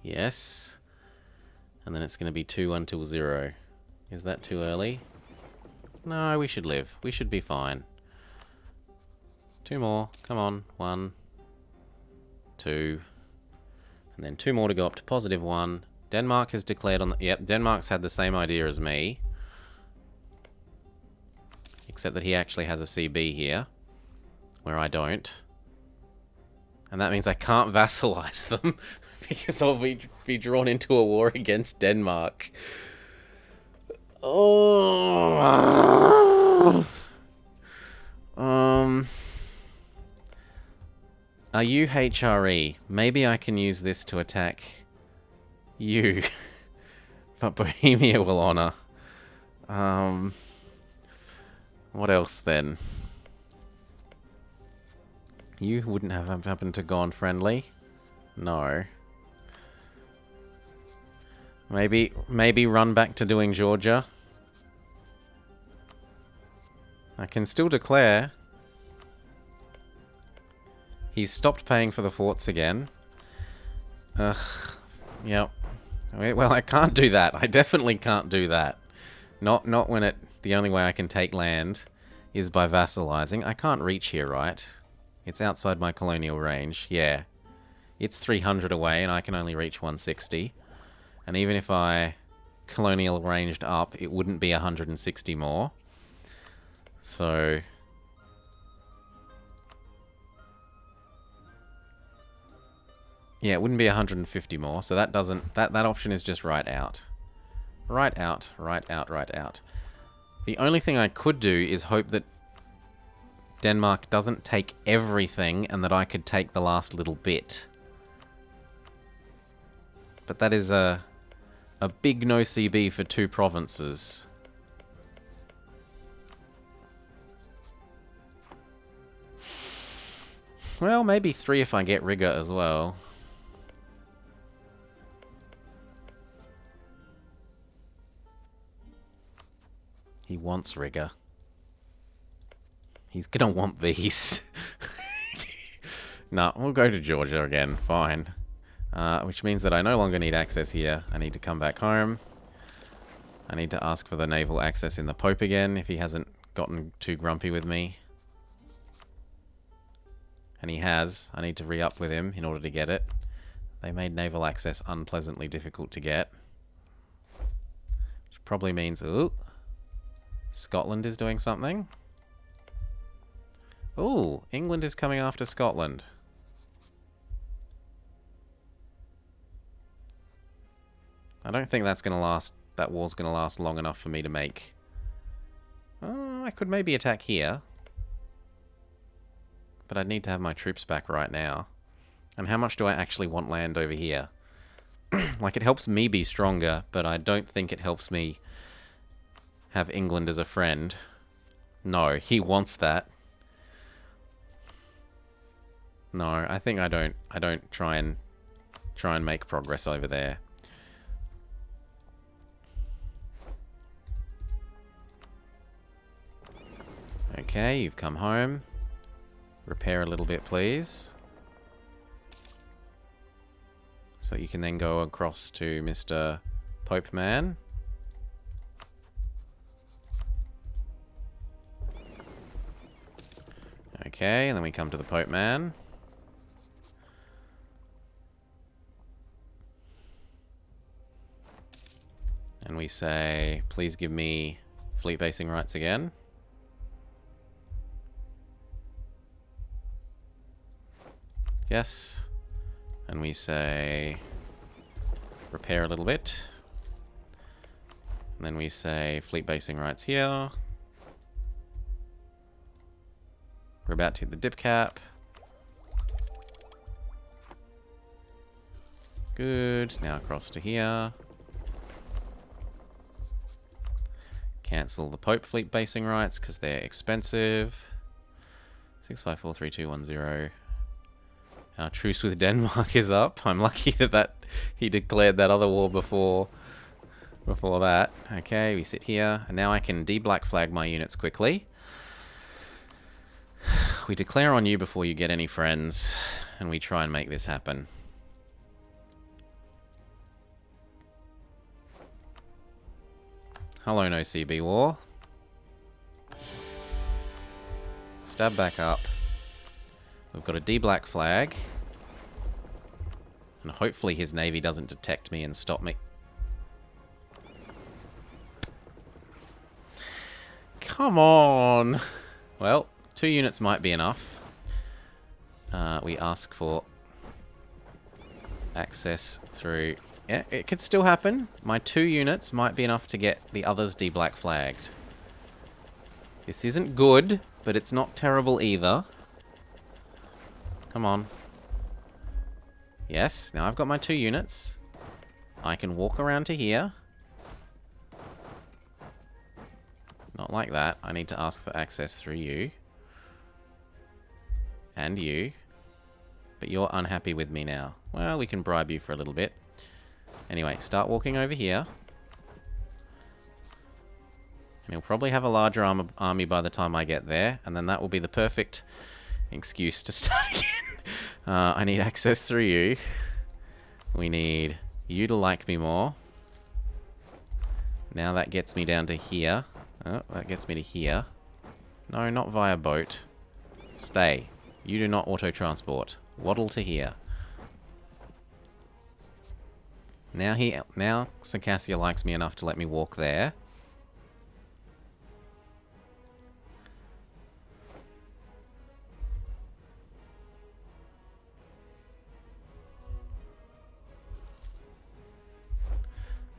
Yes. And then it's going to be 2 until 0. Is that too early? No, we should live. We should be fine. 2 more. Come on. 1. 2. And then 2 more to go up to +1. Denmark has declared on the... Yep, Denmark's had the same idea as me. Except that he actually has a CB here. Where I don't. And that means I can't vassalize them. Because I'll be drawn into a war against Denmark. Oh. Are you HRE? Maybe I can use this to attack you. But Bohemia will honor. What else then? You wouldn't have happened to gone friendly? No. Maybe run back to doing Georgia? I can still declare. He's stopped paying for the forts again. Ugh. Yep. Well, I can't do that. I definitely can't do that. Not when the only way I can take land is by vassalizing. I can't reach here, right? It's outside my colonial range. Yeah. It's 300 away and I can only reach 160. And even if I colonial ranged up, it wouldn't be 160 more. So... yeah, it wouldn't be 150 more, so that doesn't... That option is just right out. Right out, right out, right out. The only thing I could do is hope that Denmark doesn't take everything and that I could take the last little bit. But that is a big no CB for 2 provinces. Well, maybe 3 if I get Riga as well. He wants Riga. He's gonna want these. No, we'll go to Georgia again. Fine. Which means that I no longer need access here. I need to come back home. I need to ask for the naval access in the Pope again if he hasn't gotten too grumpy with me. And he has. I need to re-up with him in order to get it. They made naval access unpleasantly difficult to get. Which probably means... ooh, Scotland is doing something. Ooh, England is coming after Scotland. I don't think that's going to last... that war's going to last long enough for me to make I could maybe attack here. But I'd need to have my troops back right now. And how much do I actually want land over here? Like, it helps me be stronger, but I don't think it helps me have England as a friend. No, he wants that. No, I think I don't try and make progress over there. Okay, you've come home. Repair a little bit, please. So you can then go across to Mr. Pope Man. Okay, and then we come to the Pope Man. And we say, please give me fleet basing rights again. Yes. And we say, repair a little bit. And then we say, fleet basing rights here. We're about to hit the dip cap. Good. Now across to here. Cancel the Pope fleet basing rights because they're expensive. 65432110. Our truce with Denmark is up. I'm lucky that he declared that other war before that. Okay, we sit here. And now I can de-black flag my units quickly. We declare on you before you get any friends. And we try and make this happen. Hello, no CB war. Stab back up. We've got a D-black flag. And hopefully his navy doesn't detect me and stop me. Come on! Well, 2 units might be enough. We ask for access through... Yeah, it could still happen. My 2 units might be enough to get the others D-black flagged. This isn't good, but it's not terrible either. Come on. Yes, now I've got my 2 units. I can walk around to here. Not like that. I need to ask for access through you. And you. But you're unhappy with me now. Well, we can bribe you for a little bit. Anyway, start walking over here. And he'll probably have a larger army by the time I get there. And then that will be the perfect excuse to start again. I need access through you. We need you to like me more. Now that gets me down to here. Oh, that gets me to here. No, not via boat. Stay. You do not auto-transport. Waddle to here. Now Circassia likes me enough to let me walk there.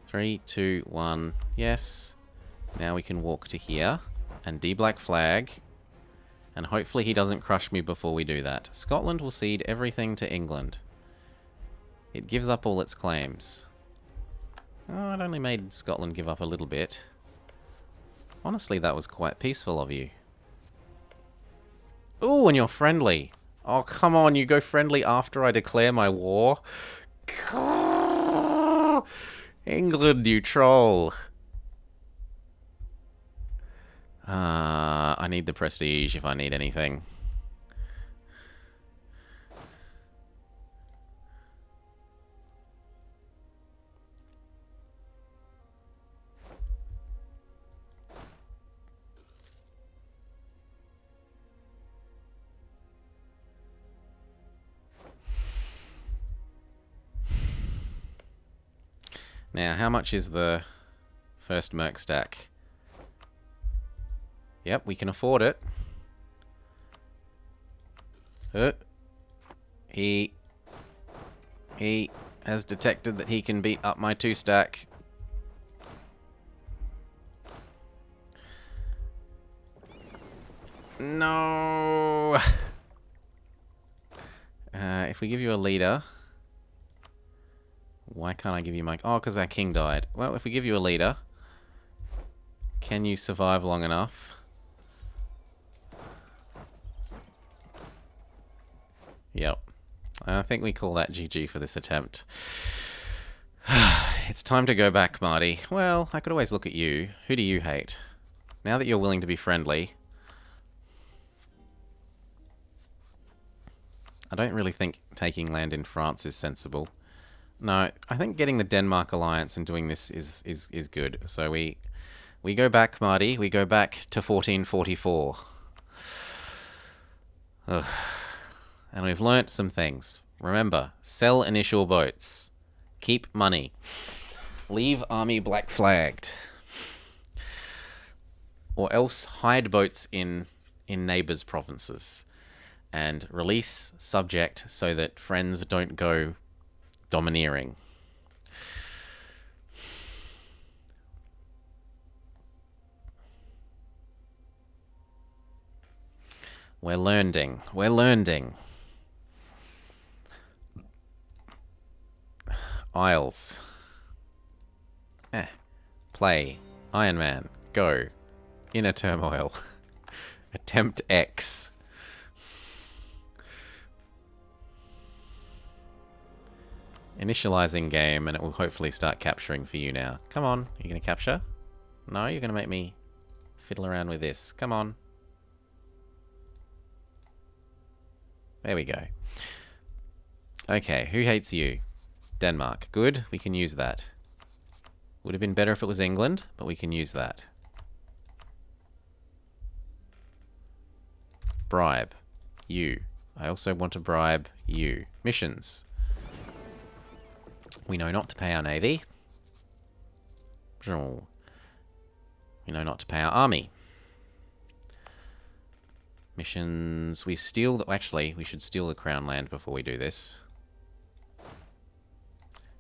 Three, 2, 1, yes. Now we can walk to here and D-black flag. And hopefully he doesn't crush me before we do that. Scotland will cede everything to England. It gives up all its claims. Oh, it only made Scotland give up a little bit. Honestly, that was quite peaceful of you. Ooh, and you're friendly. Oh, come on, you go friendly after I declare my war? England, you troll. I need the prestige if I need anything. Now, how much is the first Merc stack? Yep, we can afford it. He has detected that he can beat up my 2 stack. No! If we give you a leader... Why can't I give you my... Oh, because our king died. Well, if we give you a leader... Can you survive long enough? Yep. I think we call that GG for this attempt. It's time to go back, Marty. Well, I could always look at you. Who do you hate? Now that you're willing to be friendly... I don't really think taking land in France is sensible. No, I think getting the Denmark alliance and doing this is good. So we go back, Marty. We go back to 1444. Ugh. And we've learnt some things. Remember, sell initial boats. Keep money. Leave army black flagged. Or else hide boats in neighbours' provinces. And release subject so that friends don't go domineering. We're learning. We're learning. Isles. Play. Iron Man. Go. Inner Turmoil. Attempt X. Initializing game, and it will hopefully start capturing for you now. Come on. Are you going to capture? No, you're going to make me fiddle around with this. Come on. There we go. Okay, who hates you? Denmark. Good, we can use that. Would have been better if it was England, but we can use that. Bribe. You. I also want to bribe you. Missions. We know not to pay our navy. We know not to pay our army. Missions. We steal... Actually, we should steal the crown land before we do this.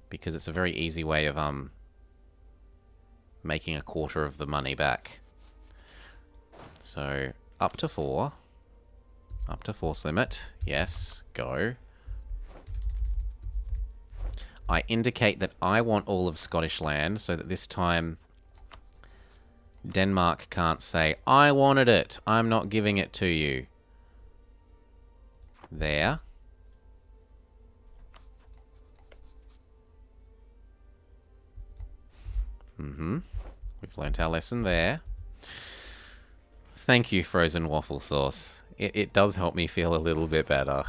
Because it's a very easy way of making a quarter of the money back. So, up to 4. Up to force limit. Yes, go. I indicate that I want all of Scottish land, so that this time Denmark can't say, I wanted it, I'm not giving it to you. There. We've learnt our lesson there. Thank you, frozen waffle sauce. It does help me feel a little bit better.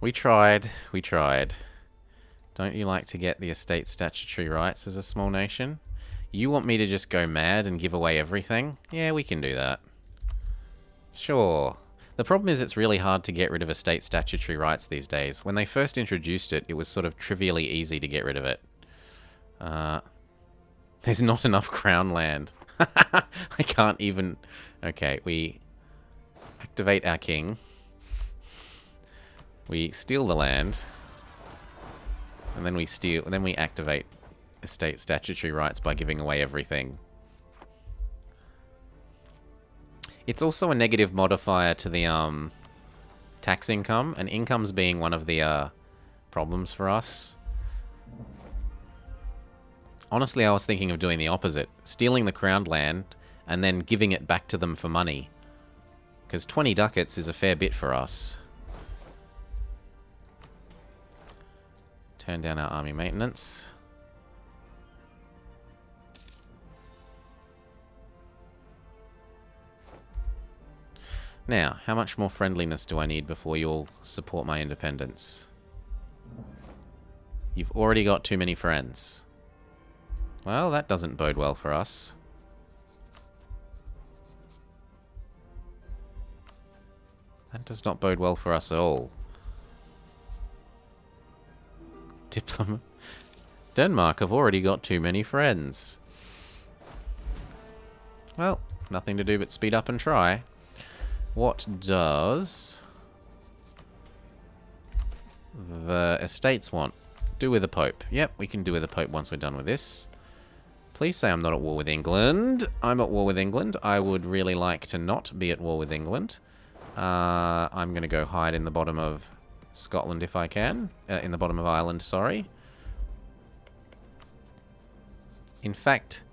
We tried. We tried. Don't you like to get the estate statutory rights as a small nation? You want me to just go mad and give away everything? Yeah, we can do that. Sure. The problem is it's really hard to get rid of estate statutory rights these days. When they first introduced it, it was sort of trivially easy to get rid of it. There's not enough crown land. I can't even... Okay, we activate our king. We steal the land. And then we activate estate statutory rights by giving away everything. It's also a negative modifier to the tax income, and income's being one of the problems for us. Honestly, I was thinking of doing the opposite. Stealing the crown land and then giving it back to them for money. Because 20 ducats is a fair bit for us. Turn down our army maintenance. Now, how much more friendliness do I need before you'll support my independence? You've already got too many friends. Well, that doesn't bode well for us. That does not bode well for us at all. Denmark have already got too many friends. Well, nothing to do but speed up and try. What does the estates want? Do with the Pope. Yep, we can do with the Pope once we're done with this. Please say I'm not at war with England. I'm at war with England. I would really like to not be at war with England. I'm going to go hide in the bottom of Scotland if I can. In the bottom of Ireland, sorry. In fact,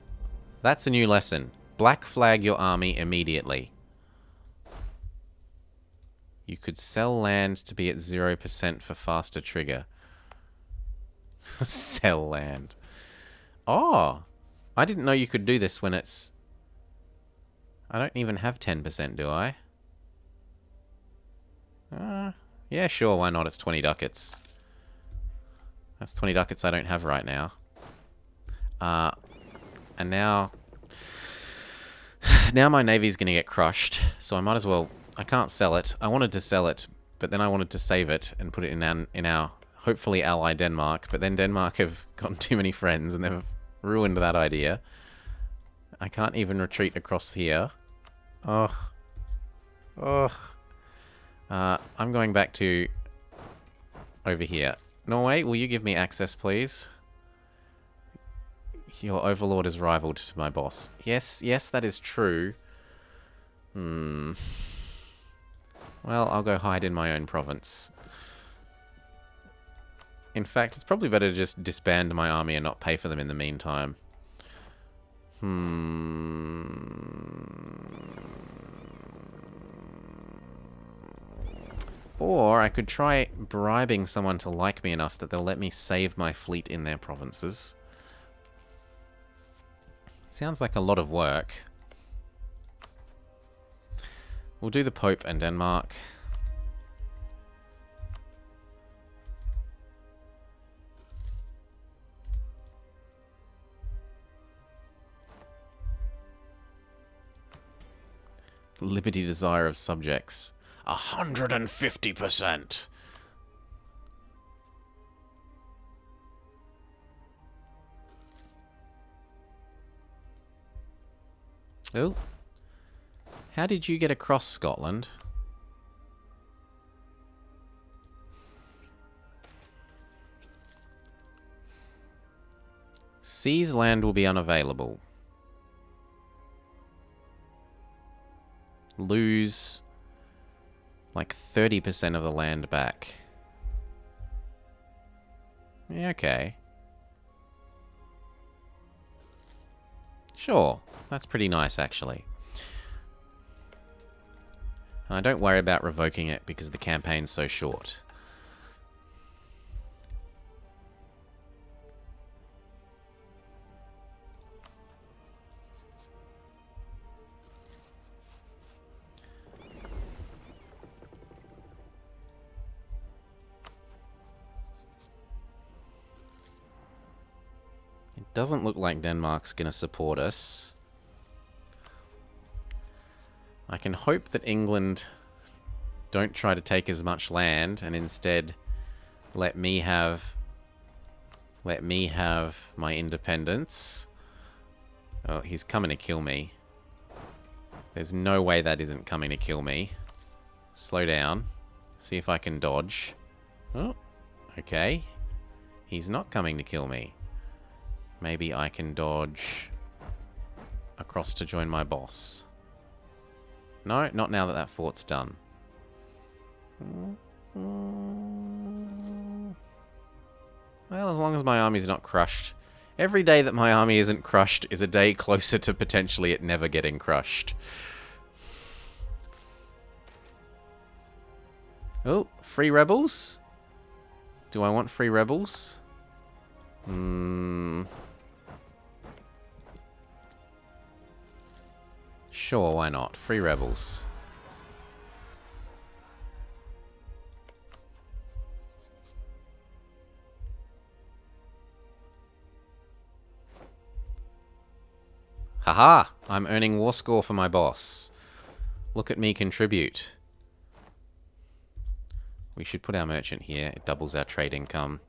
that's a new lesson. Black flag your army immediately. You could sell land to be at 0% for faster trigger. Sell land. Oh, I didn't know you could do this when it's... I don't even have 10%, do I? Yeah, sure, why not? It's 20 ducats. That's 20 ducats I don't have right now. And now... Now my navy's going to get crushed, so I might as well... I can't sell it. I wanted to sell it, but then I wanted to save it and put it in our hopefully ally Denmark, but then Denmark have gotten too many friends and they've ruined that idea. I can't even retreat across here. Oh. I'm going back to over here. Norway, will you give me access, please? Your overlord is rivaled to my boss. Yes, that is true. Well, I'll go hide in my own province. In fact, it's probably better to just disband my army and not pay for them in the meantime. Or I could try bribing someone to like me enough that they'll let me save my fleet in their provinces. Sounds like a lot of work. We'll do the Pope and Denmark. Liberty desire of subjects. 150%. Oh. How did you get across Scotland? Seize land will be unavailable. Lose like 30% of the land back. Yeah, okay. Sure, that's pretty nice actually. And I don't worry about revoking it because the campaign's so short. It doesn't look like Denmark's going to support us. I can hope that England don't try to take as much land and instead let me have my independence. Oh, he's coming to kill me. There's no way that isn't coming to kill me. Slow down. See if I can dodge. Oh, okay. He's not coming to kill me. Maybe I can dodge across to join my boss. No, not now that that fort's done. Well, as long as my army's not crushed. Every day that my army isn't crushed is a day closer to potentially it never getting crushed. Oh, free rebels? Do I want free rebels? Sure, why not? Free rebels. Haha! I'm earning war score for my boss. Look at me contribute. We should put our merchant here. It doubles our trade income.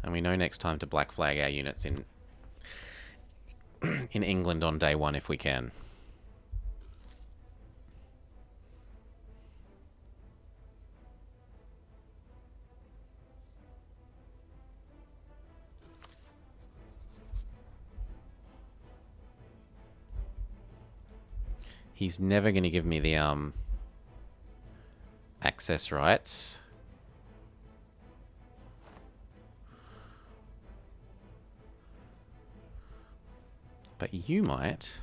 And we know next time to black flag our units in England on day one if we can. He's never going to give me the access rights. But you might.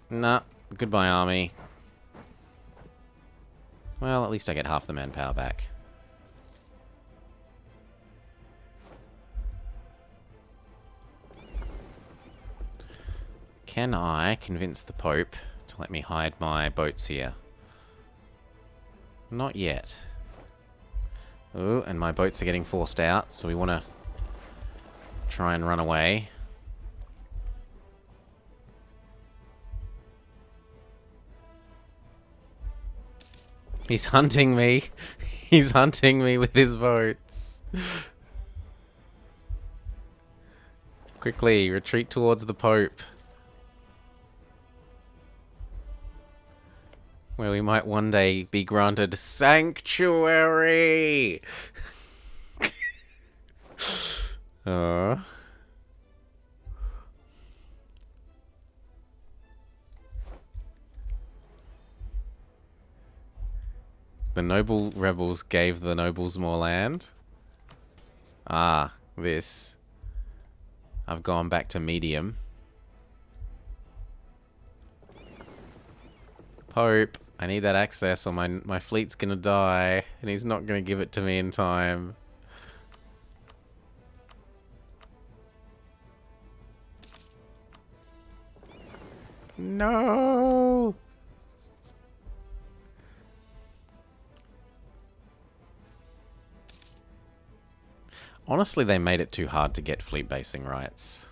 Nah. Goodbye, army. Well, at least I get half the manpower back. Can I convince the Pope to let me hide my boats here? Not yet. Oh, and my boats are getting forced out, so we want to try and run away. He's hunting me. He's hunting me with his boats. Quickly, retreat towards the Pope. Where we might one day be granted sanctuary. The noble rebels gave the nobles more land. Ah, this. I've gone back to medium. Pope, I need that access or my fleet's gonna die, and he's not gonna give it to me in time. No! Honestly, they made it too hard to get fleet basing rights.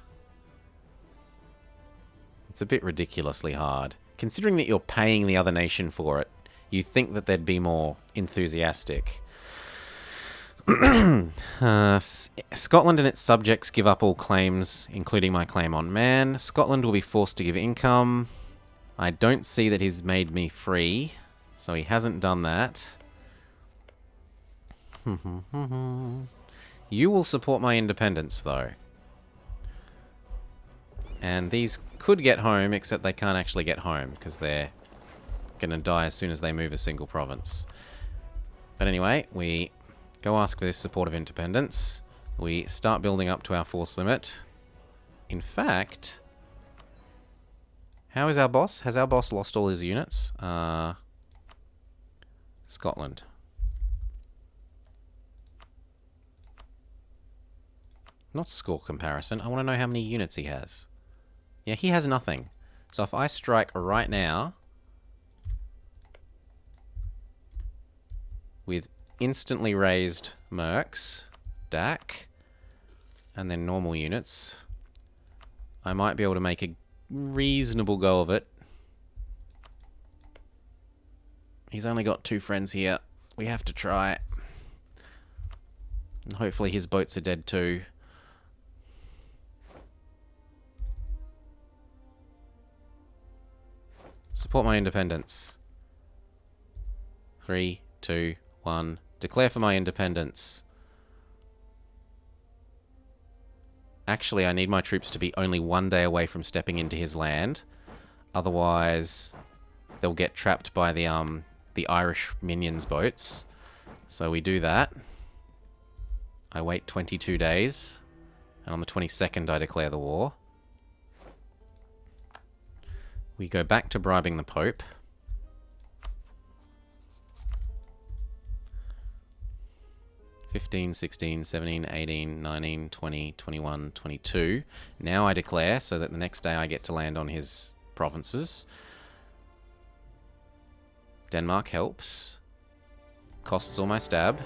It's a bit ridiculously hard. Considering that you're paying the other nation for it, you think that they'd be more enthusiastic. Scotland and its subjects give up all claims, including my claim on man. Scotland will be forced to give income. I don't see that he's made me free, so he hasn't done that. You will support my independence, though. And these could get home, except they can't actually get home, because they're going to die as soon as they move a single province. But anyway, we go ask for this support of independence. We start building up to our force limit. In fact, how is our boss? Has our boss lost all his units? Scotland. Not score comparison. I want to know how many units he has. Yeah, he has nothing. So if I strike right now with instantly raised mercs, DAC, and then normal units, I might be able to make a reasonable go of it. He's only got 2 friends here. We have to try. And hopefully his boats are dead too. Support my independence. 3, 2, 1. Declare for my independence. Actually, I need my troops to be only 1 day away from stepping into his land. Otherwise, they'll get trapped by the Irish minions' boats. So we do that. I wait 22 days. And on the 22nd, I declare the war. We go back to bribing the Pope. (15, 16, 17, 18, 19, 20, 21, 22). Now I declare, so that the next day I get to land on his provinces. Denmark helps. Costs all my stab.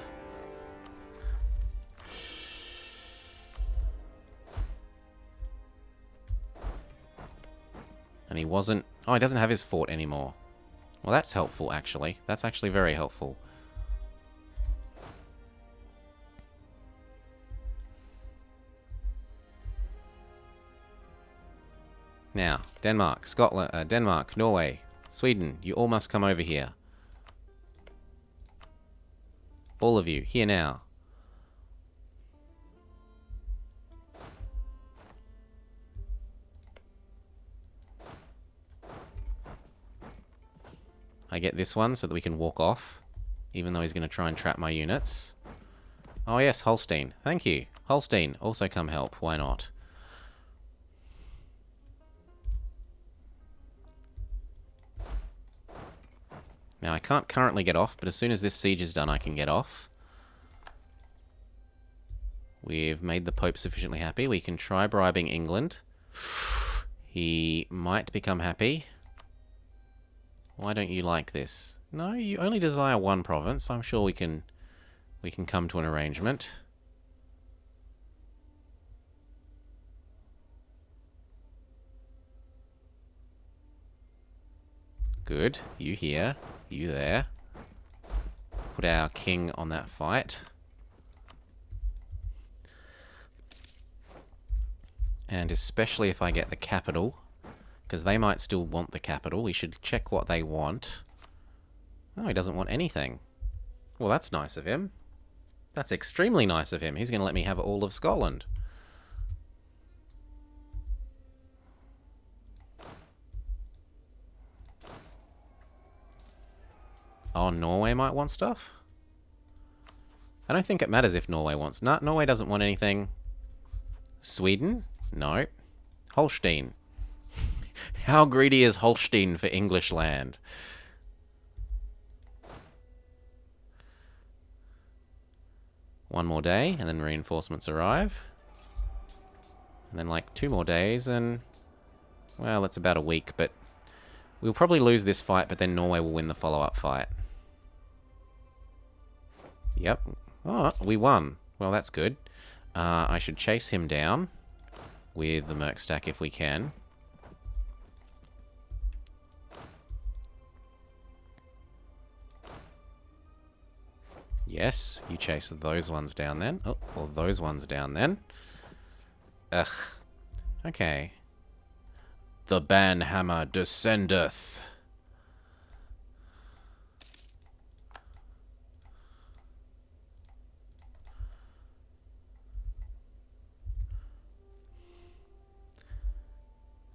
And he wasn't... Oh, he doesn't have his fort anymore. Well, that's helpful, actually. That's actually very helpful. Now, Denmark, Scotland, Denmark, Norway, Sweden, you all must come over here. All of you, here now. I get this one so that we can walk off, even though he's going to try and trap my units. Oh yes, Holstein. Thank you. Holstein, also come help. Why not? Now, I can't currently get off, but as soon as this siege is done, I can get off. We've made the Pope sufficiently happy. We can try bribing England. He might become happy. Why don't you like this? No, you only desire one province. I'm sure we can come to an arrangement. Good. You here. You there. Put our king on that fight. And especially if I get the capital, because they might still want the capital. We should check what they want. Oh, he doesn't want anything. Well, that's nice of him. That's extremely nice of him. He's going to let me have all of Scotland. Oh, Norway might want stuff? I don't think it matters if Norway wants... No, Norway doesn't want anything. Sweden? No. Holstein. How greedy is Holstein for English land? One more day, and then reinforcements arrive. And then like 2 more days, and... Well, it's about a week, but... We'll probably lose this fight, but then Norway will win the follow-up fight. Yep. Oh, we won. Well, that's good. I should chase him down with the Merc stack if we can. Yes, you chase those ones down then. Oh, or those ones down then. Ugh. Okay. The banhammer descendeth.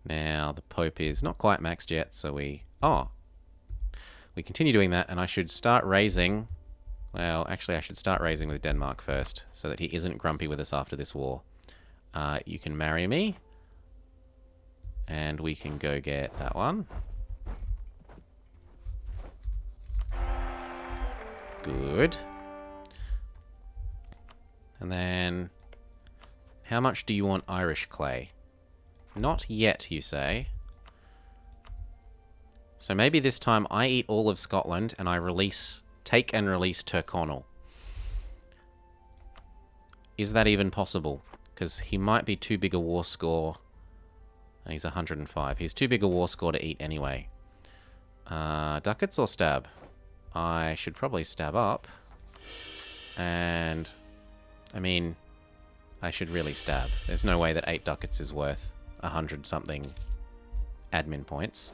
Now, the Pope is not quite maxed yet, so we... Oh! We continue doing that, and I should start raising... Well, actually, I should start raising with Denmark first, so that he isn't grumpy with us after this war. You can marry me. And we can go get that one. Good. And then... How much do you want Irish clay? Not yet, you say. So maybe this time I eat all of Scotland and I take and release Tyrconnell. Is that even possible? Because he might be too big a war score. He's 105. He's too big a war score to eat anyway. Ducats or stab? I should probably stab up. And... I mean... I should really stab. There's no way that 8 ducats is worth 100-something admin points.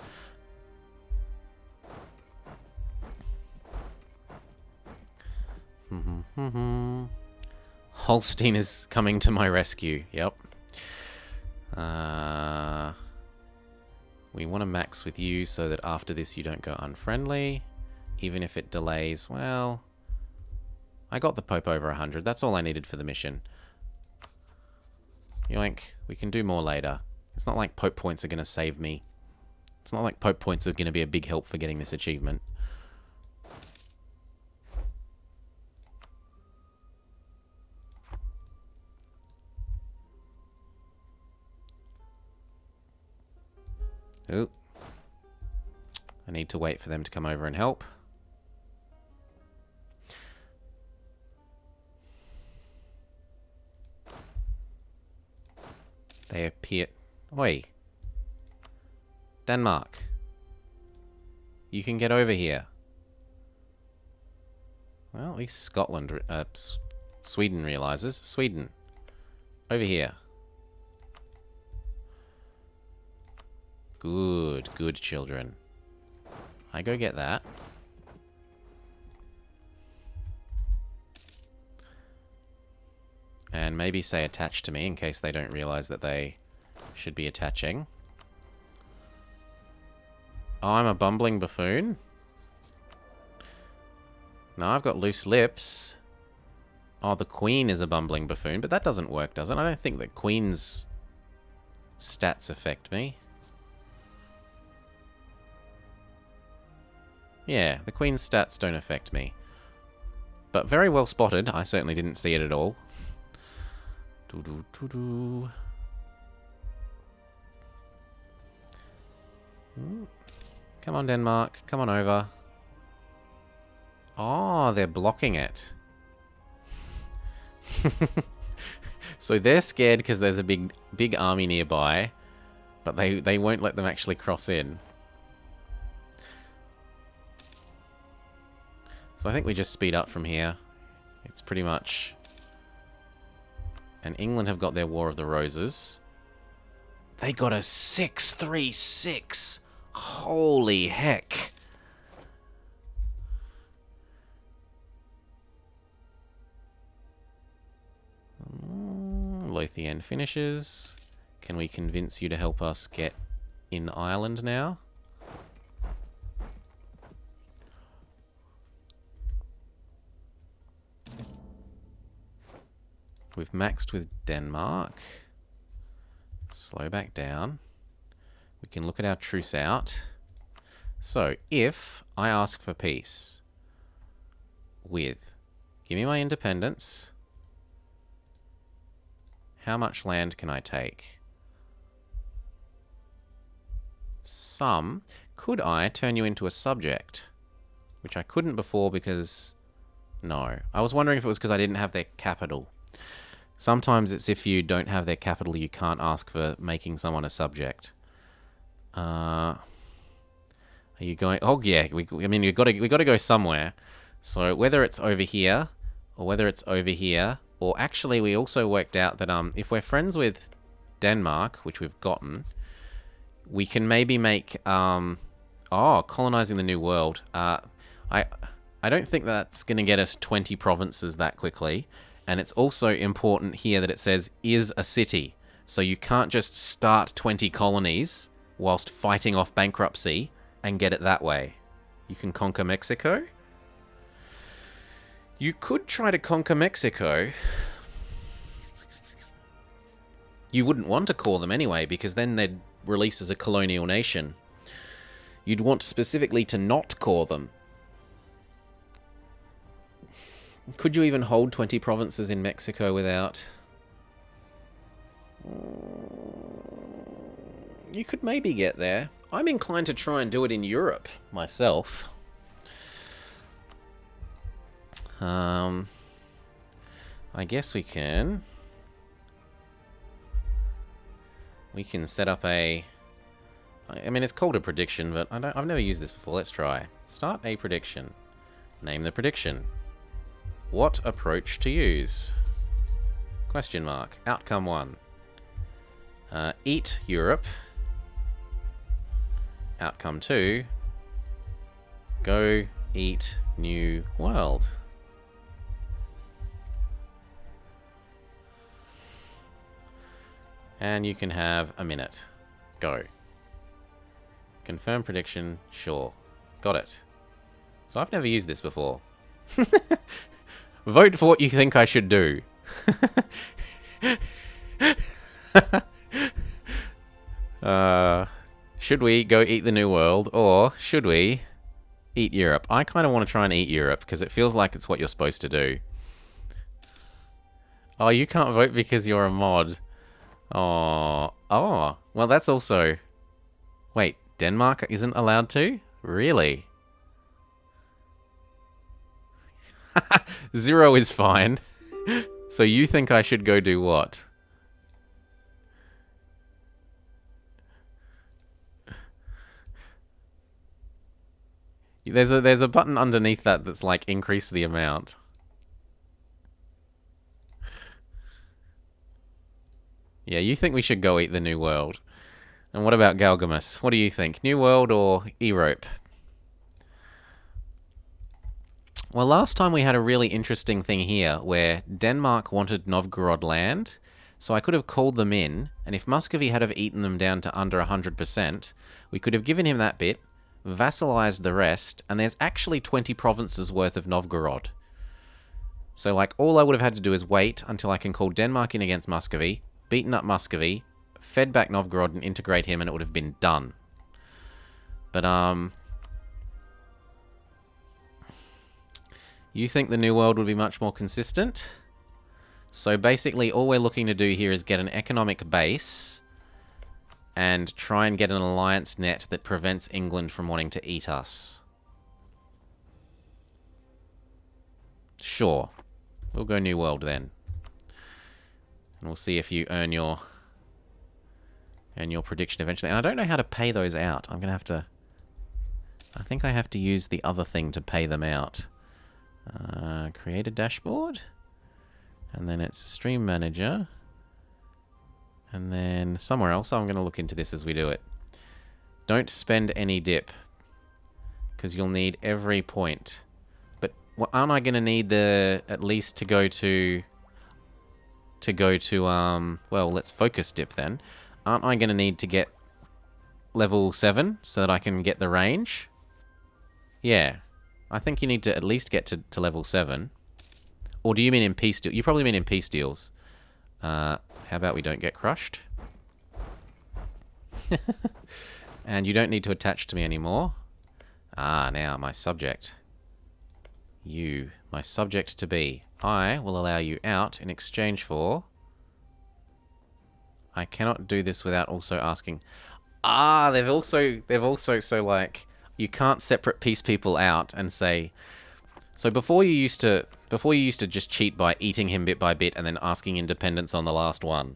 Holstein is coming to my rescue. Yep. We want to max with you so that after this you don't go unfriendly. Even if it delays, well... I got the Pope over 100. That's all I needed for the mission. Yoink. We can do more later. It's not like Pope points are going to save me. It's not like Pope points are going to be a big help for getting this achievement. Ooh. I need to wait for them to come over and help. They appear... Oi. Denmark. You can get over here. Well, at least Scotland... Sweden realizes. Sweden. Over here. Good, good children. I go get that. And maybe say attach to me in case they don't realize that they should be attaching. Oh, I'm a bumbling buffoon? No, I've got loose lips. Oh, the queen is a bumbling buffoon, but that doesn't work, does it? I don't think that queen's stats affect me. Yeah, the queen's stats don't affect me. But very well spotted. I certainly didn't see it at all. Doo-doo-doo-doo. Come on, Denmark. Come on over. Oh, they're blocking it. So they're scared because there's a big army nearby, but they won't let them actually cross in. So I think we just speed up from here. It's pretty much... And England have got their War of the Roses. They got a 636. Holy heck. Lothian finishes. Can we convince you to help us get in Ireland now? We've maxed with Denmark. Slow back down. We can look at our truce out. So, if I ask for peace with, give me my independence, how much land can I take? Some. Could I turn you into a subject? Which I couldn't before because... No. I was wondering if it was because I didn't have their capital. Sometimes it's if you don't have their capital, you can't ask for making someone a subject. Are you going? Oh yeah, I mean we got to go somewhere. So whether it's over here or whether it's over here, or actually we also worked out that if we're friends with Denmark, which we've gotten, we can maybe make colonizing the New World. I don't think that's going to get us 20 provinces that quickly. And it's also important here that it says, is a city. So you can't just start 20 colonies whilst fighting off bankruptcy and get it that way. You can conquer Mexico. You could try to conquer Mexico. You wouldn't want to call them anyway, because then they'd release as a colonial nation. You'd want specifically to not call them. Could you even hold 20 provinces in Mexico without... You could maybe get there. I'm inclined to try and do it in Europe, myself. I guess we can... We can set up a... I mean, it's called a prediction, but I've never used this before. Let's try. Start a prediction. Name the prediction. What approach to use? Question mark. Outcome 1. Eat Europe. Outcome 2. Go eat New World. And you can have a minute. Go. Confirm prediction. Sure. Got it. So I've never used this before. Vote for what you think I should do. Should we go eat the New World, or should we eat Europe? I kind of want to try and eat Europe, because it feels like it's what you're supposed to do. Oh, you can't vote because you're a mod. Oh, well that's also... Wait, Denmark isn't allowed to? Really? 0 is fine. So you think I should go do what? There's a button underneath that that's like increase the amount. Yeah, you think we should go eat the New World. And what about Galgamus? What do you think? New World or Europe? Well, last time we had a really interesting thing here where Denmark wanted Novgorod land, so I could have called them in, and if Muscovy had have eaten them down to under 100%, we could have given him that bit, vassalized the rest, and there's actually 20 provinces worth of Novgorod. So, like, all I would have had to do is wait until I can call Denmark in against Muscovy, beaten up Muscovy, fed back Novgorod and integrate him, and it would have been done. But, you think the New World would be much more consistent? So basically all we're looking to do here is get an economic base and try and get an alliance net that prevents England from wanting to eat us. Sure. We'll go New World then. And we'll see if you earn your prediction eventually. And I don't know how to pay those out. I'm going to have to... I think I have to use the other thing to pay them out. Create a dashboard. And then it's Stream Manager. And then somewhere else. I'm going to look into this as we do it. Don't spend any dip. Because you'll need every point. But aren't I going to need the... at least to go to... well, let's focus dip then. Aren't I going to need to get level 7 so that I can get the range? Yeah. I think you need to at least get to level 7. Or do you mean in peace deals? You probably mean in peace deals. How about we don't get crushed? And you don't need to attach to me anymore. Ah, now, my subject. You, my subject to be. I will allow you out in exchange for... I cannot do this without also asking... Ah, they've also so like... You can't separate peace people out and say... So before you used to just cheat by eating him bit by bit and then asking independence on the last one.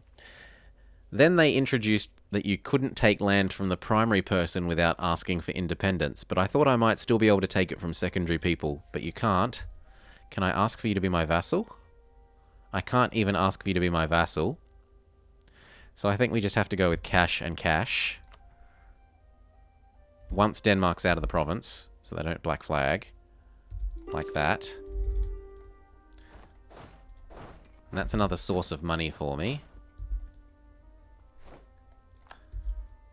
Then they introduced that you couldn't take land from the primary person without asking for independence. But I thought I might still be able to take it from secondary people. But you can't. Can I ask for you to be my vassal? I can't even ask for you to be my vassal. So I think we just have to go with cash and cash. Once Denmark's out of the province, so they don't black flag. Like that. And that's another source of money for me.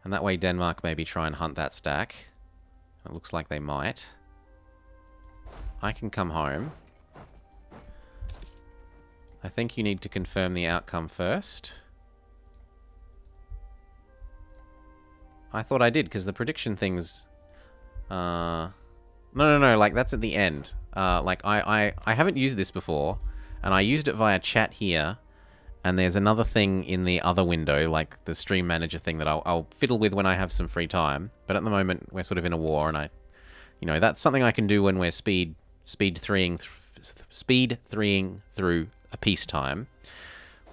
And that way Denmark maybe try and hunt that stack. It looks like they might. I can come home. I think you need to confirm the outcome first. I thought I did, because the prediction things... No, like, that's at the end. Like, I haven't used this before, and I used it via chat here, and there's another thing in the other window, like the Stream Manager thing that I'll fiddle with when I have some free time, but at the moment, we're sort of in a war, and that's something I can do when we're speed 3ing through a peacetime,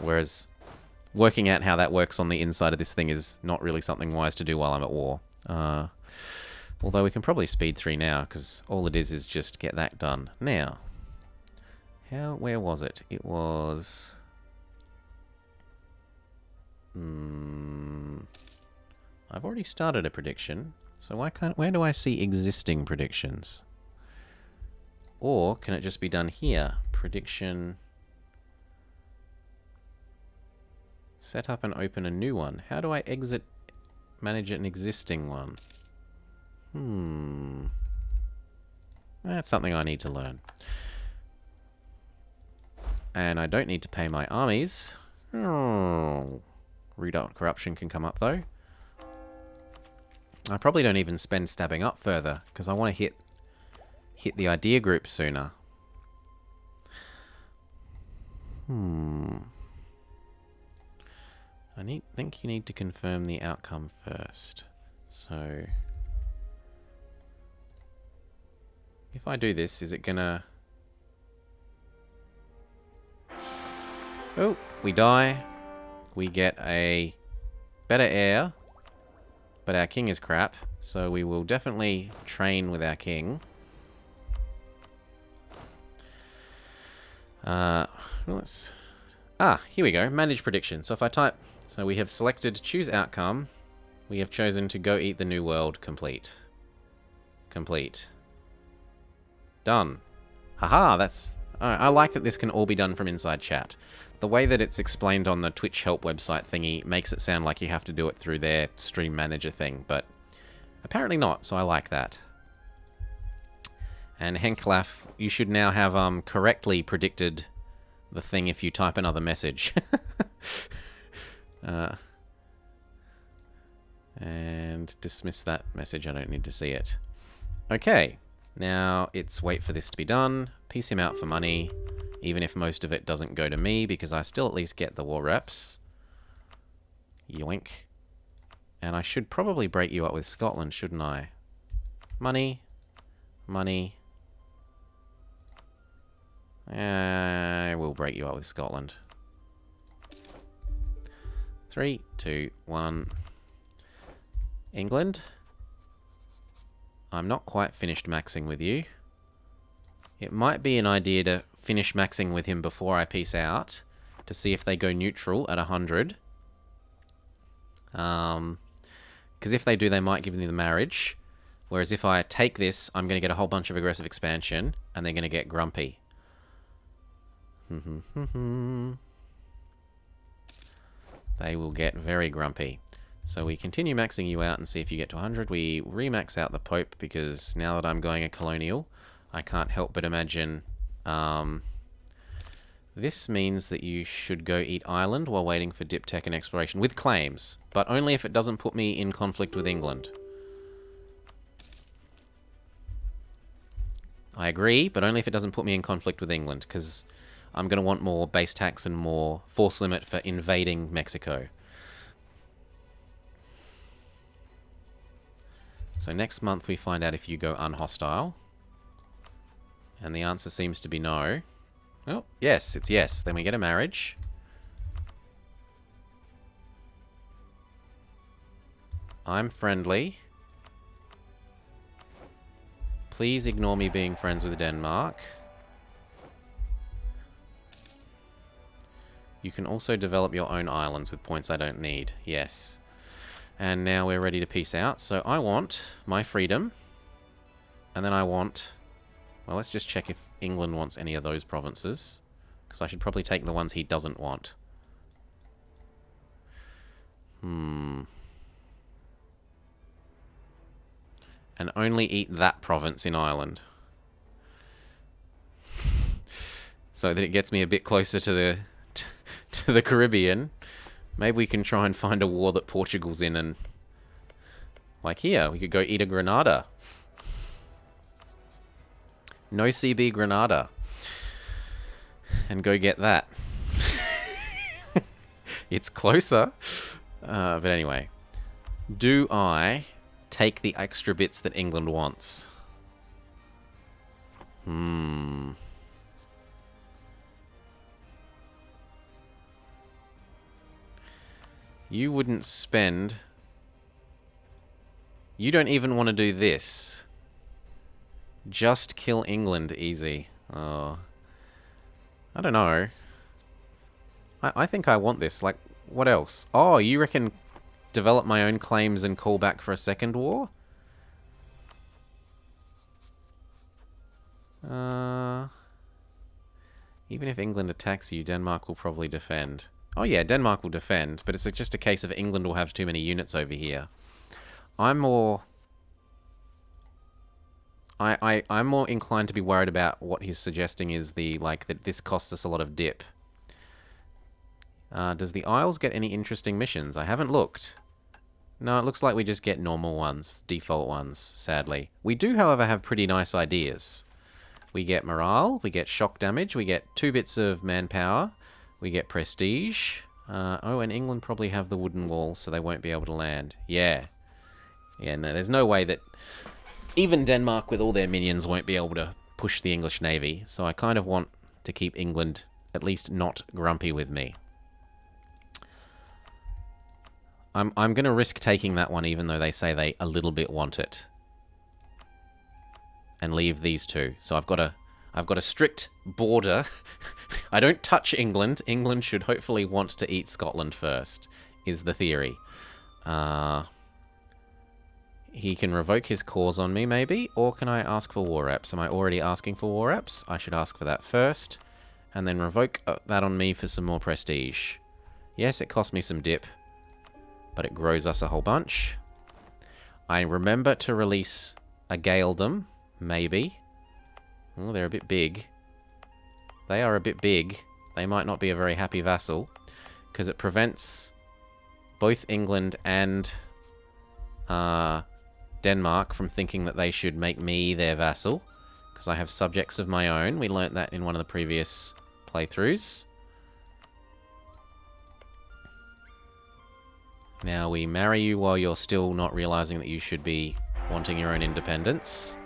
whereas... working out how that works on the inside of this thing is not really something wise to do while I'm at war. Although we can probably speed 3 now, because all it is just get that done. Now, where was it? It was... I've already started a prediction, so where do I see existing predictions? Or can it just be done here? Prediction... Set up and open a new one. How do I manage an existing one? That's something I need to learn. And I don't need to pay my armies. Redoubt corruption can come up though. I probably don't even spend stabbing up further, because I want to hit the idea group sooner. I think you need to confirm the outcome first. So, if I do this, is it gonna... Oh, we die. We get a better heir, but our king is crap, so we will definitely train with our king. Let's... here we go. Manage prediction. So if I type... So we have selected choose outcome. We have chosen to go eat the New World. Complete. Complete. Done. Haha, that's... I like that this can all be done from inside chat. The way that it's explained on the Twitch help website thingy makes it sound like you have to do it through their stream manager thing, but apparently not, so I like that. And Henklaf, you should now have correctly predicted the thing if you type another message. And dismiss that message, I don't need to see it. Okay, now it's wait for this to be done, piece him out for money, even if most of it doesn't go to me, because I still at least get the war reps. Yoink. And I should probably break you up with Scotland, shouldn't I? Money. Money. I will break you up with Scotland. 3, 2, 1. England. I'm not quite finished maxing with you. It might be an idea to finish maxing with him before I peace out, to see if they go neutral at 100. Because if they do, they might give me the marriage. Whereas if I take this, I'm going to get a whole bunch of aggressive expansion, and they're going to get grumpy. They will get very grumpy. So we continue maxing you out and see if you get to 100. We remax out the Pope, because now that I'm going a colonial, I can't help but imagine... this means that you should go eat Ireland while waiting for dip tech and exploration, with claims, but only if it doesn't put me in conflict with England. I agree, but only if it doesn't put me in conflict with England, because I'm going to want more base tax and more force limit for invading Mexico. So next month we find out if you go unhostile. And the answer seems to be no. Oh, yes, it's yes. Then we get a marriage. I'm friendly. Please ignore me being friends with Denmark. You can also develop your own islands with points I don't need. Yes. And now we're ready to peace out. So I want my freedom. And then I want... Well, let's just check if England wants any of those provinces. Because I should probably take the ones he doesn't want. And only eat that province in Ireland. So that it gets me a bit closer to the Caribbean. Maybe we can try and find a war that Portugal's in, and... Like here, we could go eat a Granada. No CB Granada. And go get that. It's closer. But anyway. Do I take the extra bits that England wants? You wouldn't spend... You don't even want to do this. Just kill England easy. Oh. I don't know. I think I want this. Like, what else? Oh, you reckon develop my own claims and call back for a second war? Even if England attacks you, Denmark will probably defend. Oh yeah, Denmark will defend, but it's just a case of England will have too many units over here. I'm more inclined to be worried about what he's suggesting is that this costs us a lot of dip. Does the Isles get any interesting missions? I haven't looked. No, it looks like we just get normal ones, default ones, sadly. We do, however, have pretty nice ideas. We get morale, we get shock damage, we get 2 bits of manpower, we get prestige. Oh, and England probably have the wooden wall, so they won't be able to land. Yeah. Yeah, no, there's no way that even Denmark with all their minions won't be able to push the English navy, so I kind of want to keep England at least not grumpy with me. I'm going to risk taking that one even though they say they a little bit want it. And leave these two. So I've got a strict border. I don't touch England. England should hopefully want to eat Scotland first, is the theory. He can revoke his cause on me, maybe, or can I ask for war reps? Am I already asking for war reps? I should ask for that first, and then revoke that on me for some more prestige. Yes, it cost me some dip, but it grows us a whole bunch. I remember to release a Gaeldom, maybe. Oh, they're a bit big. They are a bit big. They might not be a very happy vassal, because it prevents both England and Denmark from thinking that they should make me their vassal, because I have subjects of my own. We learnt that in one of the previous playthroughs. Now we marry you while you're still not realizing that you should be wanting your own independence.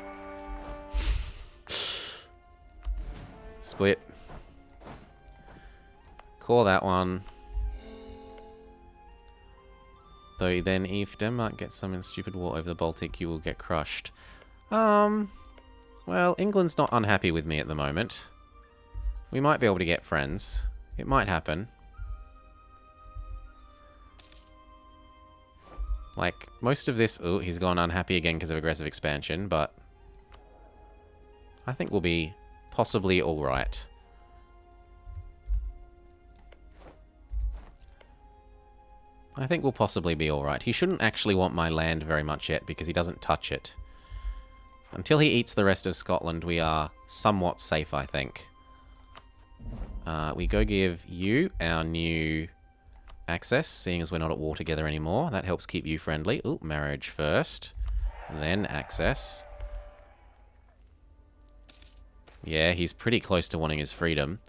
Split. Call that one. Though then if Denmark gets some stupid war over the Baltic, you will get crushed. Well, England's not unhappy with me at the moment. We might be able to get friends. It might happen. Like, most of this... Oh, he's gone unhappy again because of aggressive expansion, but... I think we'll be possibly alright. I think we'll possibly be alright. He shouldn't actually want my land very much yet, because he doesn't touch it. Until he eats the rest of Scotland, we are somewhat safe, I think. We go give you our new... access, seeing as we're not at war together anymore. That helps keep you friendly. Ooh, marriage first. Then access. Yeah, he's pretty close to wanting his freedom.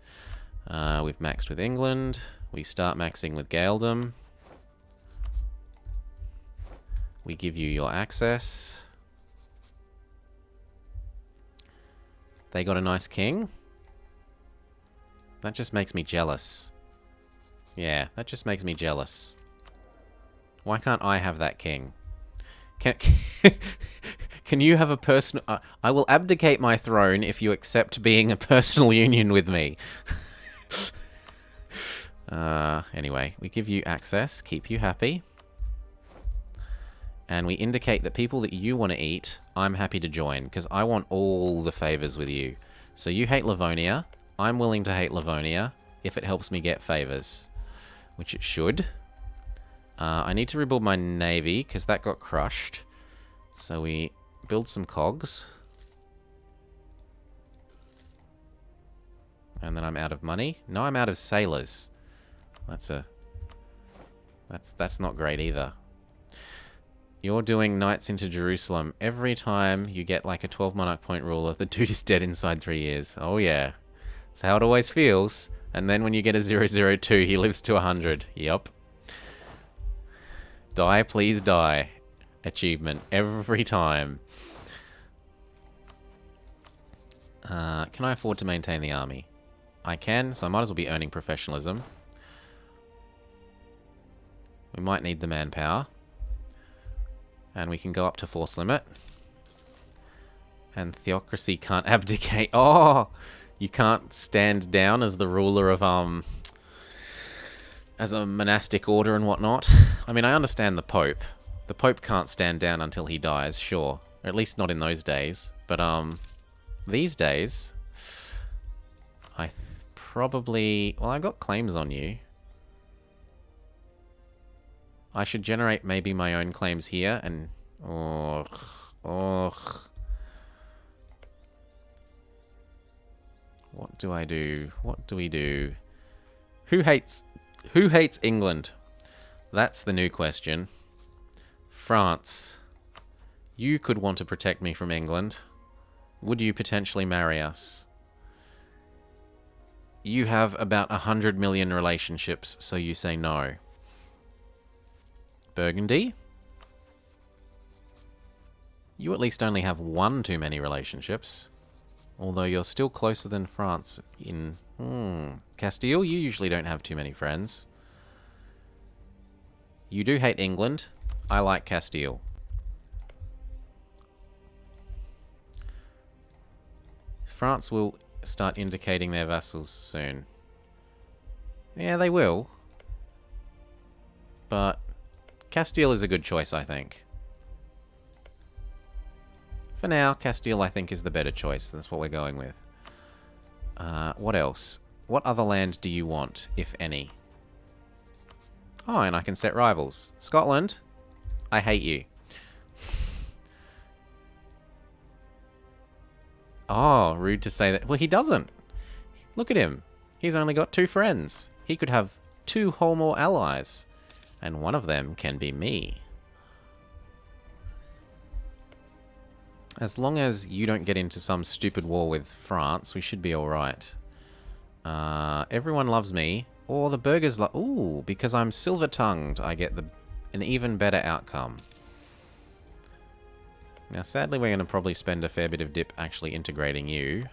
We've maxed with England. We start maxing with Gaeldom. We give you your access. They got a nice king. That just makes me jealous. Yeah, that just makes me jealous. Why can't I have that king? Can you have a personal... I will abdicate my throne if you accept being a personal union with me. Anyway, we give you access, keep you happy. And we indicate that people that you want to eat, I'm happy to join, because I want all the favours with you. So you hate Livonia. I'm willing to hate Livonia if it helps me get favours. Which it should. I need to rebuild my navy, because that got crushed. So we build some cogs. And then I'm out of money. No, I'm out of sailors. That's not great either. You're doing knights into Jerusalem. Every time you get like a 12 monarch point ruler, the dude is dead inside 3 years. Oh yeah. That's how it always feels. And then when you get a 002, he lives to 100. Yup. Die, please die. Achievement. Every time. Can I afford to maintain the army? I can, so I might as well be earning professionalism. We might need the manpower. And we can go up to force limit. And theocracy can't abdicate. Oh! You can't stand down as the ruler of, as a monastic order and whatnot. I mean, I understand the Pope. The Pope can't stand down until he dies, sure. Or at least not in those days. But, these days... I probably... Well, I've got claims on you. I should generate maybe my own claims here and... What do I do? What do we do? Who hates England? That's the new question. France. You could want to protect me from England. Would you potentially marry us? You have about 100 million relationships, so you say no. Burgundy? You at least only have one too many relationships. Although you're still closer than France in... Castile, you usually don't have too many friends. You do hate England. I like Castile. France will start indicating their vassals soon. Yeah, they will. But Castile is a good choice, I think. For now, Castile, I think, is the better choice. That's what we're going with. What else? What other land do you want, if any? Oh, and I can set rivals. Scotland, I hate you. Oh, rude to say that. Well, he doesn't. Look at him. He's only got 2 friends. He could have 2 whole more allies. And one of them can be me. As long as you don't get into some stupid war with France, we should be alright. Everyone loves me. Or the burgers love... Ooh, because I'm silver-tongued, I get an even better outcome. Now, sadly, we're going to probably spend a fair bit of dip actually integrating you.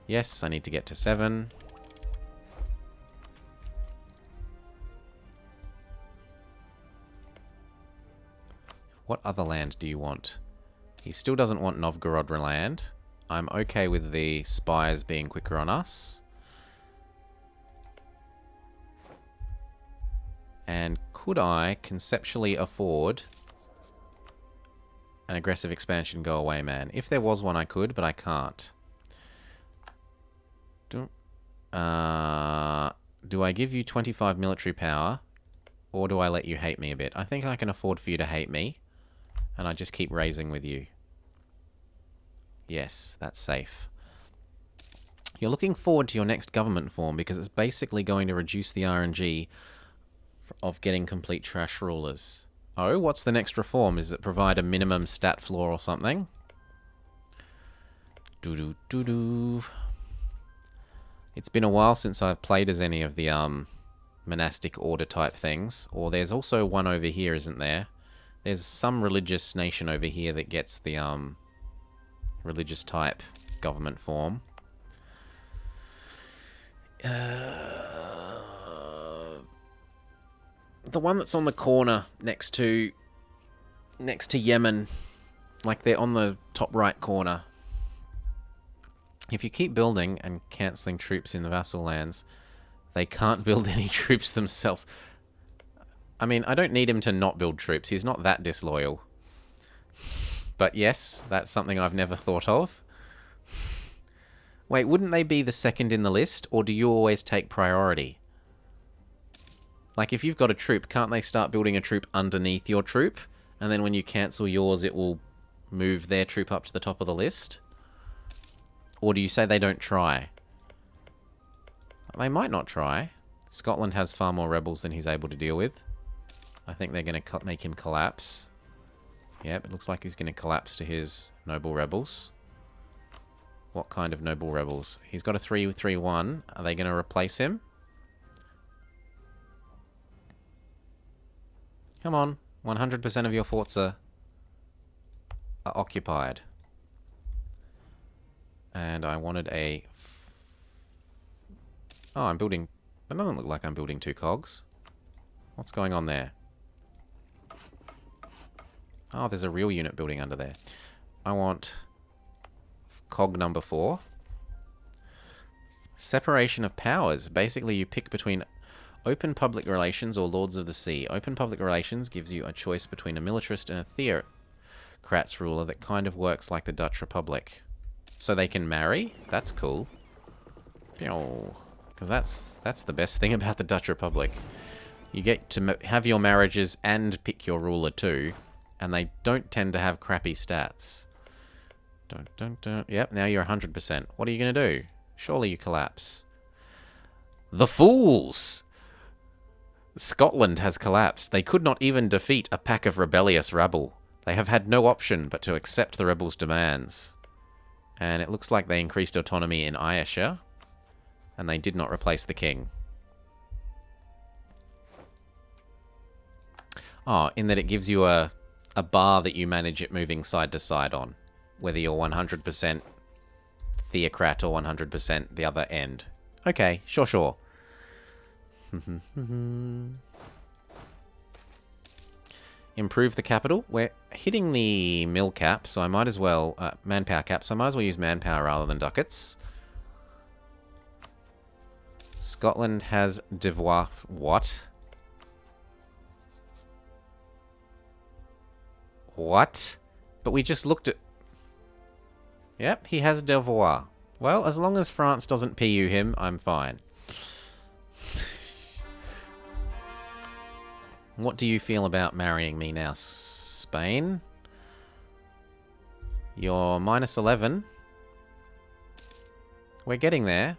Yes, I need to get to 7. What other land do you want? He still doesn't want Novgorod land. I'm okay with the spies being quicker on us. And could I conceptually afford an aggressive expansion go away, man? If there was one, I could, but I can't. Do I give you 25 military power, or do I let you hate me a bit? I think I can afford for you to hate me, and I just keep raising with you. Yes, that's safe. You're looking forward to your next government form because it's basically going to reduce the RNG of getting complete trash rulers. Oh, what's the next reform? Is it provide a minimum stat floor or something? Doo-doo-doo-doo. It's been a while since I've played as any of the monastic order type things. Or there's also one over here, isn't there? There's some religious nation over here that gets the religious type government form. The one that's on the corner next to Yemen, like they're on the top right corner. If you keep building and cancelling troops in the vassal lands, they can't build any troops themselves. I mean, I don't need him to not build troops. He's not that disloyal. But yes, that's something I've never thought of. Wait, wouldn't they be the second in the list, or do you always take priority? Like, if you've got a troop, can't they start building a troop underneath your troop? And then when you cancel yours, it will move their troop up to the top of the list? Or do you say they don't try? They might not try. Scotland has far more rebels than he's able to deal with. I think they're going to make him collapse. Yep, it looks like he's going to collapse to his noble rebels. What kind of noble rebels? He's got a 3-3-1. Are they going to replace him? Come on. 100% of your forts are occupied. And I wanted a... Oh, I'm building... That doesn't look like I'm building 2 cogs. What's going on there? Oh, there's a real unit building under there. I want cog number 4. Separation of powers. Basically, you pick between open public relations or Lords of the Sea. Open public relations gives you a choice between a militarist and a theocrat's ruler that kind of works like the Dutch Republic. So they can marry? That's cool. Because that's the best thing about the Dutch Republic. You get to have your marriages and pick your ruler too. And they don't tend to have crappy stats. Yep, now you're 100%. What are you going to do? Surely you collapse. The fools! Scotland has collapsed. They could not even defeat a pack of rebellious rabble. They have had no option but to accept the rebels' demands. And it looks like they increased autonomy in Ayrshire. And they did not replace the king. Oh, in that it gives you a bar that you manage it moving side to side on. Whether you're 100% theocrat or 100% the other end. Okay, sure. Improve the capital. We're hitting the mill cap, so I might as well... manpower cap, so I might as well use manpower rather than ducats. Scotland has devoir... What? What? But we just looked at... Yep, he has devoir. Well, as long as France doesn't PU him, I'm fine. What do you feel about marrying me now, Spain? You're minus 11. We're getting there.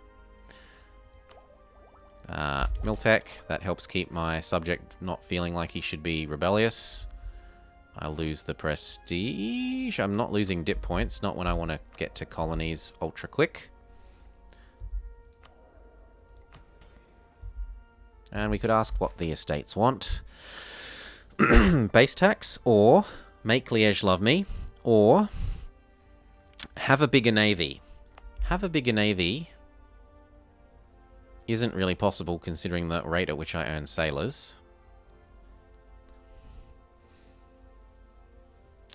Miltech, that helps keep my subject not feeling like he should be rebellious. I lose the prestige. I'm not losing dip points, not when I want to get to colonies ultra quick. And we could ask what the estates want. Base tax, or make Liège love me, or have a bigger navy. Have a bigger navy isn't really possible considering the rate at which I earn sailors.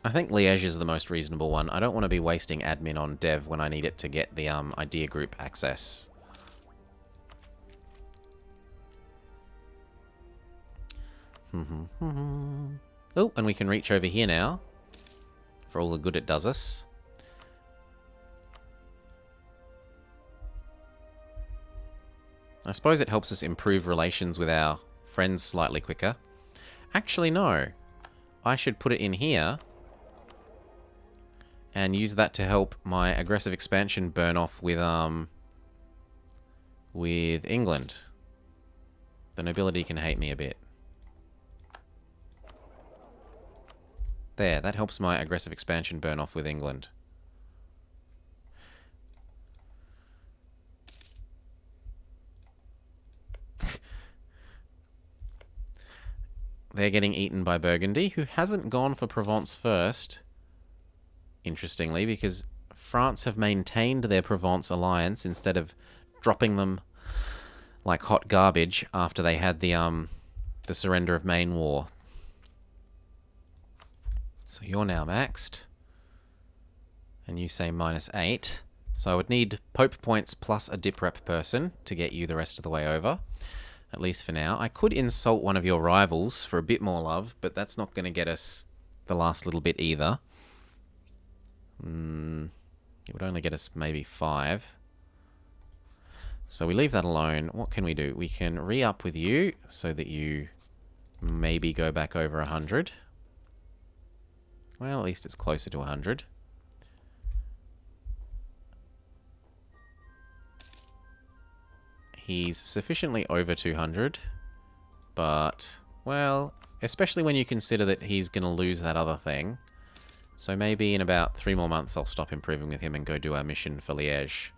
I think Liège is the most reasonable one. I don't want to be wasting admin on dev when I need it to get the idea group access. Oh, and we can reach over here now for all the good it does us. I suppose it helps us improve relations with our friends slightly quicker. Actually, no. I should put it in here and use that to help my aggressive expansion burn off with England. The nobility can hate me a bit. There, that helps my aggressive expansion burn off with England. They're getting eaten by Burgundy, who hasn't gone for Provence first. Interestingly, because France have maintained their Provence alliance instead of dropping them like hot garbage after they had the surrender of Maine War. So you're now maxed. And you say -8. So I would need Pope points plus a dip rep person to get you the rest of the way over. At least for now. I could insult one of your rivals for a bit more love, but that's not going to get us the last little bit either. It would only get us maybe 5. So we leave that alone. What can we do? We can re-up with you so that you maybe go back over 100. Well, at least it's closer to 100. He's sufficiently over 200, but, well, especially when you consider that he's going to lose that other thing. So maybe in about 3 more months I'll stop improving with him and go do our mission for Liège.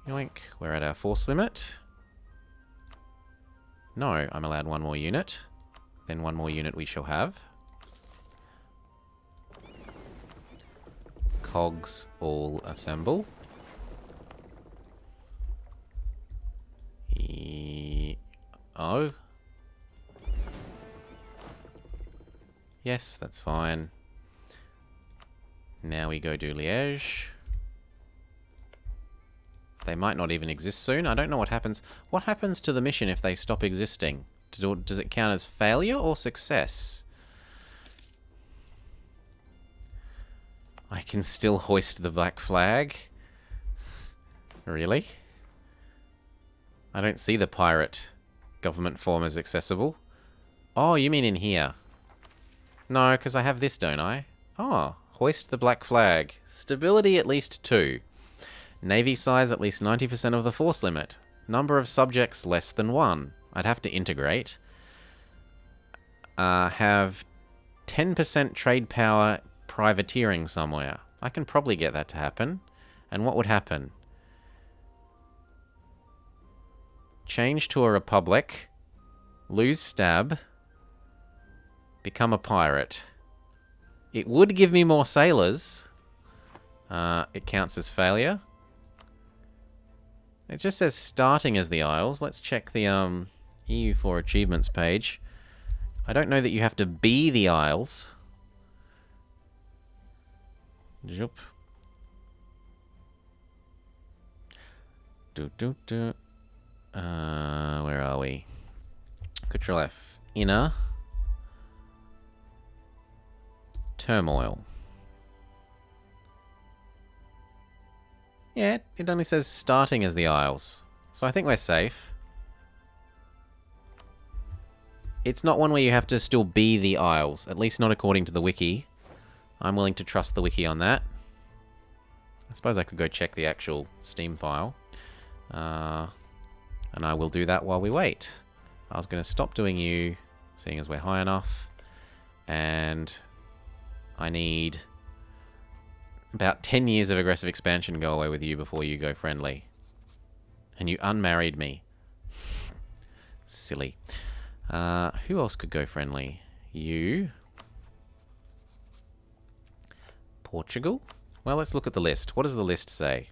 Yoink, we're at our force limit. No, I'm allowed 1 more unit. Then 1 more unit we shall have. Cogs all assemble. Oh. Yes, that's fine. Now we go do Liège. They might not even exist soon. I don't know what happens. What happens to the mission if they stop existing? Does it count as failure or success? I can still hoist the black flag. Really? I don't see the pirate government form as accessible. Oh, you mean in here? No, because I have this, don't I? Oh, hoist the black flag. Stability at least 2. Navy size at least 90% of the force limit. Number of subjects less than 1. I'd have to integrate. Have 10% trade power privateering somewhere. I can probably get that to happen. And what would happen? Change to a republic. Lose stab. Become a pirate. It would give me more sailors. It counts as failure. It just says starting as the Isles. Let's check the EU4 achievements page. I don't know that you have to be the Isles. Zoop. Where are we? Control F. Inner Turmoil. Yeah, it only says starting as the Isles. So I think we're safe. It's not one where you have to still be the Isles, at least not according to the wiki. I'm willing to trust the wiki on that. I suppose I could go check the actual Steam file. And I will do that while we wait. I was going to stop doing you, seeing as we're high enough. And I need about 10 years of aggressive expansion go away with you before you go friendly. And you unmarried me. Silly. Who else could go friendly? You. Portugal? Well, let's look at the list. What does the list say?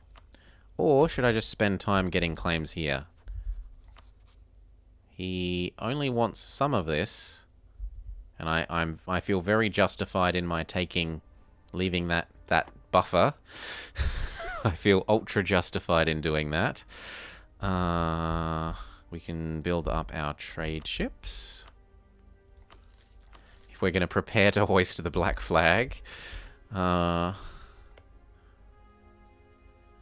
Or should I just spend time getting claims here? He only wants some of this. And I feel very justified in my leaving that buffer. I feel ultra justified in doing that. We can build up our trade ships. If we're going to prepare to hoist the black flag.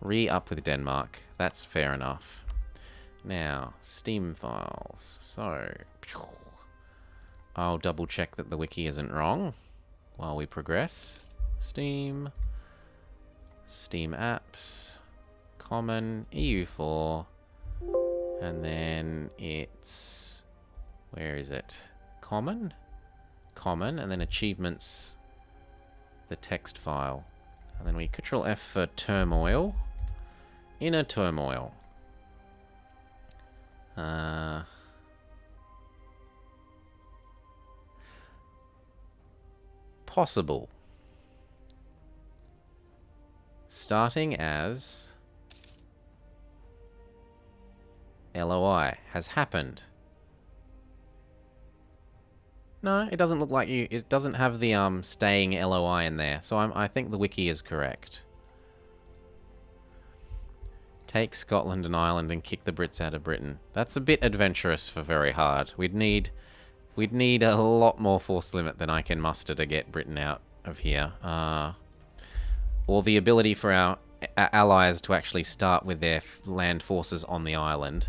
Re-up with Denmark. That's fair enough. Now, Steam files. So, I'll double check that the wiki isn't wrong while we progress. Steam apps, common, EU4, and then it's, where is it? Common, and then achievements, the text file. And then we Control F for turmoil, Inner Turmoil. Possible. Starting as LOI has happened. No, it doesn't look like you. It doesn't have the staying LOI in there. So I think the wiki is correct. Take Scotland and Ireland and kick the Brits out of Britain. That's a bit adventurous for very hard. We'd need a lot more force limit than I can muster to get Britain out of here. Or the ability for our allies to actually start with their land forces on the island.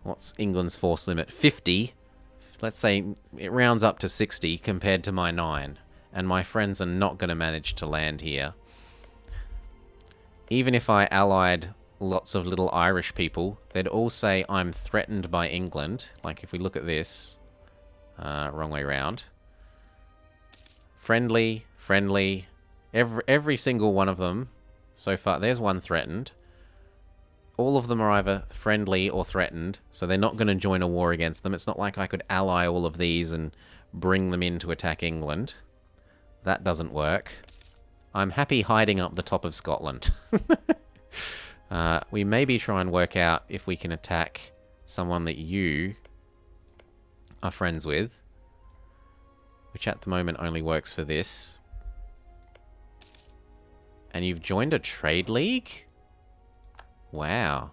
What's England's force limit? 50. Let's say it rounds up to 60 compared to my 9. And my friends are not going to manage to land here. Even if I allied lots of little Irish people, they'd all say I'm threatened by England. Like if we look at this, wrong way round. Friendly. Every single one of them so far, there's one threatened. All of them are either friendly or threatened, so they're not going to join a war against them. It's not like I could ally all of these and bring them in to attack England. That doesn't work. I'm happy hiding up the top of Scotland. We maybe try and work out if we can attack someone that you are friends with, which at the moment only works for this. And you've joined a trade league? Wow.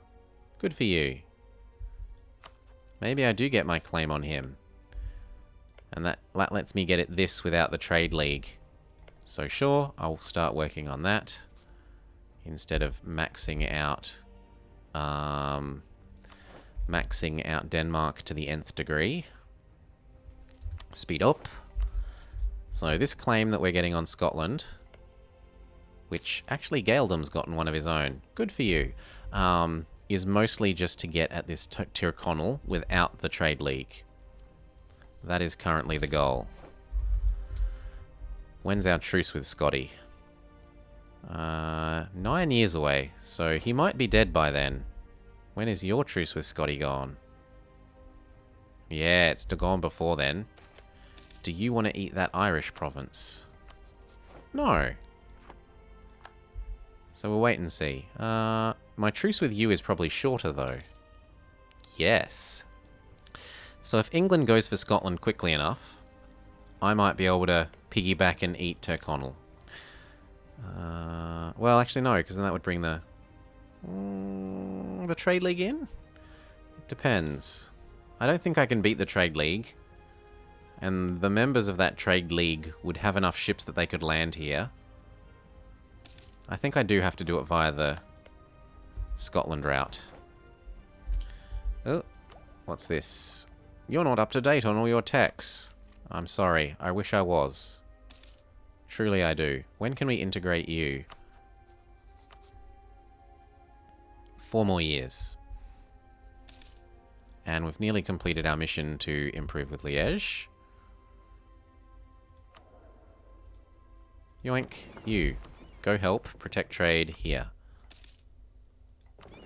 Good for you. Maybe I do get my claim on him. And that lets me get it this without the trade league. So sure, I'll start working on that. Instead of maxing out Denmark to the nth degree. Speed up. So this claim that we're getting on Scotland, which actually Gaeldam's gotten one of his own. Good for you. Is mostly just to get at this Tyrconnell without the trade league. That is currently the goal. When's our truce with Scotty? 9 years away, so he might be dead by then. When is your truce with Scotty gone? Yeah, it's gone before then. Do you want to eat that Irish province? No. So we'll wait and see. My truce with you is probably shorter, though. Yes. So if England goes for Scotland quickly enough, I might be able to piggyback and eat Tyrconnell. Well, actually no, because then that would bring the trade league in? It depends. I don't think I can beat the trade league. And the members of that trade league would have enough ships that they could land here. I think I do have to do it via the Scotland route. Oh, what's this? You're not up to date on all your techs. I'm sorry. I wish I was. Truly I do. When can we integrate you? 4 more years. And we've nearly completed our mission to improve with Liège. Yoink. You. Go help. Protect trade here.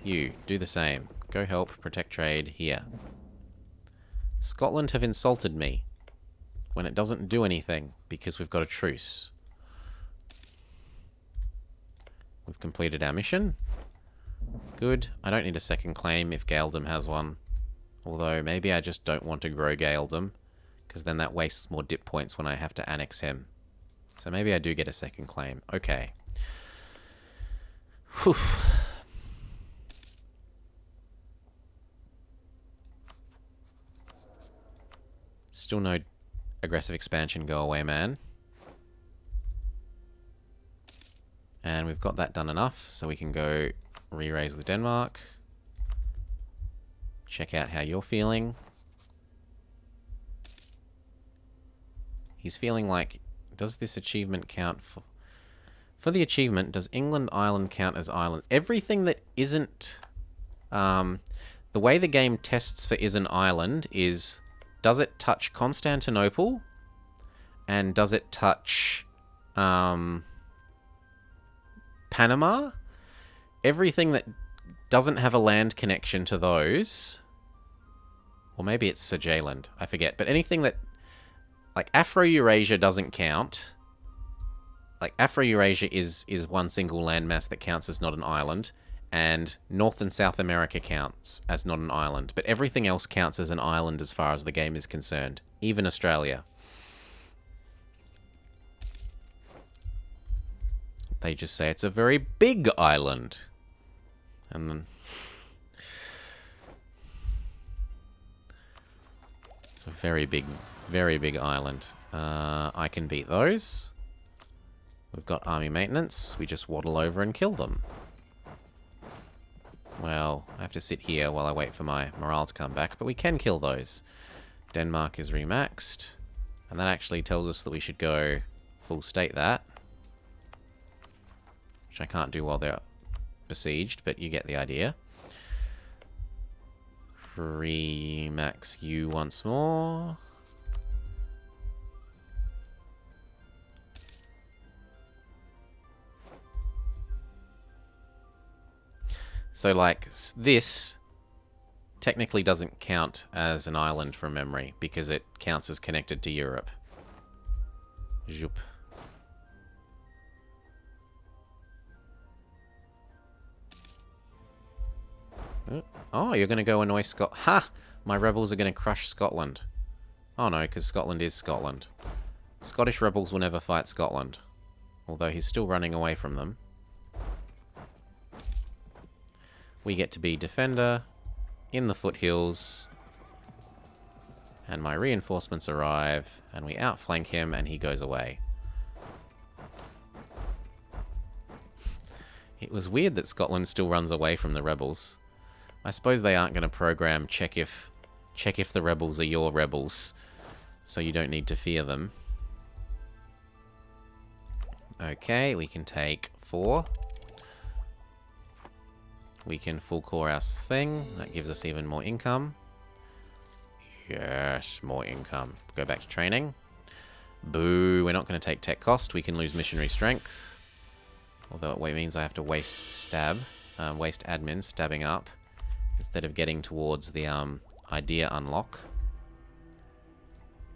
You. Do the same. Go help. Protect trade here. Scotland have insulted me. When it doesn't do anything. Because we've got a truce. We've completed our mission. Good. I don't need a second claim if Gaeldom has one. Although, maybe I just don't want to grow Gaeldom. Because then that wastes more dip points when I have to annex him. So maybe I do get a second claim. Okay. Whew. Still no aggressive expansion. Go away, man. And we've got that done enough, so we can go re-raise with Denmark. Check out how you're feeling. He's feeling like, does this achievement count for... For the achievement, does England Island count as island? Everything that isn't... the way the game tests for is an island is... Does it touch Constantinople? And does it touch... Panama? Everything that doesn't have a land connection to those... Or maybe it's Sergeland. I forget. But anything that... Like, Afro-Eurasia doesn't count. Like, Afro-Eurasia is one single landmass that counts as not an island. And North and South America counts as not an island. But everything else counts as an island as far as the game is concerned. Even Australia. They just say it's a very big island. And then... It's a very big island. I can beat those. We've got army maintenance. We just waddle over and kill them. Well, I have to sit here while I wait for my morale to come back, but we can kill those. Denmark is remaxed. And that actually tells us that we should go full state that. Which I can't do while they're besieged, but you get the idea. Remax you once more. So, like, this technically doesn't count as an island from memory, because it counts as connected to Europe. Zoop. Oh, you're going to go annoy Scotland. Ha! My rebels are going to crush Scotland. Oh no, because Scotland is Scotland. Scottish rebels will never fight Scotland. Although he's still running away from them. We get to be defender in the foothills. And my reinforcements arrive. And we outflank him and he goes away. It was weird that Scotland still runs away from the rebels. I suppose they aren't going to program check if the rebels are your rebels, so you don't need to fear them. Okay, we can take 4. We can full core our thing. That gives us even more income. Yes, more income. Go back to training. Boo, we're not going to take tech cost. We can lose missionary strength. Although it means I have to waste admin stabbing up. Instead of getting towards the idea unlock.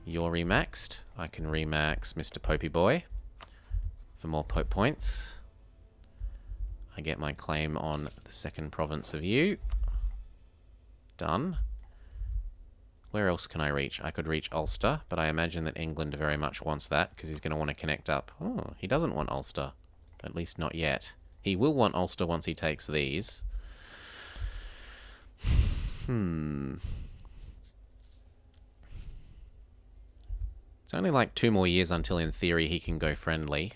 You're remaxed. I can remax Mr. Popey Boy for more Pope points. I get my claim on the second province of you. Done. Where else can I reach? I could reach Ulster, but I imagine that England very much wants that because he's going to want to connect up. Oh, he doesn't want Ulster. At least not yet. He will want Ulster once he takes these. It's only like 2 more years until, in theory, he can go friendly.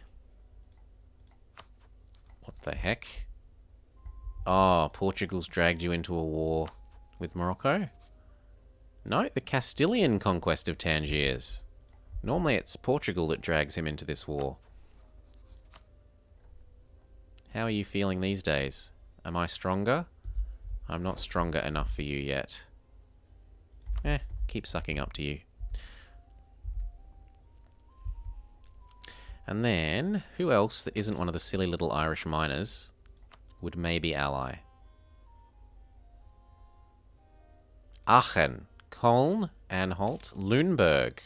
What the heck? Oh, Portugal's dragged you into a war with Morocco? No, the Castilian conquest of Tangiers. Normally it's Portugal that drags him into this war. How are you feeling these days? Am I stronger? I'm not stronger enough for you yet. Keep sucking up to you. And then, who else that isn't one of the silly little Irish miners would maybe ally? Aachen, Köln, Anhalt, Lüneburg,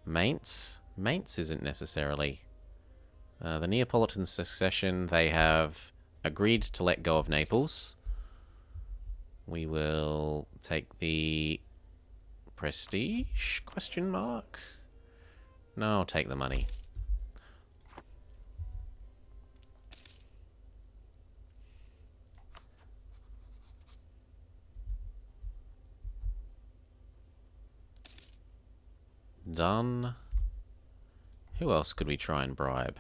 Mainz. Mainz isn't necessarily. The Neapolitan succession, they have agreed to let go of Naples. We will take the prestige? Question mark? No, I'll take the money. Done. Who else could we try and bribe?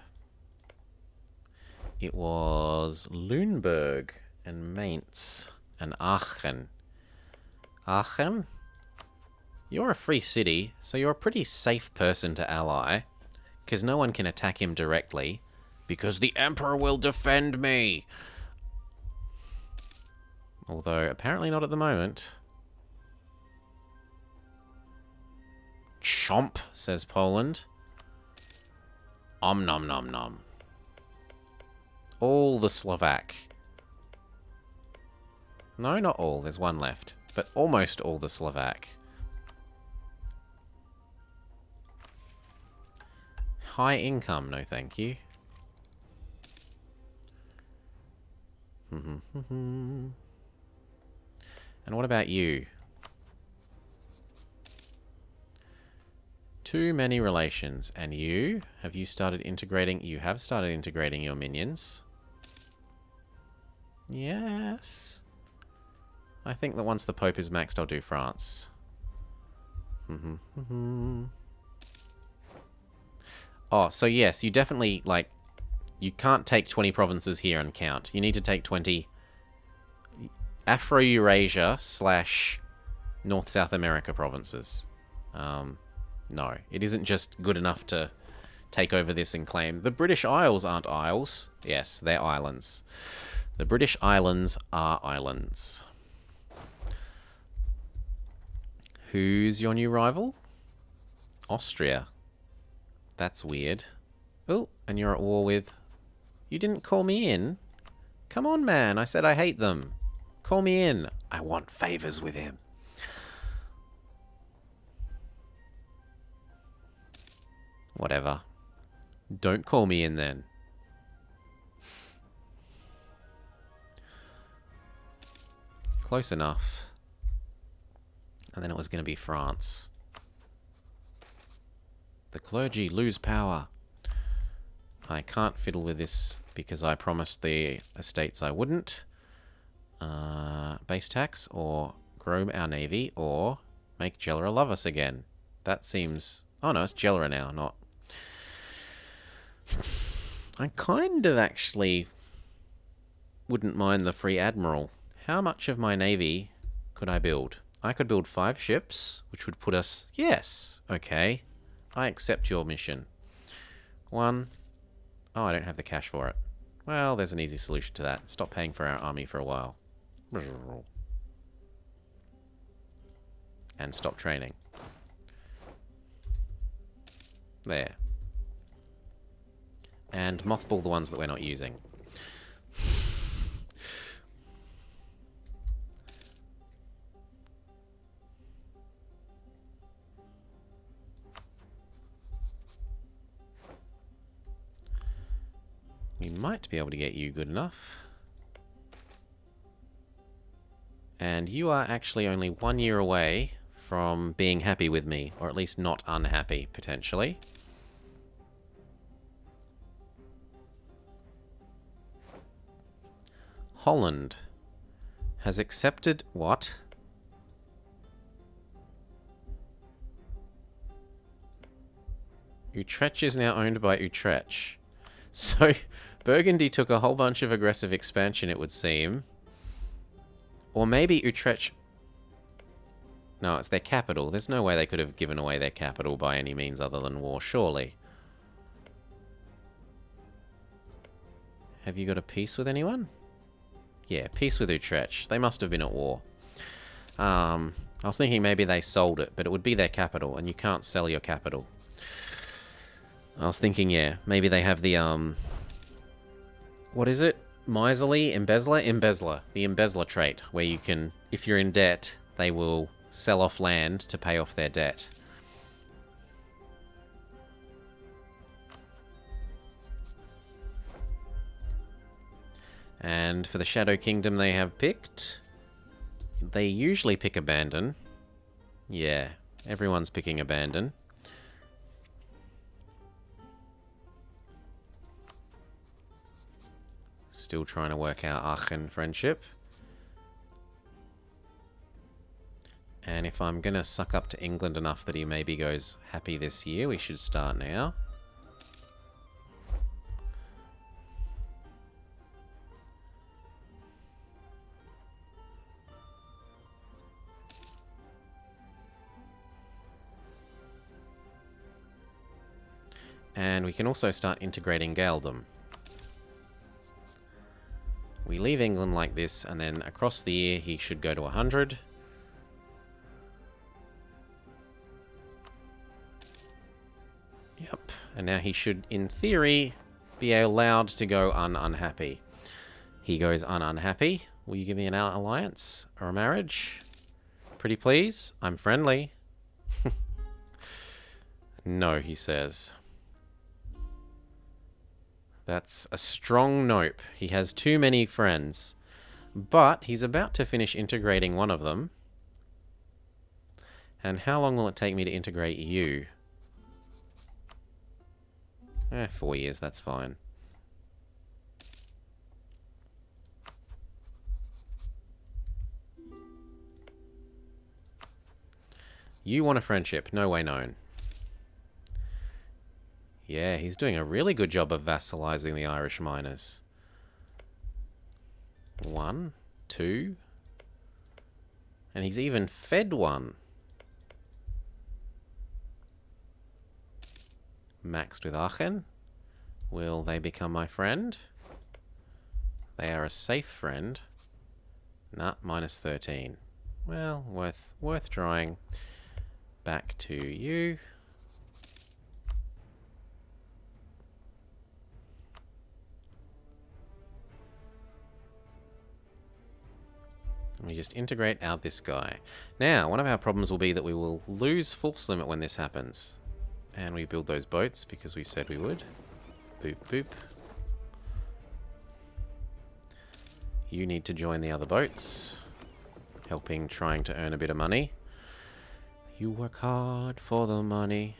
It was Lüneburg and Mainz and Aachen. Aachen? You're a free city, so you're a pretty safe person to ally, because no one can attack him directly, because the Emperor will defend me! Although, apparently not at the moment. Chomp, says Poland. Om nom nom nom. All the Slovak. No, not all. There's one left. But almost all the Slovak. High income, no thank you. And what about you? Too many relations. And you? Have you started integrating? You have started integrating your minions. Yes. I think that once the Pope is maxed, I'll do France. Oh, so yes, you definitely, like, you can't take 20 provinces here and count. You need to take 20 Afro-Eurasia / North-South America provinces. No, it isn't just good enough to take over this and claim. The British Isles aren't isles. Yes, they're islands. The British Islands are islands. Who's your new rival? Austria. That's weird. Oh, and you're at war with... You didn't call me in? Come on, man. I said I hate them. Call me in. I want favors with him. Whatever. Don't call me in then. Close enough. And then it was going to be France. The clergy lose power. I can't fiddle with this because I promised the estates I wouldn't. Base tax, or grow our navy, or make Gelera love us again. That seems... Oh no, it's Gelera now, not... I kind of actually wouldn't mind the free admiral. How much of my navy could I build? I could build 5 ships, which would put us... Yes, okay. I accept your mission. 1. Oh, I don't have the cash for it. Well, there's an easy solution to that. Stop paying for our army for a while. And stop training. There. And mothball the ones that we're not using. We might be able to get you good enough. And you are actually only 1 year away from being happy with me, or at least not unhappy, potentially. Holland has accepted what? Utrecht is now owned by Utrecht. So, Burgundy took a whole bunch of aggressive expansion, it would seem. Or maybe Utrecht... No, it's their capital. There's no way they could have given away their capital by any means other than war, surely. Have you got a peace with anyone? Yeah, peace with Utrecht. They must have been at war. I was thinking maybe they sold it, but it would be their capital, and you can't sell your capital. I was thinking, yeah, maybe they have the, what is it? Miserly? Embezzler? Embezzler. The embezzler trait, where you can, if you're in debt, they will sell off land to pay off their debt. And for the Shadow Kingdom they have picked... They usually pick Abandon. Yeah, everyone's picking Abandon. Still trying to work out Aachen friendship. And if I'm going to suck up to England enough that he maybe goes happy this year, we should start now. And we can also start integrating Gaeldom. We leave England like this, and then across the year he should go to 100. Yep, and now he should, in theory, be allowed to go unhappy. He goes unhappy. Will you give me an alliance or a marriage? Pretty please? I'm friendly. No, he says. That's a strong nope. He has too many friends. But he's about to finish integrating one of them. And how long will it take me to integrate you? 4 years, that's fine. You want a friendship. No way known. Yeah, he's doing a really good job of vassalizing the Irish miners. 1, 2. And he's even fed one. Maxed with Aachen. Will they become my friend? They are a safe friend. Nah, minus 13. Well, worth trying. Back to you. We just integrate out this guy. Now, one of our problems will be that we will lose force limit when this happens. And we build those boats because we said we would. Boop, boop. You need to join the other boats. Trying to earn a bit of money. You work hard for the money.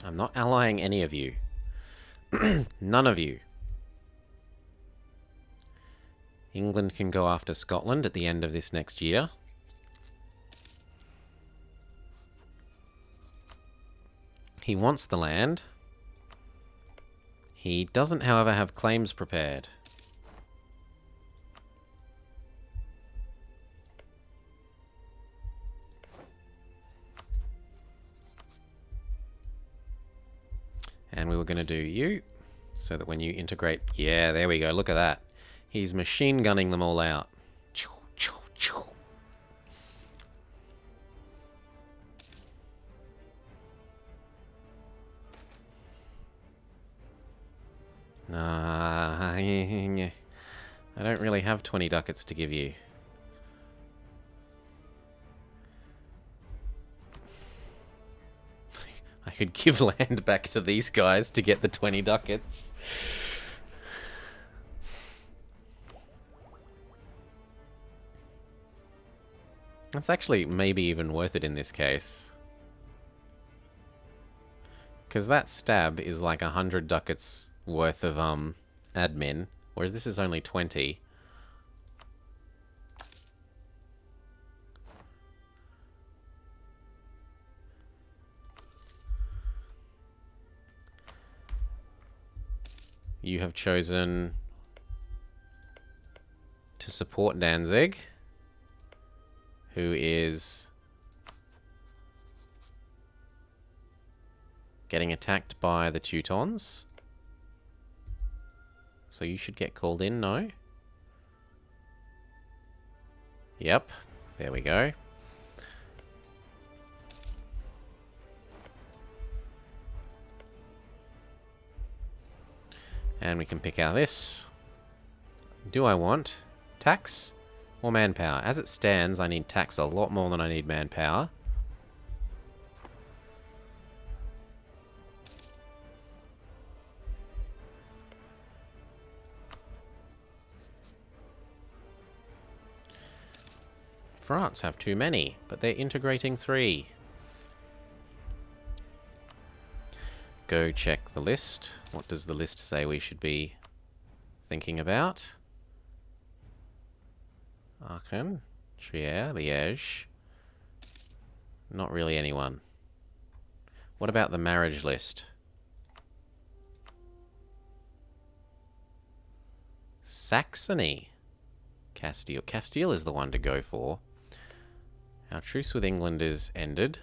I'm not allying any of you. None of you. England can go after Scotland at the end of this next year. He wants the land. He doesn't, however, have claims prepared. And we were going to do you, so that when you integrate... Yeah, there we go, look at that. He's machine gunning them all out. Nah, I don't really have 20 ducats to give you. I could give land back to these guys to get the 20 ducats. That's actually maybe even worth it in this case. Because that stab is like 100 ducats worth of admin, whereas this is only 20. You have chosen to support Danzig, who is getting attacked by the Teutons. So you should get called in, no? Yep, there we go. And we can pick out this. Do I want tax or manpower? As it stands, I need tax a lot more than I need manpower. France have too many, but they're integrating 3. Go check the list. What does the list say we should be thinking about? Aachen, Trier, Liège. Not really anyone. What about the marriage list? Saxony. Castile. Castile is the one to go for. Our truce with England is ended.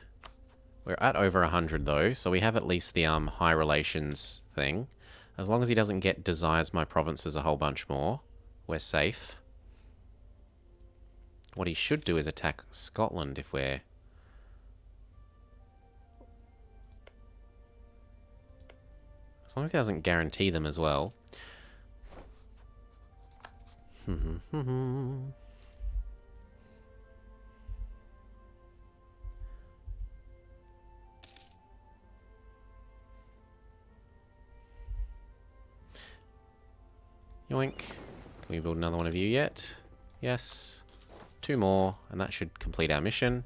We're at over 100 though, so we have at least the high relations thing. As long as he doesn't get desires my provinces a whole bunch more, we're safe. What he should do is attack Scotland if we're... As long as he doesn't guarantee them as well. Yoink. Can we build another one of you yet? Yes. 2 more, and that should complete our mission.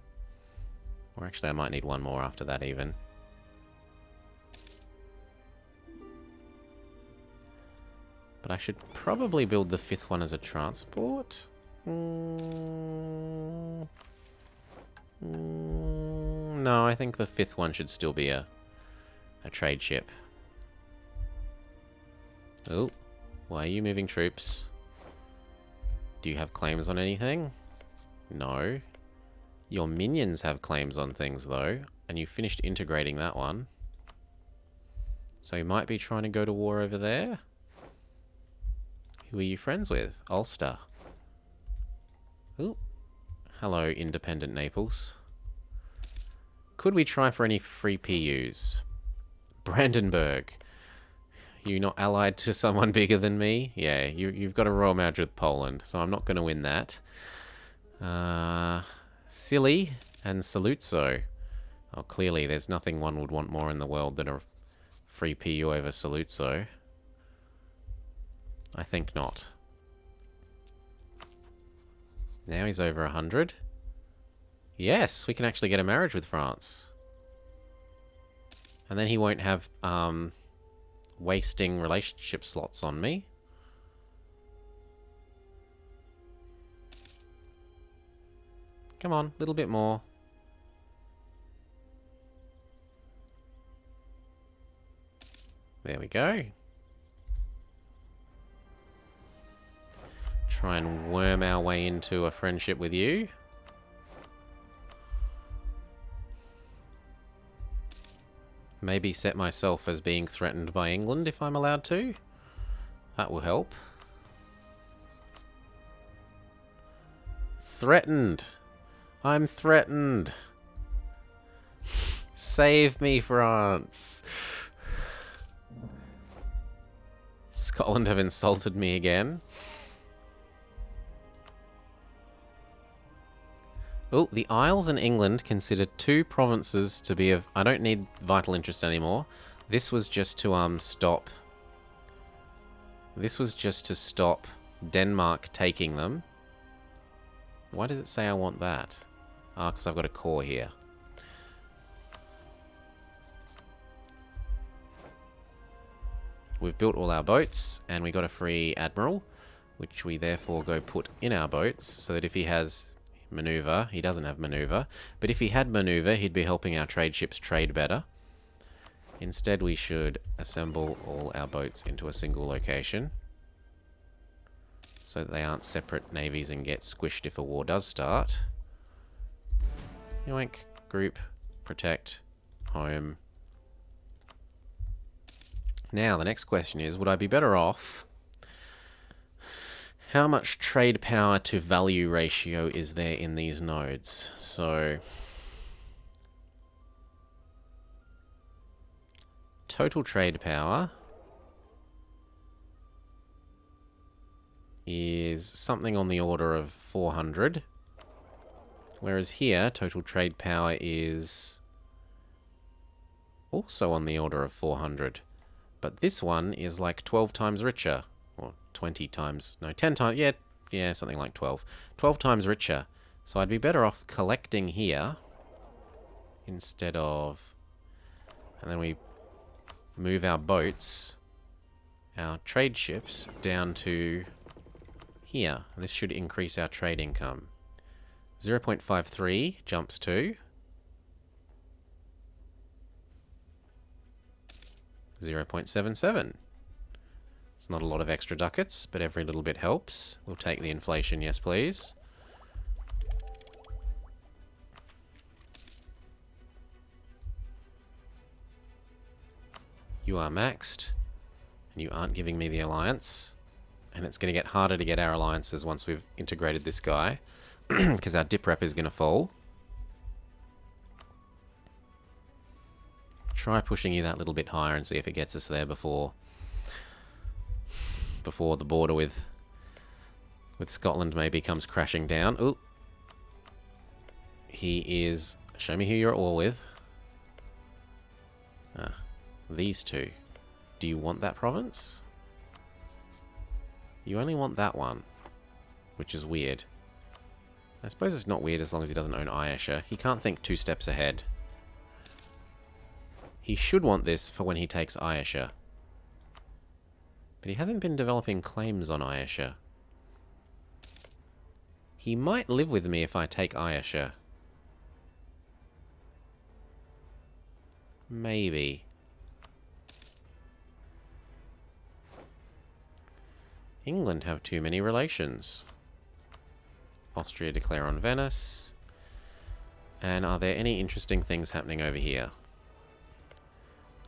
Or actually, I might need 1 more after that even. But I should probably build the 5th one as a transport. No, I think the 5th one should still be a trade ship. Oh, why are you moving troops? Do you have claims on anything? No. Your minions have claims on things though, and you finished integrating that one. So you might be trying to go to war over there? Who are you friends with? Ulster. Ooh. Hello, independent Naples. Could we try for any free PUs? Brandenburg. You not allied to someone bigger than me? Yeah, you've got a royal marriage with Poland, so I'm not going to win that. Silly and Saluzzo. Oh, clearly there's nothing one would want more in the world than a free PU over Saluzzo. I think not. Now he's over 100. Yes, we can actually get a marriage with France. And then he won't have wasting relationship slots on me. Come on, a little bit more. There we go. Try and worm our way into a friendship with you. Maybe set myself as being threatened by England if I'm allowed to. That will help. Threatened. I'm threatened. Save me, France. Scotland have insulted me again. Oh, the Isles and England consider 2 provinces to be of... I don't need vital interest anymore. This was just to stop... This was just to stop Denmark taking them. Why does it say I want that? Ah, because I've got a core here. We've built all our boats, and we got a free admiral, which we therefore go put in our boats, so that if he has... maneuver. He doesn't have maneuver. But if he had maneuver, he'd be helping our trade ships trade better. Instead, we should assemble all our boats into a single location so that they aren't separate navies and get squished if a war does start. Yoink, group, protect, home. Now, the next question is, would I be better off? How much trade power to value ratio is there in these nodes? So, total trade power is something on the order of 400. Whereas here, total trade power is also on the order of 400. But this one is like 12 times richer. Or 20 times, no, 10 times, yeah, something like 12. 12 times richer. So I'd be better off collecting here instead of... And then we move our boats, our trade ships, down to here. This should increase our trade income. 0.53 jumps to 0.77. It's not a lot of extra ducats, but every little bit helps. We'll take the inflation, yes please. You are maxed, and you aren't giving me the alliance. And it's going to get harder to get our alliances once we've integrated this guy, because our dip rep is going to fall. Try pushing you that little bit higher and see if it gets us there before the border with Scotland maybe comes crashing down. Ooh. He is... Show me who you're at war with. Ah, these two. Do you want that province? You only want that one, which is weird. I suppose it's not weird as long as he doesn't own Ayesha. He can't think 2 steps ahead. He should want this for when he takes Ayesha. But he hasn't been developing claims on Ayesha. He might live with me if I take Ayesha. Maybe. England have too many relations. Austria declare on Venice. And are there any interesting things happening over here?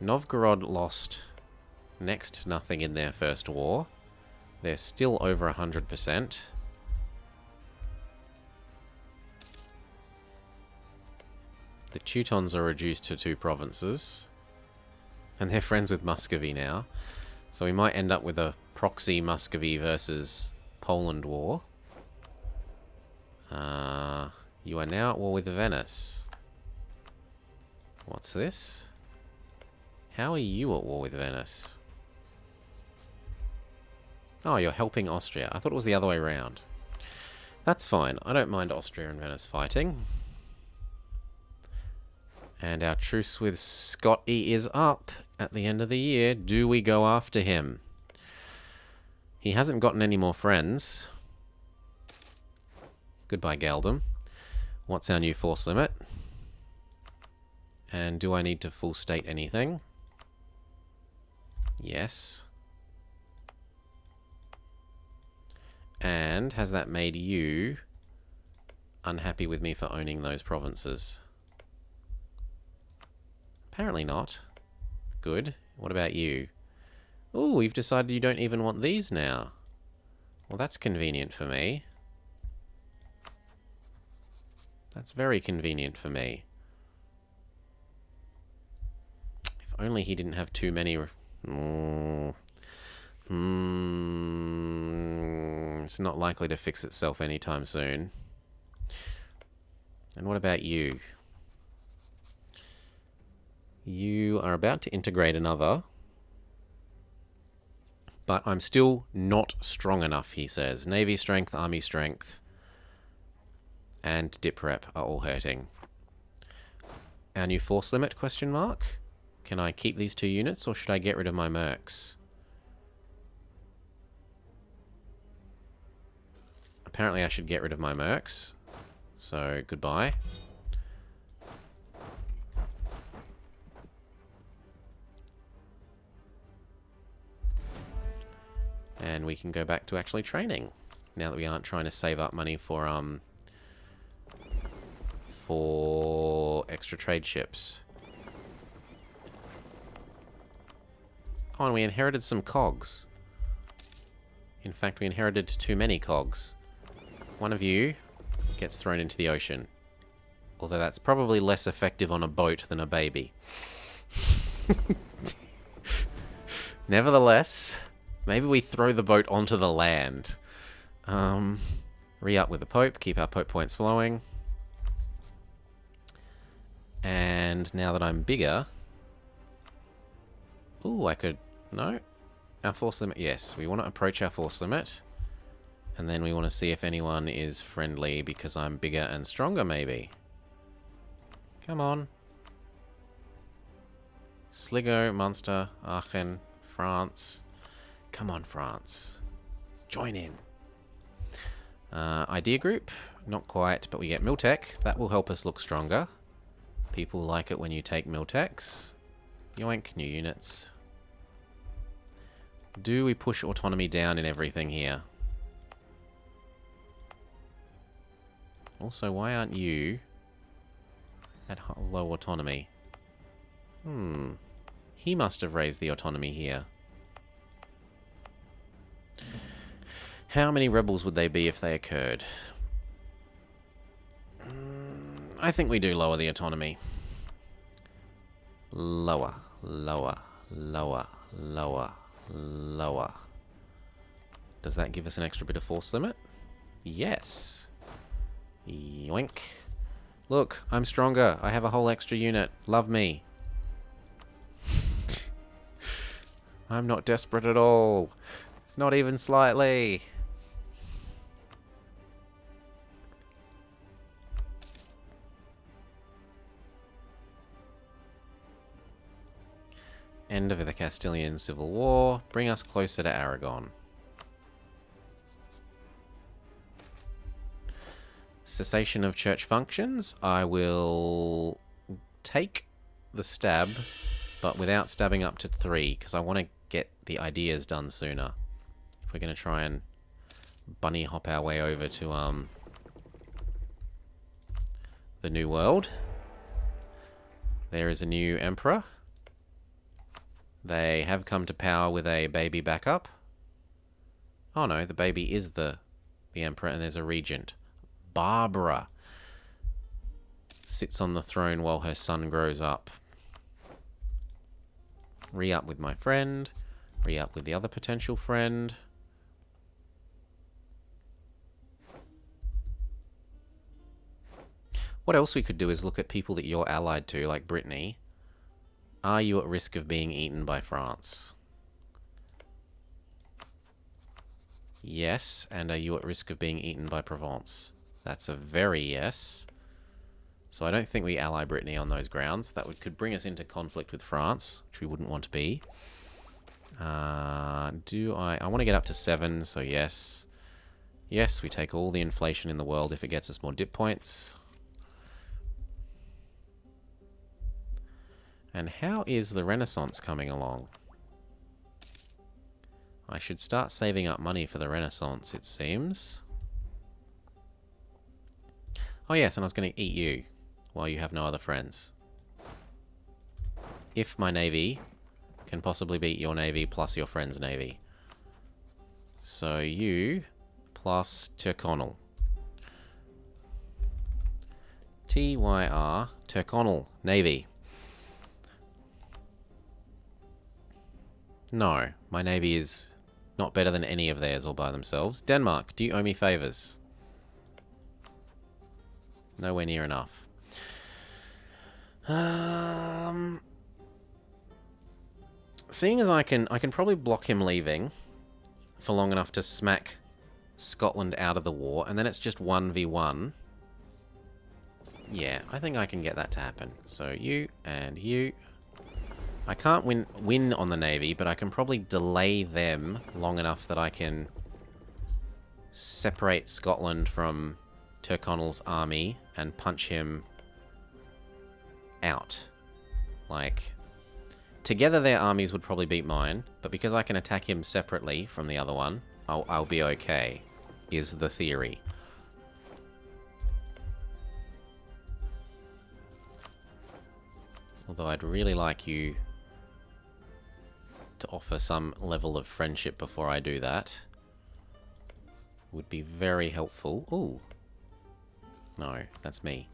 Novgorod lost next to nothing in their first war. They're still over 100%. The Teutons are reduced to 2 provinces. And they're friends with Muscovy now. So we might end up with a proxy Muscovy versus Poland war. You are now at war with Venice. What's this? How are you at war with Venice? Oh, you're helping Austria. I thought it was the other way around. That's fine. I don't mind Austria and Venice fighting. And our truce with Scotty is up at the end of the year. Do we go after him? He hasn't gotten any more friends. Goodbye, Galdem. What's our new force limit? And do I need to full state anything? Yes. And has that made you unhappy with me for owning those provinces? Apparently not. Good. What about you? Ooh, you've decided you don't even want these now. Well, that's convenient for me. That's very convenient for me. If only he didn't have too many... It's not likely to fix itself anytime soon. And what about you? You are about to integrate another. But I'm still not strong enough, he says. Navy strength, army strength, and dip rep are all hurting. Our new force limit, question mark? Can I keep these 2 units, or should I get rid of my mercs? Apparently I should get rid of my mercs. So, goodbye. then we can go back to actually training. Now that we aren't trying to save up money for extra trade ships. Oh, and we inherited some cogs. In fact, we inherited too many cogs. One of you gets thrown into the ocean. Although that's probably less effective on a boat than a baby. Nevertheless, maybe we throw the boat onto the land. Re-up with the Pope, keep our Pope points flowing. And now that I'm bigger... Ooh, I could... No? Our force limit... Yes, we want to approach our force limit. And then we want to see if anyone is friendly because I'm bigger and stronger, maybe. Come on. Sligo, Munster, Aachen, France. Come on, France. Join in. Idea group? Not quite, but we get Miltech. That will help us look stronger. People like it when you take Miltechs. Yoink, new units. Do we push autonomy down in everything here? Also, why aren't you at low autonomy? He must have raised the autonomy here. How many rebels would they be if they occurred? I think we do lower the autonomy. Lower, lower, lower, lower, lower. Does that give us an extra bit of force limit? Yes. Yoink. Look, I'm stronger. I have a whole extra unit. Love me. I'm not desperate at all. Not even slightly. End of the Castilian Civil War. Bring us closer to Aragon. Cessation of church functions. I will take the stab, but without stabbing up to 3, because I want to get the ideas done sooner. If we're going to try and bunny hop our way over to the New World. There is a new emperor. They have come to power with a baby backup. Oh no, the baby is the emperor, and there's a regent. Barbara sits on the throne while her son grows up. Re-up with my friend. Re-up with the other potential friend. What else we could do is look at people that you're allied to, like Brittany. Are you at risk of being eaten by France? Yes. And are you at risk of being eaten by Provence? That's a very yes. So I don't think we ally Brittany on those grounds. That could bring us into conflict with France, which we wouldn't want to be. I want to get up to 7, so yes. Yes, we take all the inflation in the world if it gets us more dip points. And how is the Renaissance coming along? I should start saving up money for the Renaissance, it seems. Oh yes, and I was going to eat you while you have no other friends. If my navy can possibly beat your navy plus your friend's navy. So you plus Tyrconnell. TYR, Tyrconnell, navy. No, my navy is not better than any of theirs all by themselves. Denmark, do you owe me favours? Nowhere near enough. Seeing as I can probably block him leaving for long enough to smack Scotland out of the war, and then it's just 1v1. Yeah, I think I can get that to happen. So you and you. I can't win on the navy, but I can probably delay them long enough that I can separate Scotland from Tyrconnell's army and punch him out. Like, together their armies would probably beat mine, but because I can attack him separately from the other one, I'll be okay, is the theory. Although I'd really like you to offer some level of friendship before I do that. Would be very helpful. Ooh. No, that's me.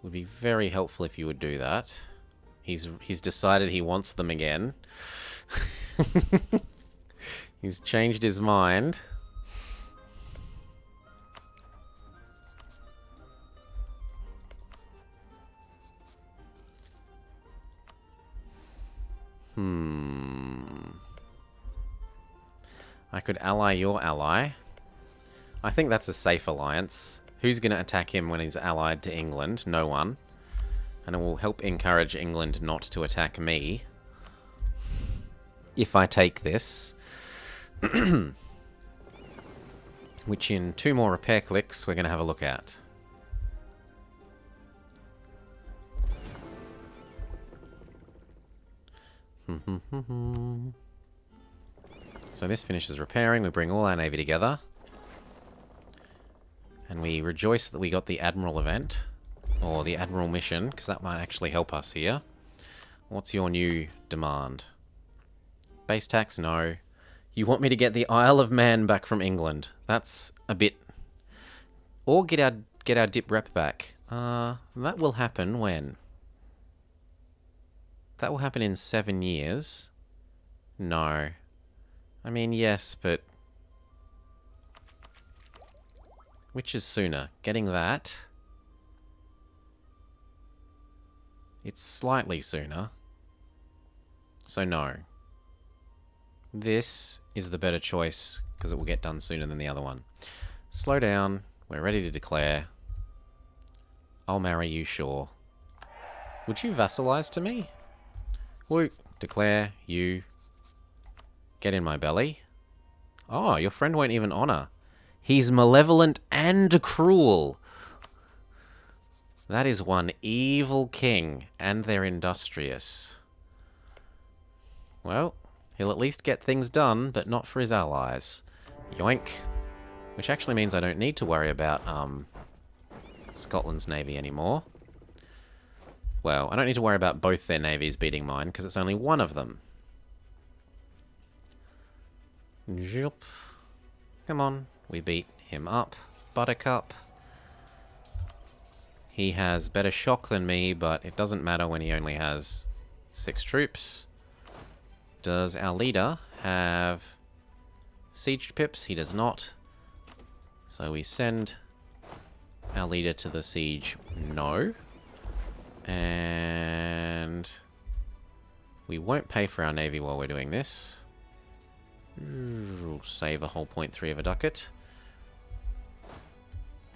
Would be very helpful if you would do that. He's decided he wants them again. He's changed his mind. I could ally your ally. I think that's a safe alliance. Who's going to attack him when he's allied to England? No one. And it will help encourage England not to attack me. If I take this. Which in 2 more repair clicks we're going to have a look at. So this finishes repairing. We bring all our navy together. And we rejoice that we got the Admiral event. Or the Admiral mission, because that might actually help us here. What's your new demand? Base tax? No. You want me to get the Isle of Man back from England. That's a bit... Or get our dip rep back. That will happen when? That will happen in 7 years. No. I mean, yes, but... Which is sooner? Getting that? It's slightly sooner. So no. This is the better choice, because it will get done sooner than the other one. Slow down. We're ready to declare. I'll marry you, sure. Would you vassalize to me? Woo. Declare, you. Get in my belly. Oh, your friend won't even honor. He's malevolent and cruel. That is one evil king, and they're industrious. Well, he'll at least get things done, but not for his allies. Yoink. Which actually means I don't need to worry about Scotland's navy anymore. Well, I don't need to worry about both their navies beating mine, because it's only one of them. Zoop. Come on, we beat him up. Buttercup. He has better shock than me, but it doesn't matter when he only has 6 troops. Does our leader have siege pips? He does not. So we send our leader to the siege. No. And we won't pay for our navy while we're doing this. We'll save a whole 0.3 of a ducat.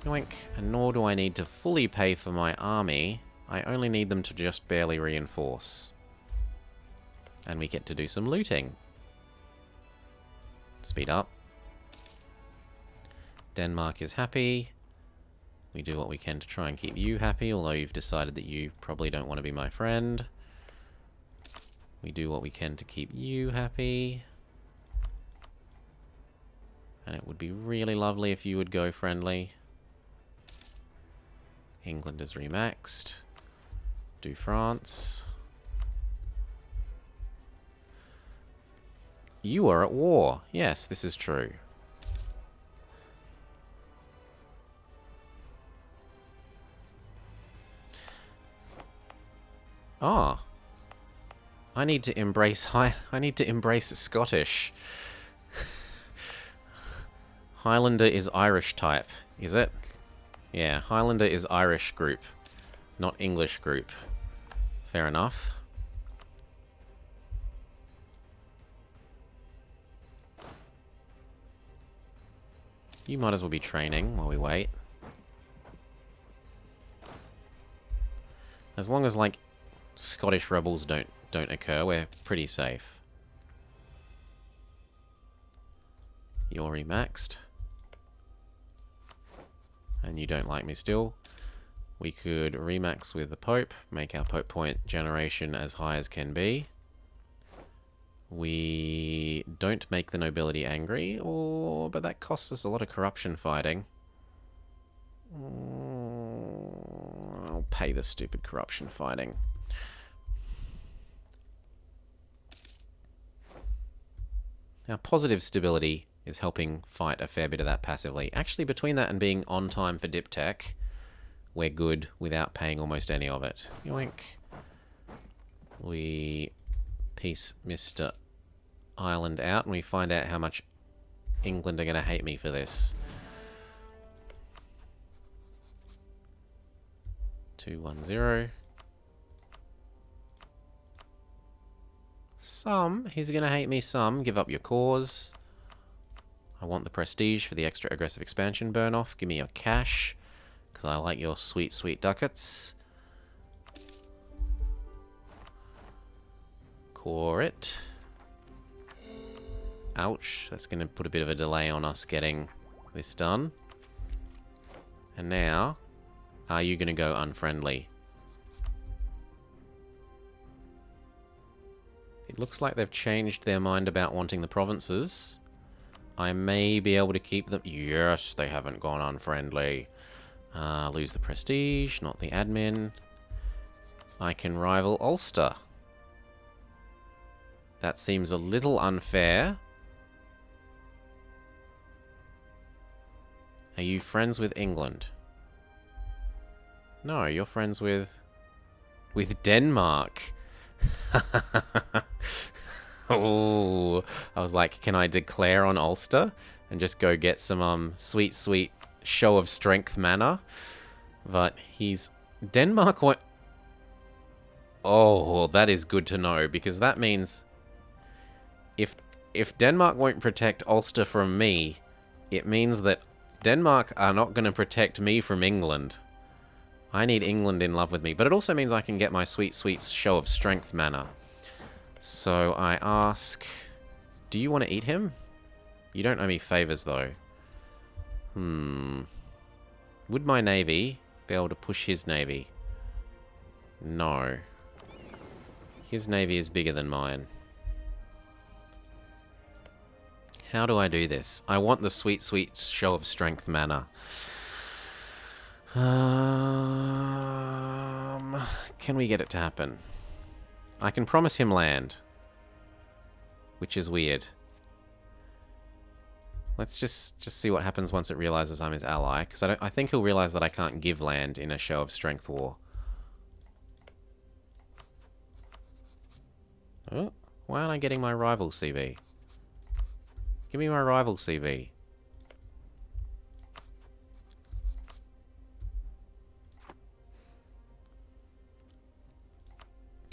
Yoink. And nor do I need to fully pay for my army. I only need them to just barely reinforce. And we get to do some looting. Speed up. Denmark is happy. We do what we can to try and keep you happy, although you've decided that you probably don't want to be my friend. We do what we can to keep you happy. And it would be really lovely if you would go friendly. England is remaxed. Do France. You are at war. Yes, this is true. Ah. I need to embrace Scottish. Highlander is Irish type, is it? Yeah, Highlander is Irish group, not English group. Fair enough. You might as well be training while we wait. As long as, like, Scottish rebels don't occur, we're pretty safe. You're remaxed. And you don't like me still. We could remax with the Pope, make our Pope point generation as high as can be. We don't make the nobility angry, but that costs us a lot of corruption fighting. I'll pay the stupid corruption fighting. Now, positive stability is helping fight a fair bit of that passively. Actually, between that and being on time for dip tech, we're good without paying almost any of it. Yoink. We piece Mr. Ireland out and we find out how much England are going to hate me for this. 210. Some. He's going to hate me some. Give up your cause. I want the prestige for the extra aggressive expansion burn off. Give me your cash. Because I like your sweet, sweet ducats. Core it. Ouch. That's going to put a bit of a delay on us getting this done. And now, are you going to go unfriendly? It looks like they've changed their mind about wanting the provinces. I may be able to keep them. Yes, they haven't gone unfriendly. Lose the prestige, not the admin. I can rival Ulster. That seems a little unfair. Are you friends with England? No, you're friends with Denmark. Oh, I was like, can I declare on Ulster and just go get some sweet, sweet show of strength mana? But Denmark won't. Oh, that is good to know, because that means if Denmark won't protect Ulster from me, it means that Denmark are not going to protect me from England. I need England in love with me, but it also means I can get my sweet, sweet show of strength mana. So I ask, do you want to eat him? You don't owe me favors, though. Would my navy be able to push his navy? No. His navy is bigger than mine. How do I do this? I want the sweet, sweet show of strength mana. Can we get it to happen? I can promise him land, which is weird. Let's just see what happens once it realizes I'm his ally, because I think he'll realize that I can't give land in a show of strength war. Oh, why aren't I getting my rival CB? Give me my rival CB.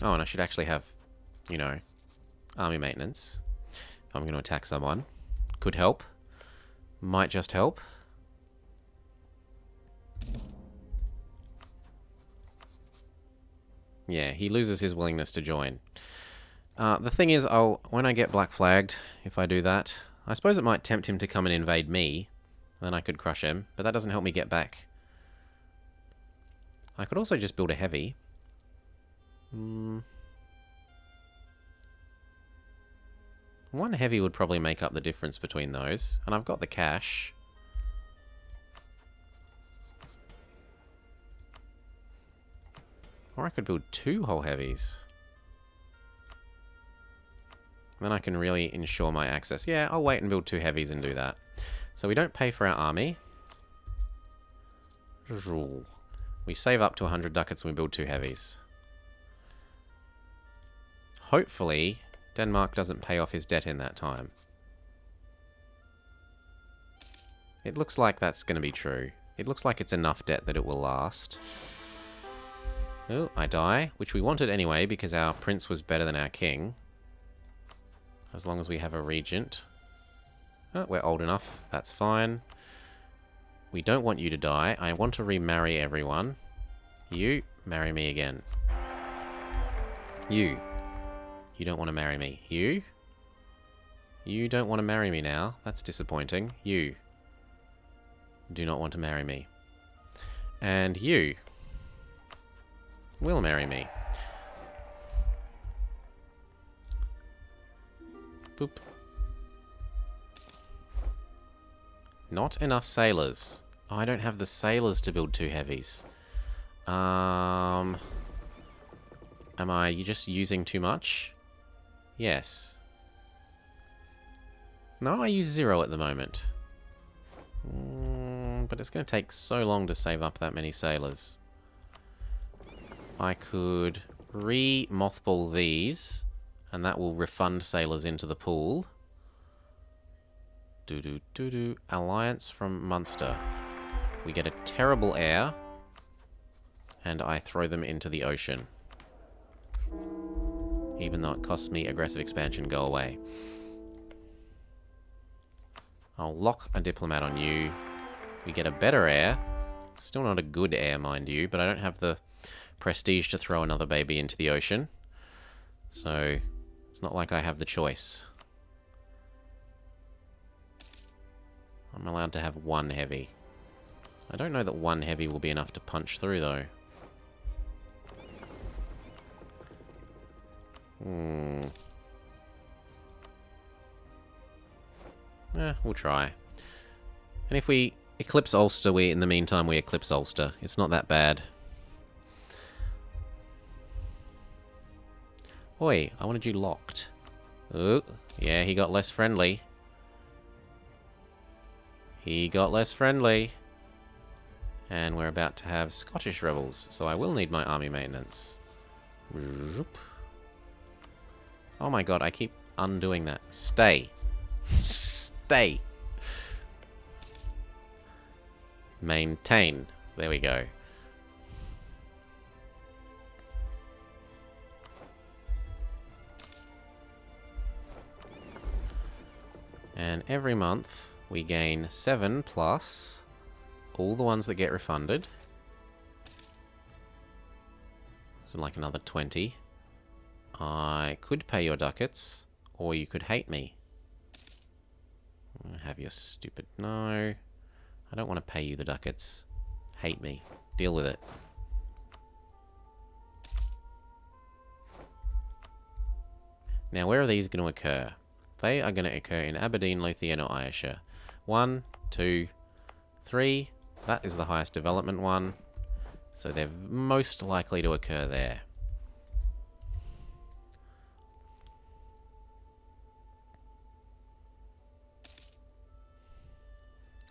Oh, and I should actually have, you know, army maintenance. If I'm going to attack someone. Could help. Might just help. Yeah, he loses his willingness to join. The thing is, when I get black flagged, if I do that, I suppose it might tempt him to come and invade me. Then I could crush him, but that doesn't help me get back. I could also just build a heavy. One heavy would probably make up the difference between those, and I've got the cash. Or I could build 2 whole heavies. Then I can really ensure my access. Yeah, I'll wait and build 2 heavies and do that. So we don't pay for our army. We save up to 100 ducats and we build 2 heavies. Hopefully, Denmark doesn't pay off his debt in that time. It looks like that's going to be true. It looks like it's enough debt that it will last. Oh, I die, which we wanted anyway because our prince was better than our king. As long as we have a regent. Oh, we're old enough. That's fine. We don't want you to die. I want to remarry everyone. You, marry me again. You don't want to marry me. You don't want to marry me now. That's disappointing. You do not want to marry me. And you will marry me. Boop. Not enough sailors. Oh, I don't have the sailors to build 2 heavies. Am I just using too much? Yes. No, I use 0 at the moment. But it's going to take so long to save up that many sailors. I could re-mothball these, and that will refund sailors into the pool. Do-do-do-do. Alliance from Munster. We get a terrible heir, and I throw them into the ocean. Even though it costs me aggressive expansion, go away. I'll lock a diplomat on you. We get a better heir. Still not a good heir, mind you, but I don't have the prestige to throw another baby into the ocean. So, it's not like I have the choice. I'm allowed to have 1 heavy. I don't know that 1 heavy will be enough to punch through, though. We'll try. And if we eclipse Ulster, in the meantime, we eclipse Ulster. It's not that bad. Oi, I wanted you locked. Oh, yeah, he got less friendly. He got less friendly. And we're about to have Scottish rebels, so I will need my army maintenance. Oh my god, I keep undoing that. Stay. Stay. Maintain. There we go. And every month we gain 7 plus all the ones that get refunded. So like another 20. I could pay your ducats, or you could hate me. Have your stupid... No. I don't want to pay you the ducats. Hate me. Deal with it. Now, where are these going to occur? They are going to occur in Aberdeen, Lothian, or Ayrshire. 1, 2, 3. That is the highest development one. So they're most likely to occur there.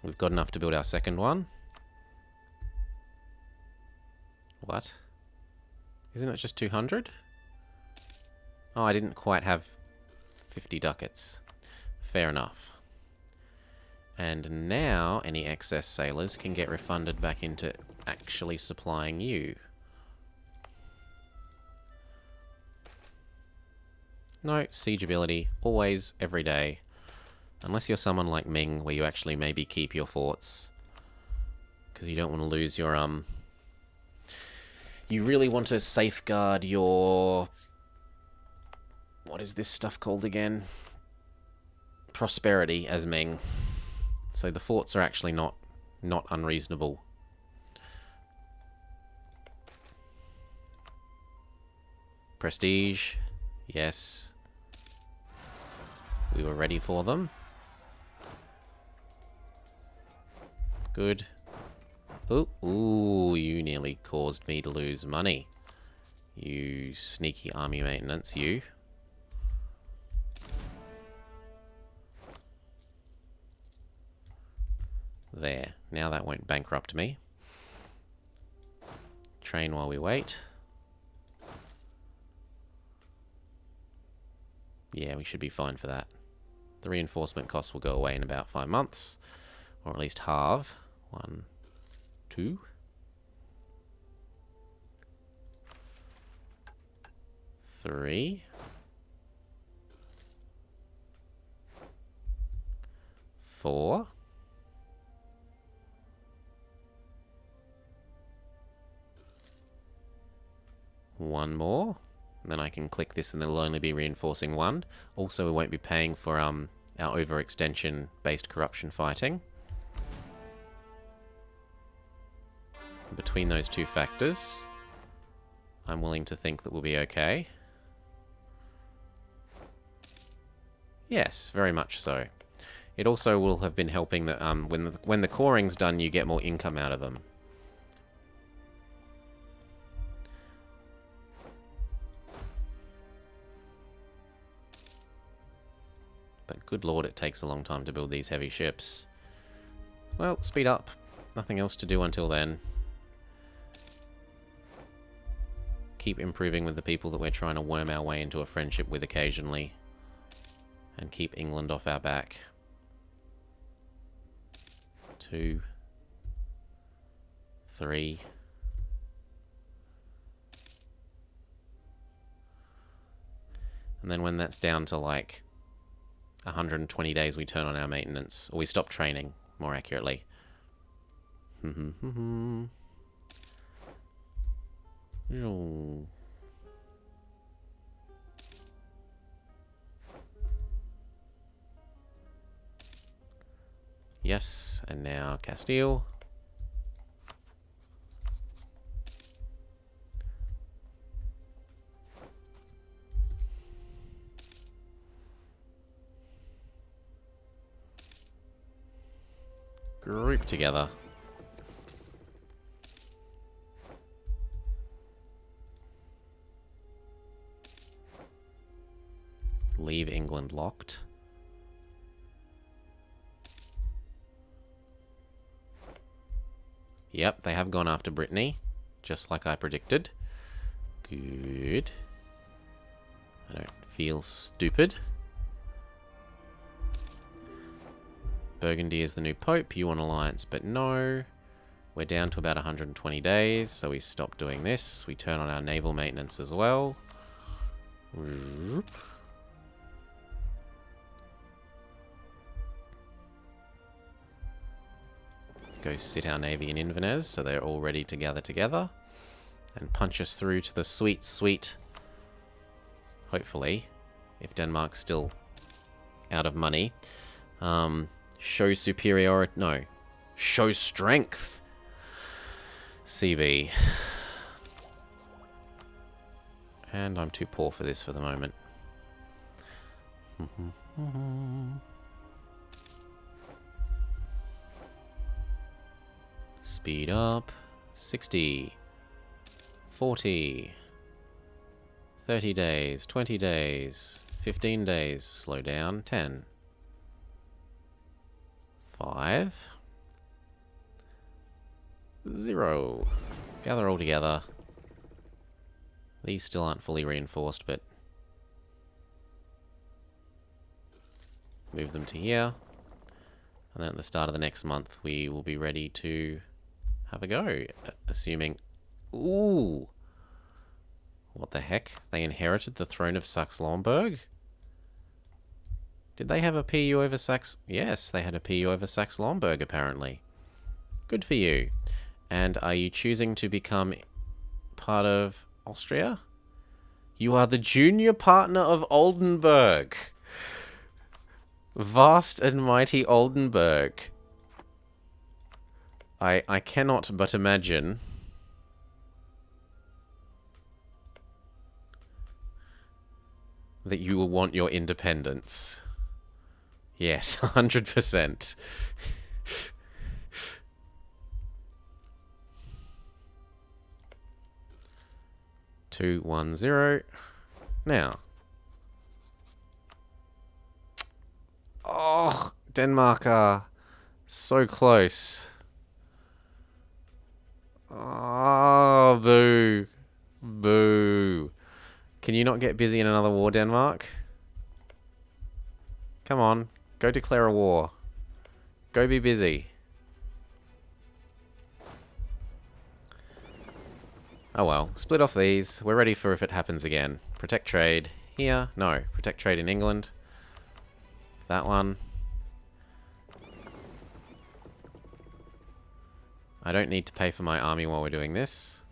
We've got enough to build our second one. What? Isn't it just 200? Oh, I didn't quite have 50 ducats. Fair enough. And now any excess sailors can get refunded back into actually supplying you. No, siege ability, always, every day. Unless you're someone like Ming, where you actually maybe keep your forts. Because you don't want to lose your, You really want to safeguard your... What is this stuff called again? Prosperity as Ming. So the forts are actually not unreasonable. Prestige. Yes. We were ready for them. Good. Ooh, you nearly caused me to lose money. You sneaky army maintenance, you. There. Now that won't bankrupt me. Train while we wait. Yeah, we should be fine for that. The reinforcement costs will go away in about 5 months. Or at least halve. 1, 2. 3. 4. 1 more. And then I can click this and it'll only be reinforcing 1. Also, we won't be paying for our overextension based corruption fighting. Between those two factors, I'm willing to think that we'll be okay. Yes, very much so. It also will have been helping that when the coring's done, you get more income out of them. But good lord, it takes a long time to build these heavy ships. Well, speed up. Nothing else to do until then. Keep improving with the people that we're trying to worm our way into a friendship with occasionally. And keep England off our back. 2, 3. And then when that's down to like 120 days, we turn on our maintenance. Or we stop training, more accurately. Yes, and now Castile. Group together. Leave England locked. Yep, they have gone after Brittany, just like I predicted. Good. I don't feel stupid. Burgundy is the new pope. You want alliance, but no. We're down to about 120 days, so we stop doing this. We turn on our naval maintenance as well. Go sit our navy in Inverness, so they're all ready to gather together. And punch us through to the sweet, sweet... Hopefully, if Denmark's still out of money. Show superiority... No. Show strength! CB. And I'm too poor for this for the moment. Speed up. 60. 40. 30 days. 20 days. 15 days. Slow down. 10. 5. 0. Gather all together. These still aren't fully reinforced, but... move them to here. And then at the start of the next month, we will be ready to have a go. Assuming... Ooh! What the heck? They inherited the throne of Saxe-Lauenburg? Did they have a PU over Saxe... Yes, they had a PU over Saxe-Lauenburg, apparently. Good for you. And are you choosing to become part of Austria? You are the junior partner of Oldenburg. Vast and mighty Oldenburg. I cannot but imagine... that you will want your independence. Yes, 100%. 210. Now. Oh, Denmark are so close. Oh, boo. Boo. Can you not get busy in another war, Denmark? Come on. Go declare a war. Go be busy. Oh well. Split off these. We're ready for if it happens again. Protect trade. Here. No. Protect trade in England. That one. I don't need to pay for my army while we're doing this.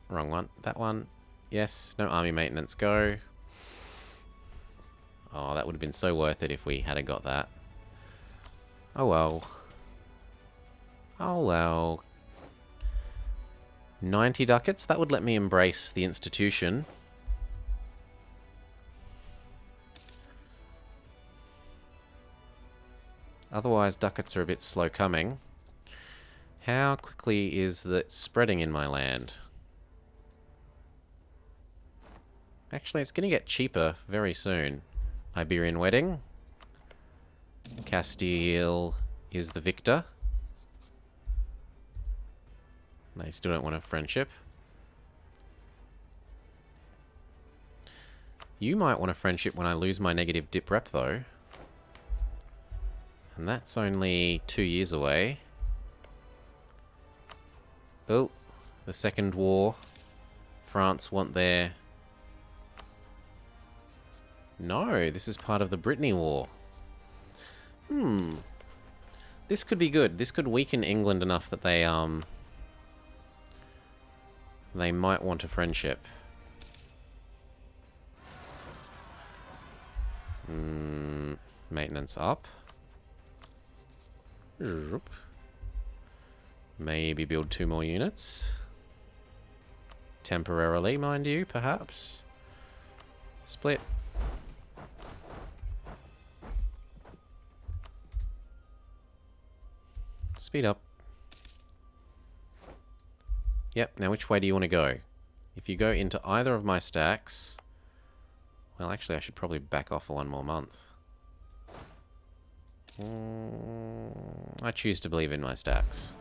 Wrong one. That one. Yes. No army maintenance. Go. Oh, that would have been so worth it if we had got that. Oh well. Oh well. 90 ducats? That would let me embrace the institution. Otherwise, ducats are a bit slow coming. How quickly is that spreading in my land? Actually, it's going to get cheaper very soon. Iberian wedding. Castile is the victor. They still don't want a friendship. You might want a friendship when I lose my negative dip rep, though. And that's only 2 years away. Oh, the Second War. France want their... No, this is part of the Brittany War. This could be good. This could weaken England enough that they might want a friendship. Maintenance up. Maybe build 2 more units. Temporarily, mind you, perhaps. Split. Speed up. Yep, now which way do you want to go? If you go into either of my stacks... Well, actually, I should probably back off for 1 more month. I choose to believe in my stacks.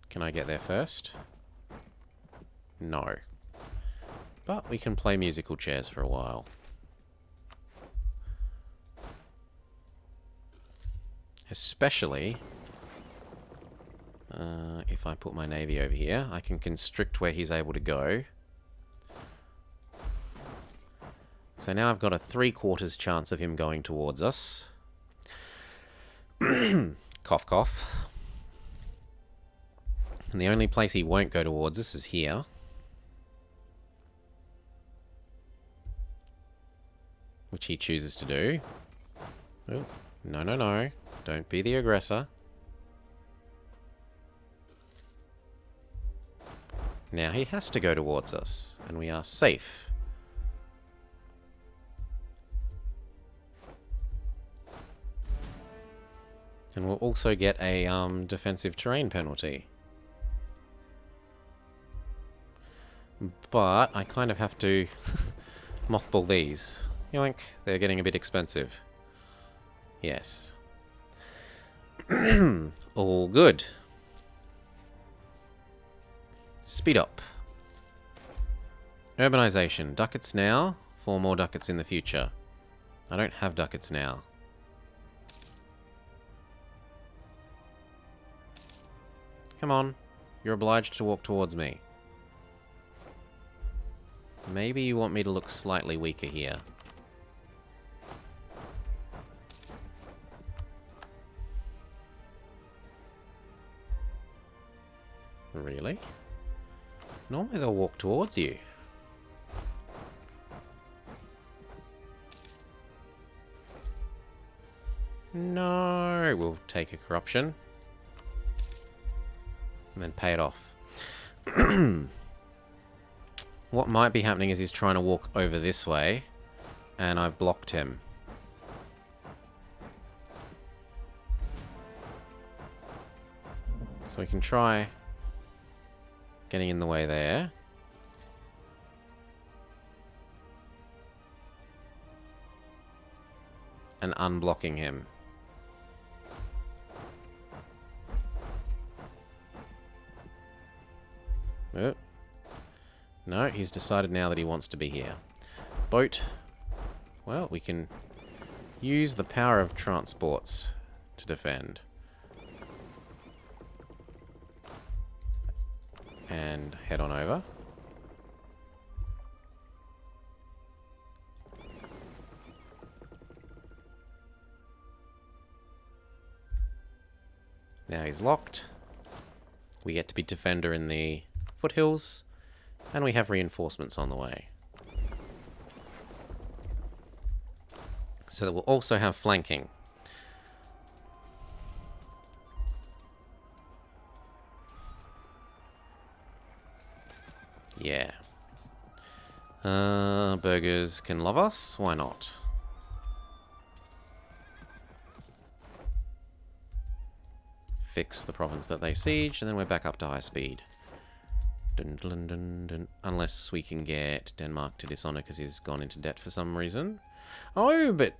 Can I get there first? No. But we can play musical chairs for a while. Especially... if I put my navy over here, I can constrict where he's able to go. So now I've got a 3/4 chance of him going towards us. Cough, cough. And the only place he won't go towards us is here. Which he chooses to do. Oh, no, no, no. Don't be the aggressor. Now he has to go towards us, and we are safe. And we'll also get a defensive terrain penalty. But I kind of have to mothball these. Yoink, they're getting a bit expensive. Yes. All good. Speed up. Urbanization. Ducats now. 4 more ducats in the future. I don't have ducats now. Come on. You're obliged to walk towards me. Maybe you want me to look slightly weaker here. Really? Normally they'll walk towards you. No, we'll take a corruption. And then pay it off. What might be happening is he's trying to walk over this way. And I've blocked him. So we can try getting in the way there. And unblocking him. Oh. No, he's decided now that he wants to be here. Boat. Well, we can use the power of transports to defend. And head on over. Now he's locked. We get to be defender in the foothills. And we have reinforcements on the way. So that we'll also have flanking. Yeah. Habsburgers can love us. Why not? Fix the province that they siege, and then we're back up to high speed. Dun, dun, dun, dun. Unless we can get Denmark to dishonor because he's gone into debt for some reason. Oh, but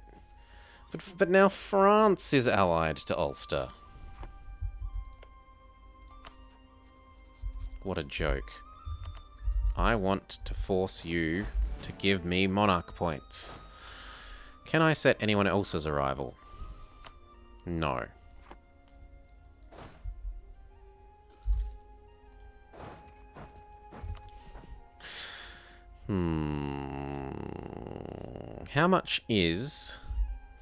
now France is allied to Ulster. What a joke. I want to force you to give me monarch points. Can I set anyone else's arrival? No. How much is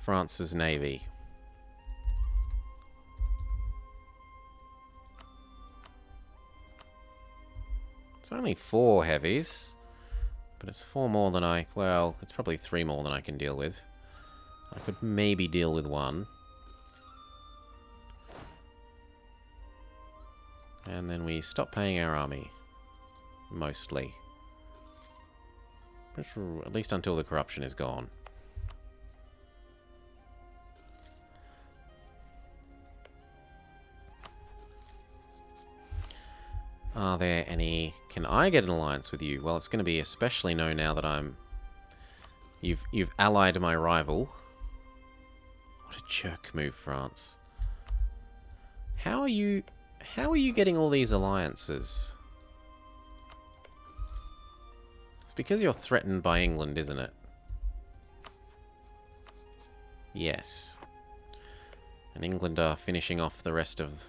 France's navy? It's only 4 heavies, but it's 4 more than well, it's probably 3 more than I can deal with. I could maybe deal with 1. And then we stop paying our army. Mostly. At least until the corruption is gone. Are there any... Can I get an alliance with you? Well, it's going to be especially no now that I'm... You've allied my rival. What a jerk move, France. How are you getting all these alliances? It's because you're threatened by England, isn't it? Yes. And England are finishing off the rest of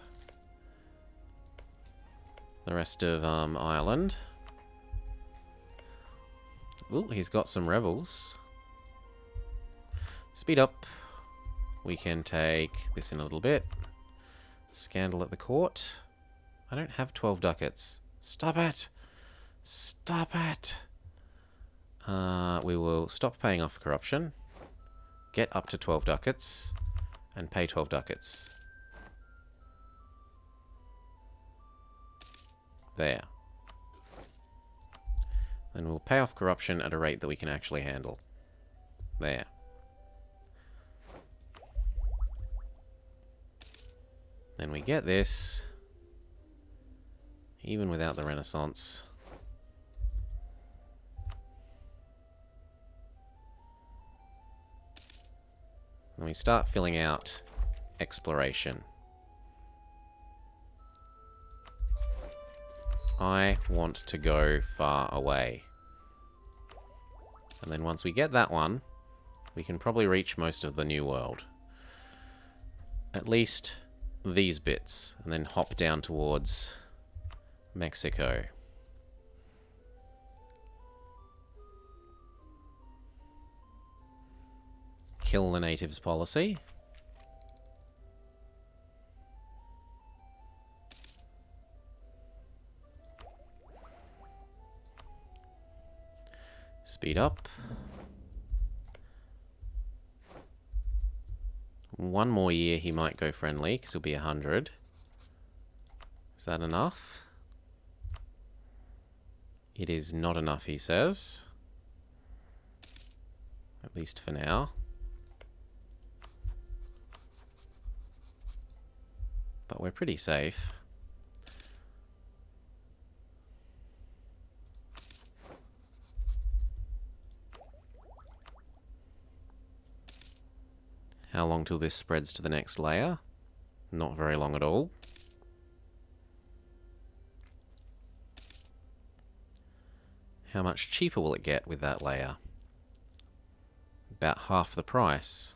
Ireland. Ooh, he's got some rebels. Speed up. We can take this in a little bit. Scandal at the court. I don't have 12 ducats. Stop it! Stop it! We will stop paying off corruption. Get up to 12 ducats. And pay 12 ducats. There. Then we'll pay off corruption at a rate that we can actually handle. There. Then we get this. Even without the Renaissance. And we start filling out exploration. I want to go far away. And then once we get that one, we can probably reach most of the New World. At least these bits. And then hop down towards Mexico. Kill the natives policy. Speed up. One more year he might go friendly, because he'll be 100. Is that enough? It is not enough, he says. At least for now. But we're pretty safe. How long till this spreads to the next layer? Not very long at all. How much cheaper will it get with that layer? About half the price.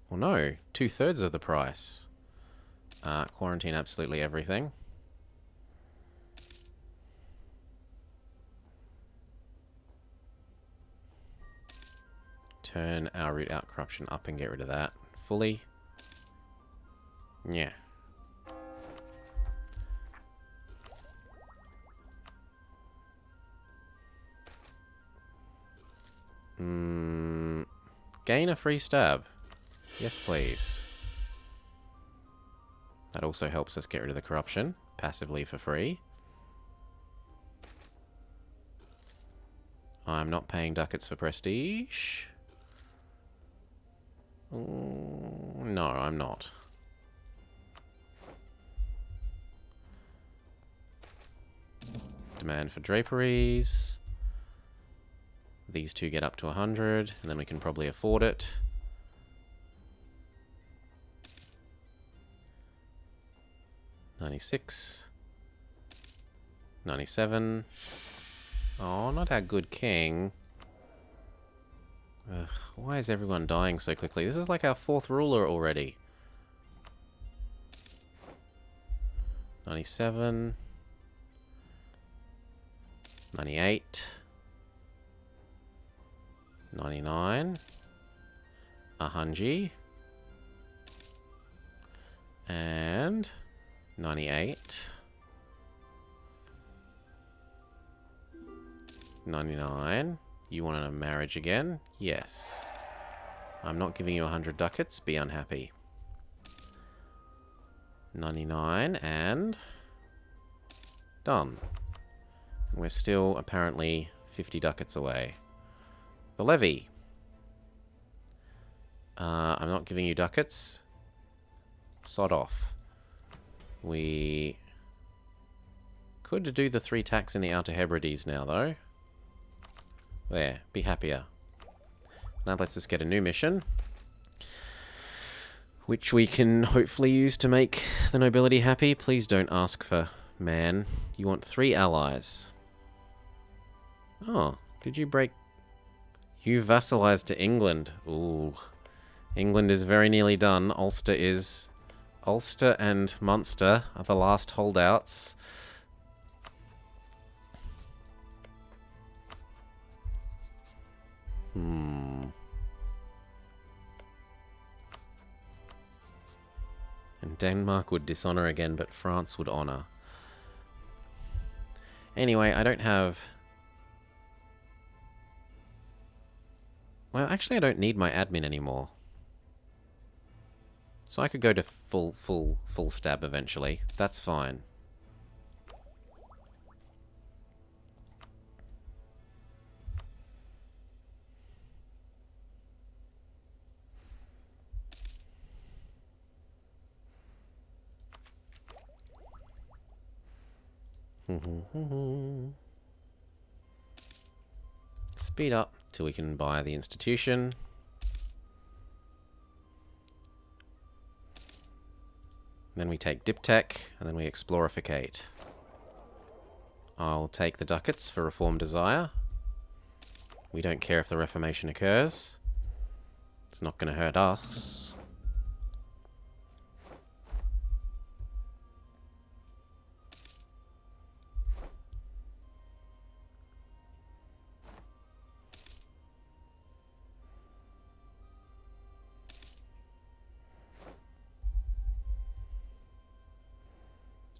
Well, no, 2/3 of the price. Quarantine absolutely everything. Turn our root out corruption up and get rid of that fully. Yeah. Gain a free stab. Yes, please. That also helps us get rid of the corruption, passively for free. I'm not paying ducats for prestige. No, I'm not. Demand for draperies. These two get up to 100, and then we can probably afford it. $96. $97. Oh, not our good king. Ugh, why is everyone dying so quickly? This is like our 4th ruler already. 97. 98. 99. 100. And 98. 99. You want a marriage again? Yes. I'm not giving you 100 ducats. Be unhappy. 99 and... done. We're still apparently 50 ducats away. The levy. I'm not giving you ducats. Sod off. We could do the 3 tax in the Outer Hebrides now, though. There, be happier. Now let's just get a new mission, which we can hopefully use to make the nobility happy. Please don't ask for man. You want 3 allies. Oh, did you break... You vassalized to England. Ooh. England is very nearly done. Ulster is... Ulster and Munster are the last holdouts. And Denmark would dishonor again, but France would honor. Anyway, I don't have... Well, actually I don't need my admin anymore. So I could go to full stab eventually. That's fine. Speed up till we can buy the institution. Then we take Diptech, and then we Explorificate. I'll take the ducats for Reform Desire. We don't care if the Reformation occurs. It's not going to hurt us.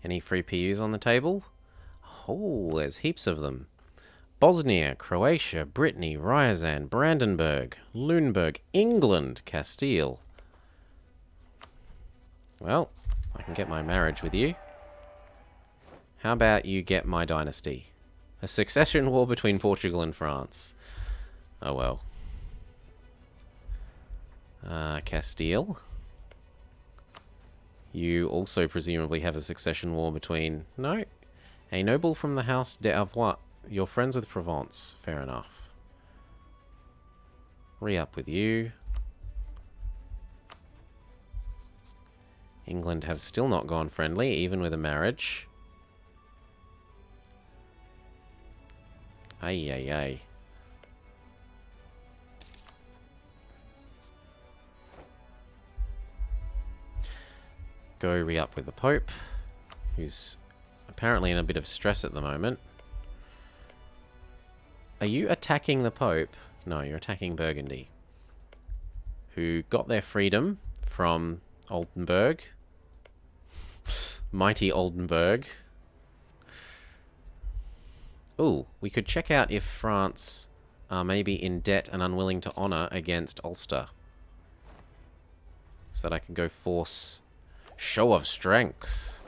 Any free PUs on the table? Oh, there's heaps of them. Bosnia, Croatia, Brittany, Ryazan, Brandenburg, Lüneburg, England, Castile. Well, I can get my marriage with you. How about you get my dynasty? A succession war between Portugal and France. Oh well. Castile. You also presumably have a succession war between... No. A noble from the House d'Avois. You're friends with Provence. Fair enough. Re-up with you. England have still not gone friendly, even with a marriage. Ay, ay, ay. Go re-up with the Pope, who's apparently in a bit of stress at the moment. Are you attacking the Pope? No, you're attacking Burgundy, who got their freedom from Oldenburg. Mighty Oldenburg. Ooh, we could check out if France are maybe in debt and unwilling to honor against Ulster. So that I can go force... Show of strength.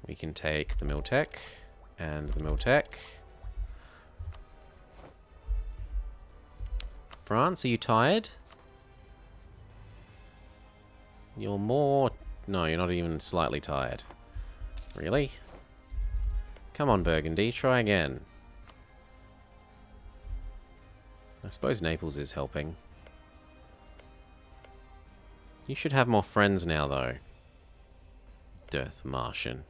We can take the Miltech and the Miltech. France, are you tired? You're more... No, you're not even slightly tired. Really? Come on, Burgundy, try again. I suppose Naples is helping. You should have more friends now, though. Death Martian.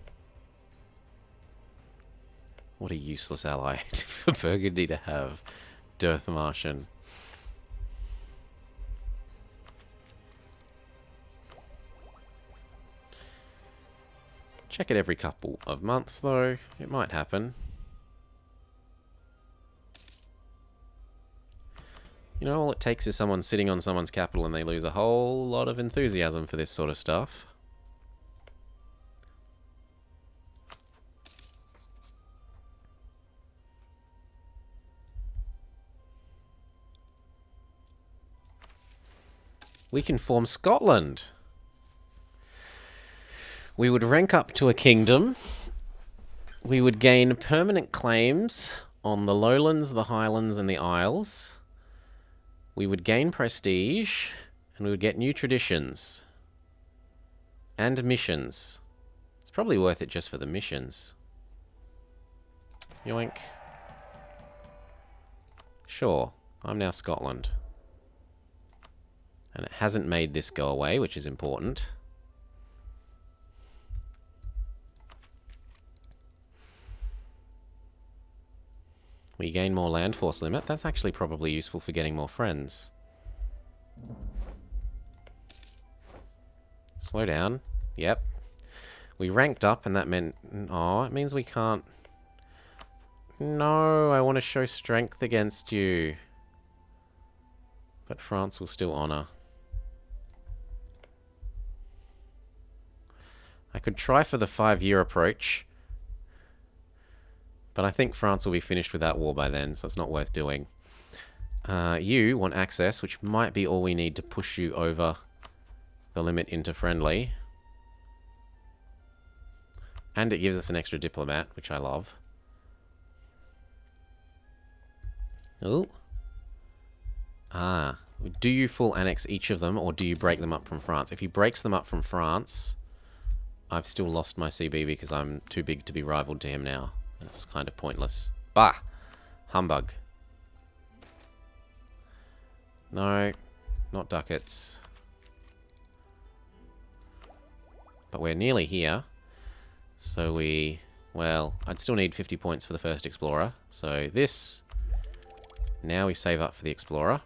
What a useless ally for Burgundy to have. Death Martian. Check it every couple of months, though. It might happen. You know, all it takes is someone sitting on someone's capital and they lose a whole lot of enthusiasm for this sort of stuff. We can form Scotland. We would rank up to a kingdom. We would gain permanent claims on the lowlands, the highlands, and the isles. We would gain prestige, and we would get new traditions. And missions. It's probably worth it just for the missions. Yoink. Sure, I'm now Scotland. And it hasn't made this go away, which is important. We gain more land force limit. That's actually probably useful for getting more friends. Slow down. Yep. We ranked up and that meant... Oh, it means we can't... No, I want to show strength against you. But France will still honour. I could try for the 5-year approach. But I think France will be finished with that war by then, so it's not worth doing. You want access, which might be all we need to push you over the limit into friendly. And it gives us an extra diplomat, which I love. Ooh. Ah. Do you full annex each of them, or do you break them up from France? If he breaks them up from France, I've still lost my CB because I'm too big to be rivaled to him now. It's kind of pointless. Bah! Humbug. No, not ducats. But we're nearly here. So we... Well, I'd still need 50 points for the first explorer. So this... Now we save up for the explorer.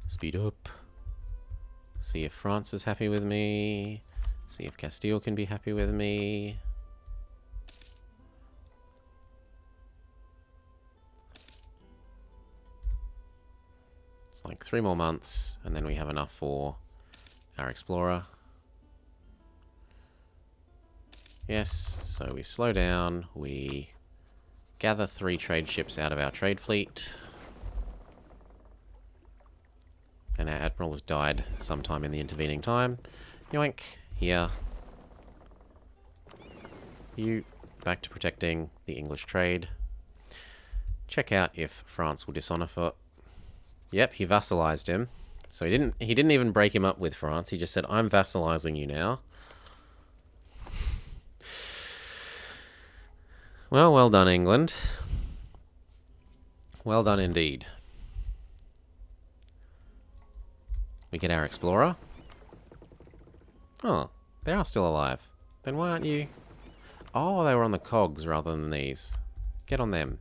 Speed up. See if France is happy with me. See if Castile can be happy with me. It's like 3 more months, and then we have enough for our explorer. Yes, so we slow down. We gather 3 trade ships out of our trade fleet. And our admiral has died sometime in the intervening time. Yoink. Here. You back to protecting the English trade. Check out if France will dishonor for... Yep, he vassalized him. So he didn't even break him up with France. He just said, I'm vassalizing you now. Well done, England. Well done indeed. We get our explorer. Oh, they are still alive. Then why aren't you... Oh, they were on the cogs rather than these. Get on them.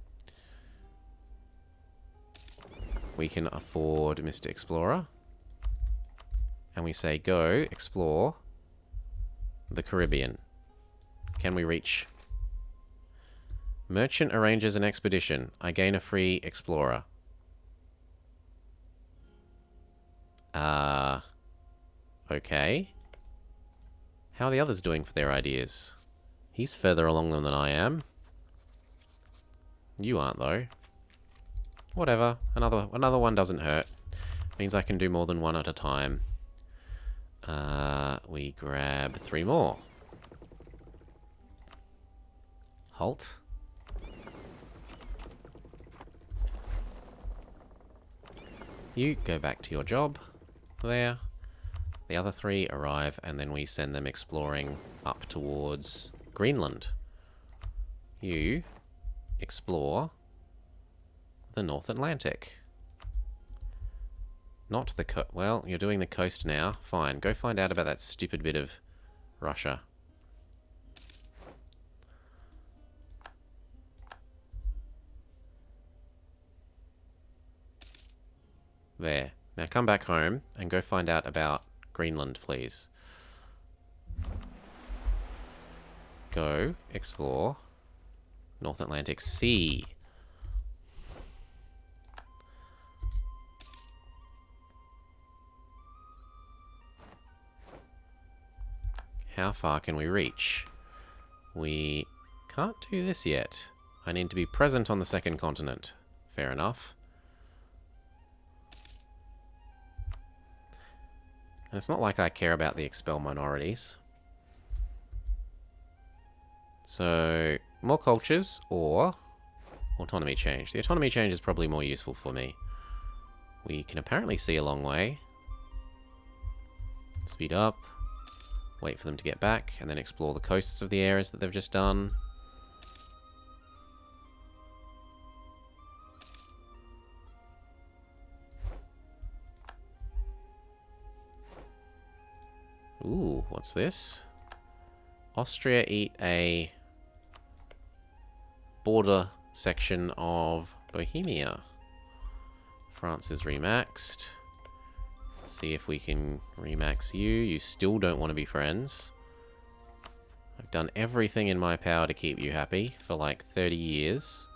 We can afford Mr. Explorer. And we say, go explore the Caribbean. Can we reach... Merchant arranges an expedition. I gain a free explorer. Okay. How are the others doing for their ideas? He's further along than I am. You aren't, though. Whatever. Another one doesn't hurt. Means I can do more than one at a time. We grab 3 more. Halt. You go back to your job. There. The other 3 arrive, and then we send them exploring up towards Greenland. You explore the North Atlantic. Not the coast. Well, you're doing the coast now. Fine. Go find out about that stupid bit of Russia. There. Now come back home and go find out about Greenland, please. Go explore North Atlantic Sea. How far can we reach? We can't do this yet. I need to be present on the second continent. Fair enough. And it's not like I care about the expel minorities. So, more cultures or autonomy change. The autonomy change is probably more useful for me. We can apparently see a long way. Speed up. Wait for them to get back, and then explore the coasts of the areas that they've just done. Ooh, what's this? Austria eat a border section of Bohemia. France is remaxed. See if we can remax you. You still don't want to be friends. I've done everything in my power to keep you happy for like 30 years.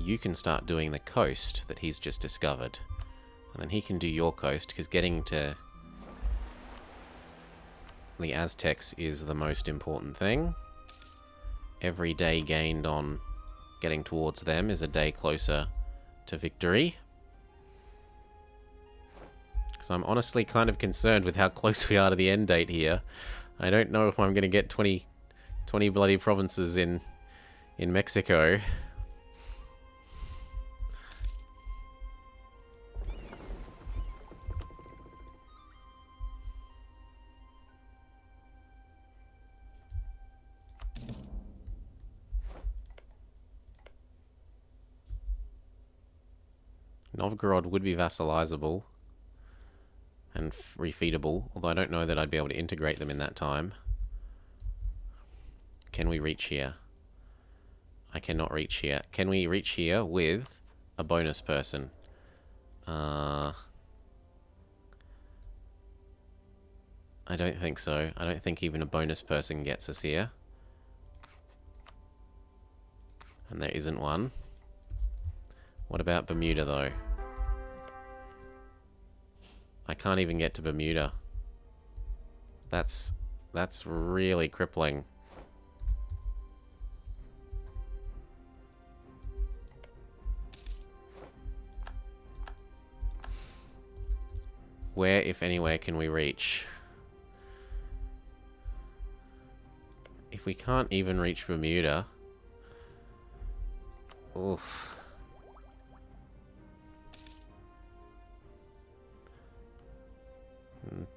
You can start doing the coast that he's just discovered. And then he can do your coast, because getting to the Aztecs is the most important thing. Every day gained on getting towards them is a day closer to victory. Because I'm honestly kind of concerned with how close we are to the end date here. I don't know if I'm going to get 20 bloody provinces in Mexico. Novgorod would be vassalizable and refeedable, although I don't know that I'd be able to integrate them in that time. Can we reach here? I cannot reach here. Can we reach here with a bonus person? I don't think so. I don't think even a bonus person gets us here. And there isn't one. What about Bermuda, though? I can't even get to Bermuda. That's really crippling. Where, if anywhere, can we reach? If we can't even reach Bermuda... Oof.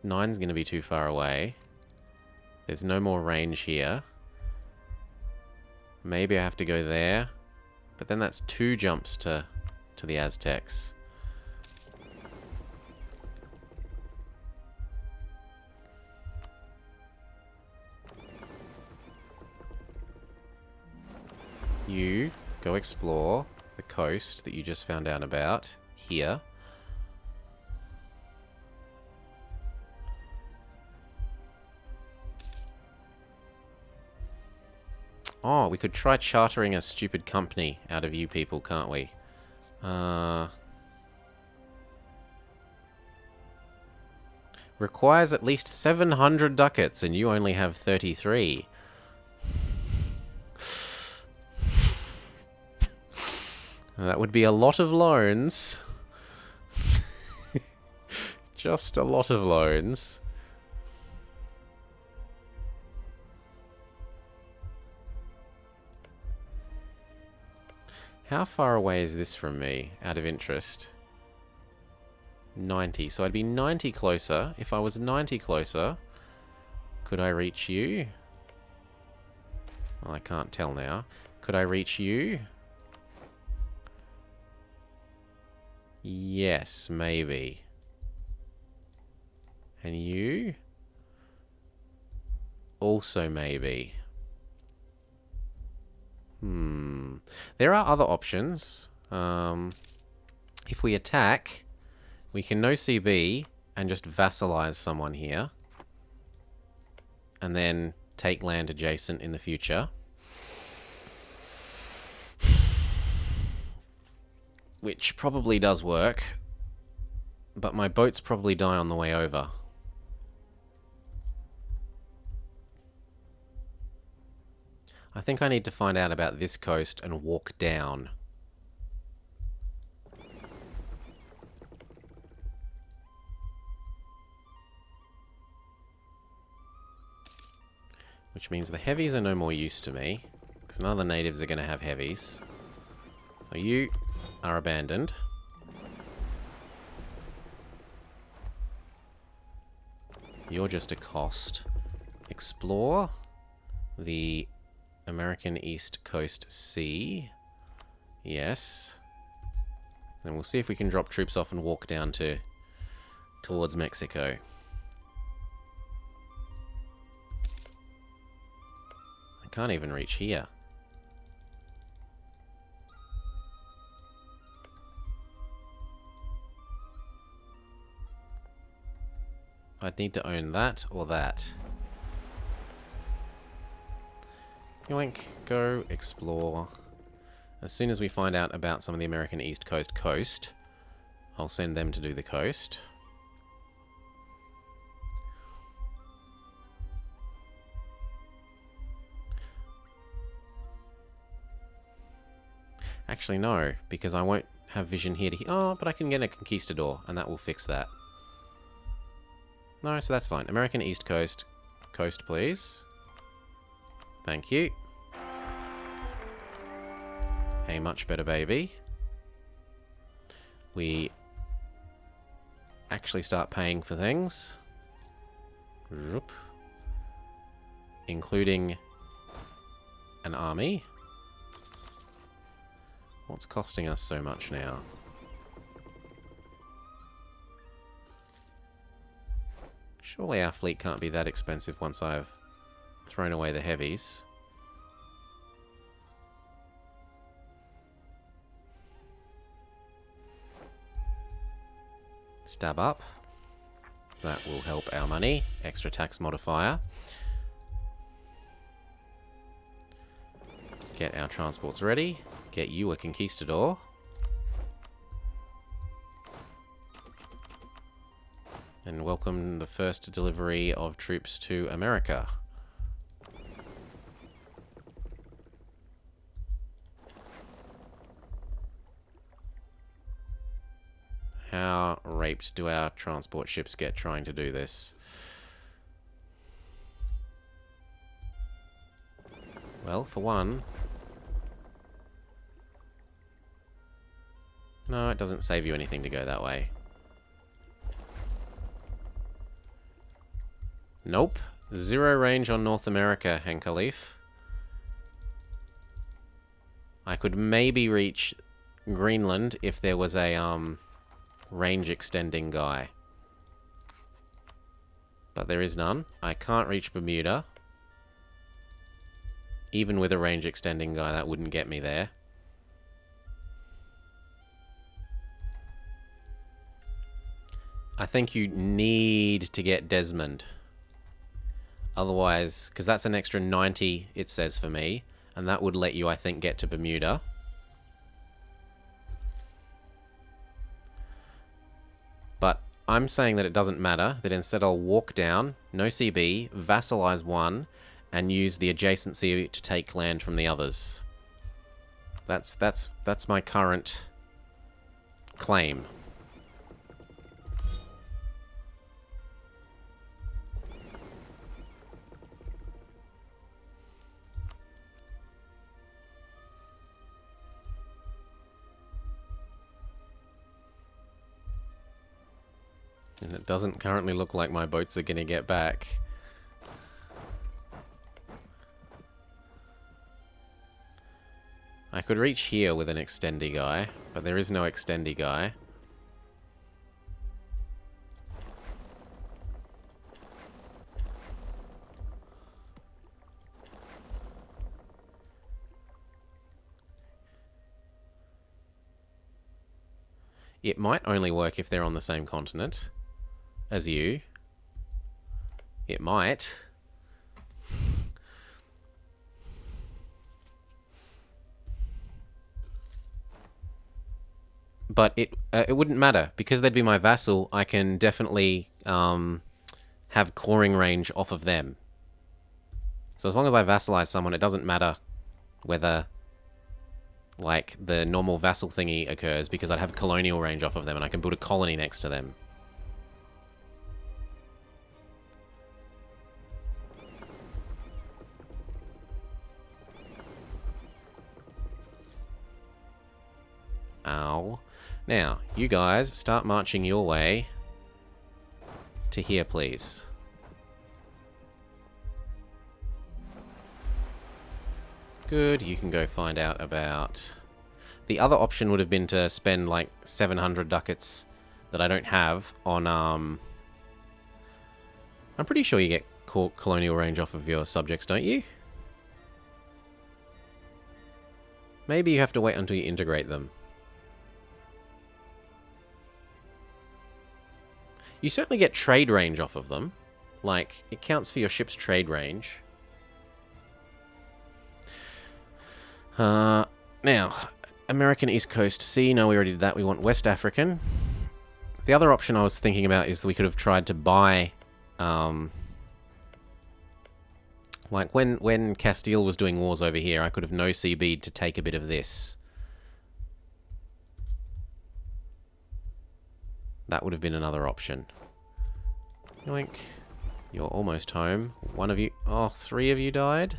Nine's going to be too far away. There's no more range here. Maybe I have to go there. But then that's 2 jumps to the Aztecs. You go explore the coast that you just found out about here. Oh, we could try chartering a stupid company out of you people, can't we? Requires at least 700 ducats, and you only have 33. That would be a lot of loans. Just a lot of loans. How far away is this from me, out of interest? 90. So I'd be 90 closer. If I was 90 closer, could I reach you? Well, I can't tell now. Could I reach you? Yes, maybe. And you? Also maybe. There are other options. If we attack, we can no CB and just vassalize someone here. And then take land adjacent in the future. Which probably does work. But my boats probably die on the way over. I think I need to find out about this coast and walk down. Which means the heavies are no more use to me, because none of the natives are going to have heavies. So you are abandoned. You're just a cost. Explore the American East Coast Sea. Yes. Then we'll see if we can drop troops off and walk down towards Mexico. I can't even reach here. I'd need to own that or that. Yoink, go explore. As soon as we find out about some of the American East Coast coast, I'll send them to do the coast. Actually, no, because I won't have vision here to... Oh, but I can get a conquistador, and that will fix that. No, so that's fine. American East Coast. Coast, please. Thank you. A much better baby. We actually start paying for things. Zoop. Including an army. What's costing us so much now? Surely our fleet can't be that expensive once I've thrown away the heavies. Stab up. That will help our money. Extra tax modifier. Get our transports ready. Get you a conquistador. And welcome the first delivery of troops to America. How raped do our transport ships get trying to do this? Well, for one... No, it doesn't save you anything to go that way. Nope. 0 range on North America, Hen Khalif. I could maybe reach Greenland if there was a range extending guy. But there is none. I can't reach Bermuda. Even with a range extending guy, that wouldn't get me there. I think you need to get Desmond. Otherwise, because that's an extra 90, it says for me. And that would let you, I think, get to Bermuda. But I'm saying that it doesn't matter, that instead I'll walk down, no CB, vassalize one, and use the adjacency to take land from the others. That's my current claim. And it doesn't currently look like my boats are going to get back. I could reach here with an extendy guy, but there is no extendy guy. It might only work if they're on the same continent as you. It might. But it wouldn't matter. Because they'd be my vassal, I can definitely have coring range off of them. So as long as I vassalize someone, it doesn't matter whether like the normal vassal thingy occurs, because I'd have colonial range off of them and I can build a colony next to them. Ow. Now, you guys start marching your way to here, please. Good, you can go find out about... The other option would have been to spend like 700 ducats that I don't have on... I'm pretty sure you get colonial range off of your subjects, don't you? Maybe you have to wait until you integrate them. You certainly get trade range off of them. Like, it counts for your ship's trade range. Now, American East Coast Sea. No, we already did that. We want West African. The other option I was thinking about is we could have tried to buy... like, when Castile was doing wars over here, I could have no-CB'd to take a bit of this. That would have been another option. Yoink. You're almost home. One of you... Oh, 3 of you died?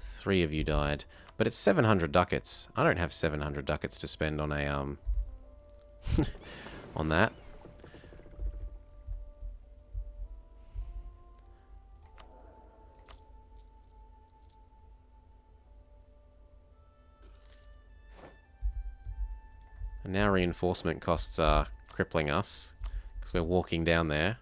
3 of you died. But it's 700 ducats. I don't have 700 ducats to spend on a, on that. And now reinforcement costs are crippling us, because we're walking down there.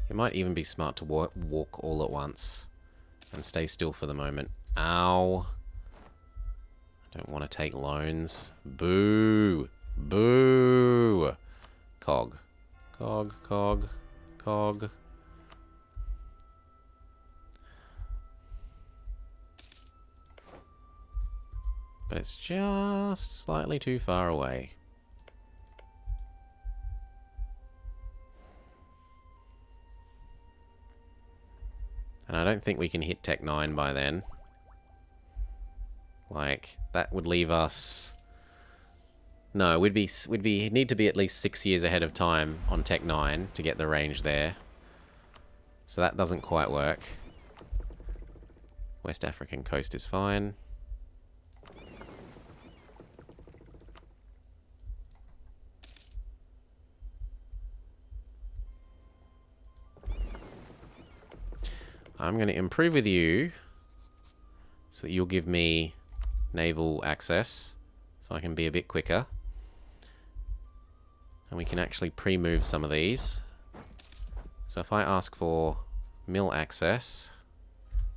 It might even be smart to walk all at once and stay still for the moment. Ow. I don't want to take loans. Boo. Boo. Cog. Cog, cog, cog. But it's just slightly too far away. And I don't think we can hit Tech 9 by then. Like, that would leave us... No, we'd need to be at least 6 years ahead of time on Tech 9 to get the range there. So that doesn't quite work. West African coast is fine. I'm going to improve with you so that you'll give me naval access so I can be a bit quicker. And we can actually pre-move some of these. So if I ask for mill access,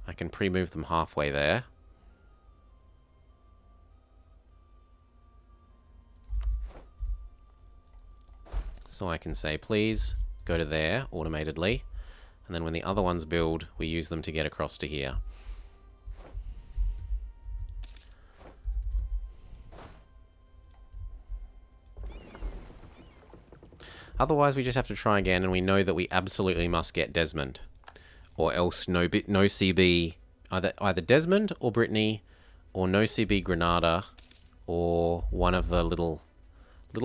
I can pre-move them halfway there. So I can say, please go to there automatedly. And then when the other ones build, we use them to get across to here. Otherwise, we just have to try again, and we know that we absolutely must get Desmond. Or else no CB, either Desmond or Brittany, or no CB Granada, or one of the little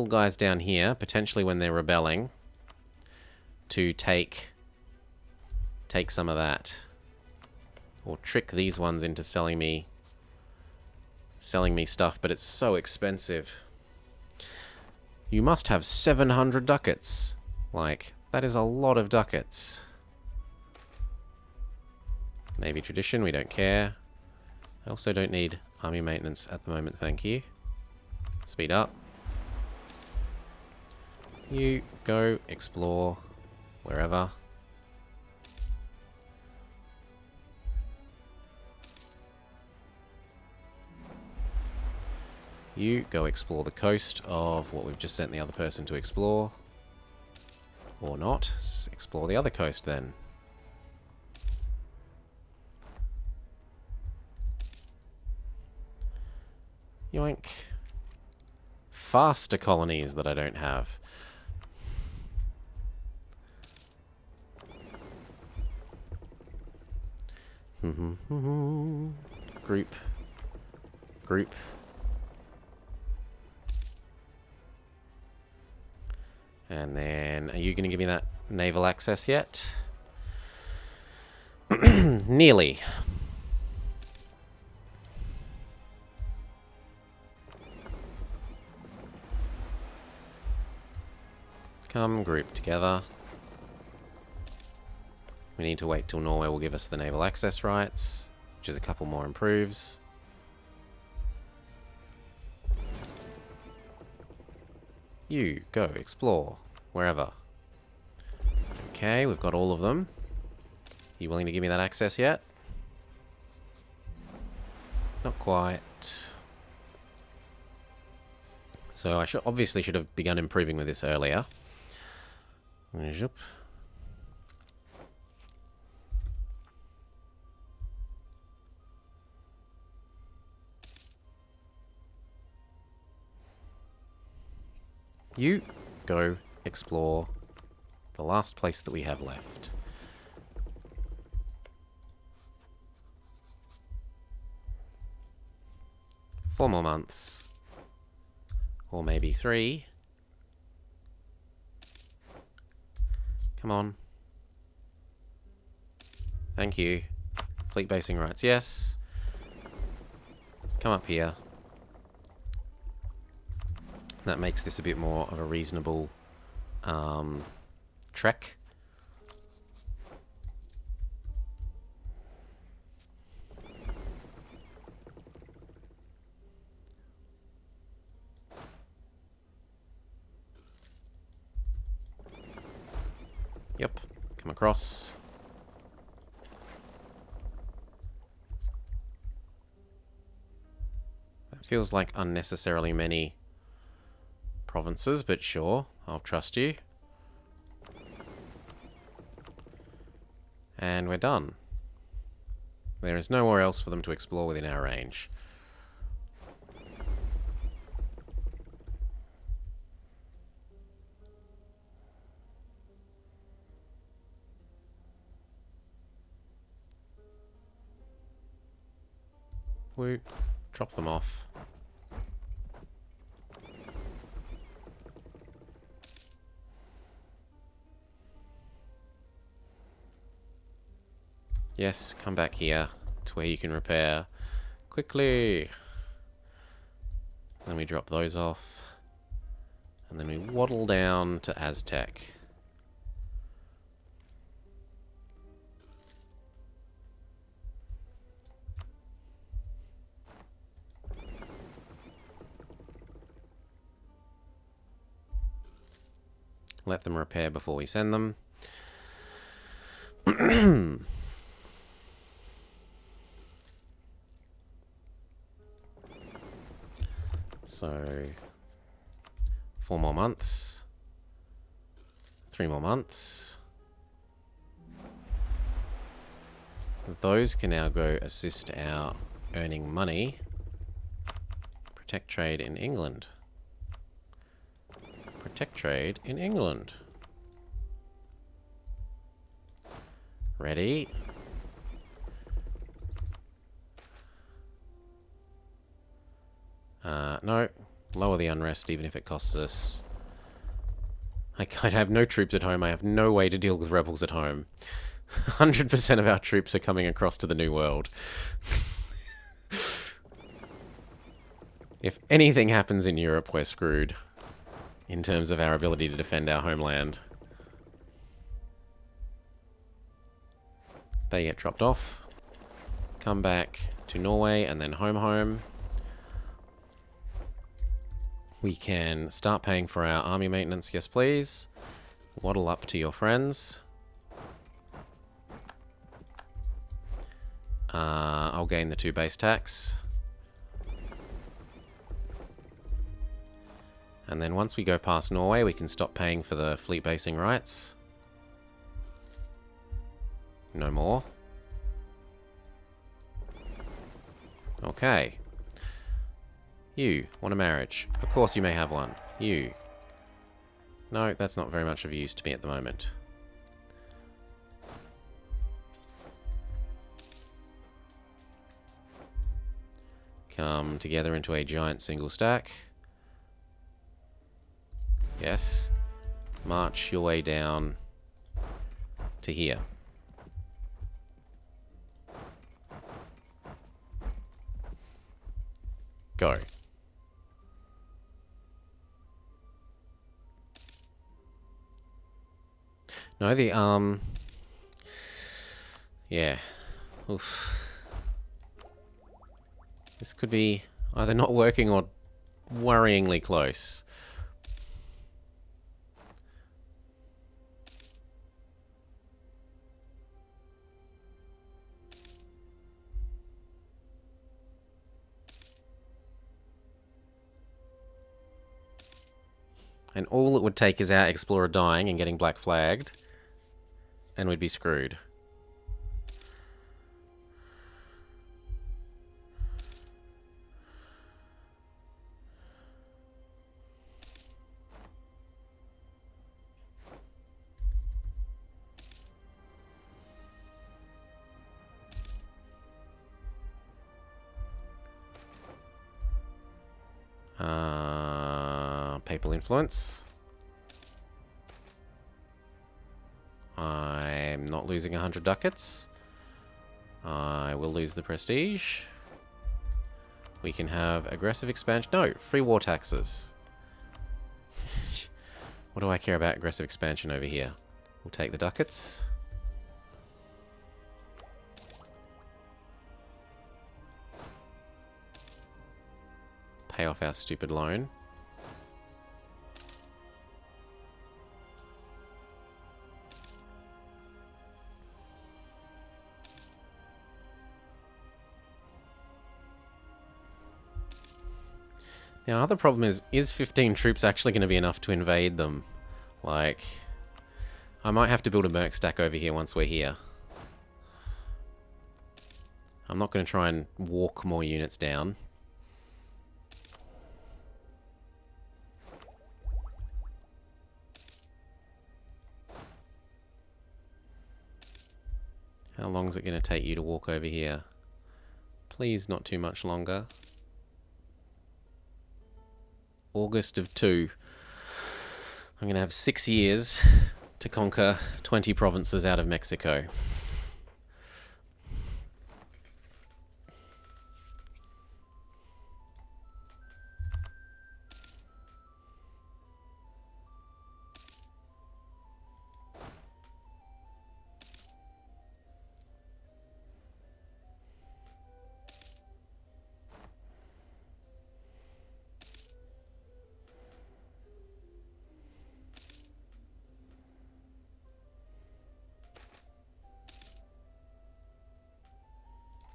guys down here, potentially when they're rebelling, to take some of that. Or trick these ones into selling me stuff, but it's so expensive. You must have 700 ducats. Like, that is a lot of ducats. Navy tradition, we don't care. I also don't need army maintenance at the moment, thank you. Speed up. You go explore wherever. You go explore the coast of what we've just sent the other person to explore. Or not. Explore the other coast then. Yoink. Faster colonies that I don't have. Group. Group. And then, are you going to give me that naval access yet? Nearly. Come group together. We need to wait till Norway will give us the naval access rights, which is a couple more improves. You go explore wherever. Okay, we've got all of them. You willing to give me that access yet? Not quite. So I obviously should have begun improving with this earlier. You go explore the last place that we have left. Four more months. Or maybe 3. Come on. Thank you. Fleet basing rights, yes. Come up here. That makes this a bit more of a reasonable trek. Yep, come across. That feels like unnecessarily many provinces, but sure, I'll trust you. And we're done. There is nowhere else for them to explore within our range. Woo. Drop them off. Yes, come back here to where you can repair quickly. Then we drop those off. And then we waddle down to Aztec. Let them repair before we send them. So, 4 more months. 3 more months. Those can now go assist our earning money. Protect trade in England. Protect trade in England. Ready? No. Lower the unrest even if it costs us. I have no troops at home. I have no way to deal with rebels at home. 100% of our troops are coming across to the New World. If anything happens in Europe, we're screwed. In terms of our ability to defend our homeland. They get dropped off. Come back to Norway and then home. We can start paying for our army maintenance. Yes, please. Waddle up to your friends. I'll gain the 2 base tax. And then once we go past Norway, we can stop paying for the fleet basing rights. No more. Okay. You want a marriage. Of course you may have one. You. No, that's not very much of use to me at the moment. Come together into a giant single stack. Yes. March your way down to here. Go. No, the, yeah. Oof. This could be either not working or worryingly close. And all it would take is our explorer dying and getting black flagged, and we'd be screwed. Papal influence. I'm not losing 100 ducats. I will lose the prestige. We can have aggressive expansion. No, free war taxes. What do I care about aggressive expansion over here? We'll take the ducats. Pay off our stupid loan. Now, other problem is 15 troops actually going to be enough to invade them? Like, I might have to build a merc stack over here once we're here. I'm not going to try and walk more units down. How long is it going to take you to walk over here? Please, not too much longer. August of 2. I'm going to have 6 years to conquer 20 provinces out of Mexico.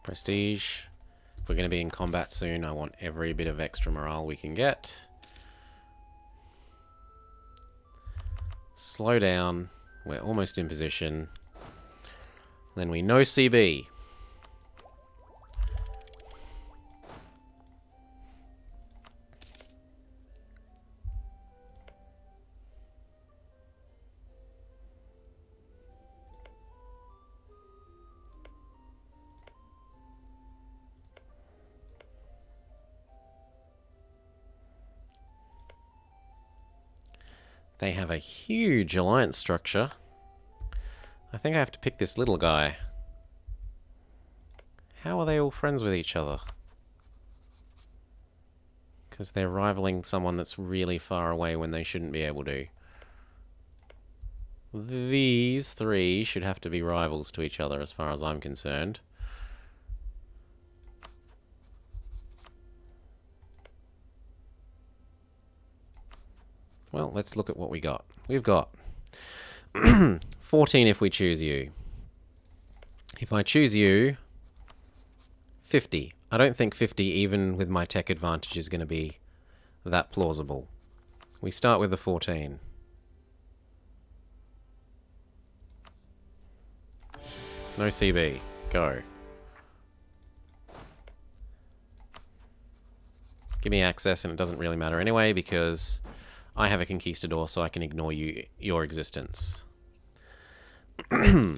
Prestige. If we're going to be in combat soon, I want every bit of extra morale we can get. Slow down. We're almost in position. Then we no CB. They have a huge alliance structure. I think I have to pick this little guy. How are they all friends with each other? Because they're rivaling someone that's really far away when they shouldn't be able to. These three should have to be rivals to each other as far as I'm concerned. Well, let's look at what we got. We've got 14 if we choose you. If I choose you, 50. I don't think 50, even with my tech advantage, is going to be that plausible. We start with the 14. No CB. Go. Give me access, and it doesn't really matter anyway, because I have a conquistador, so I can ignore your existence. Oh.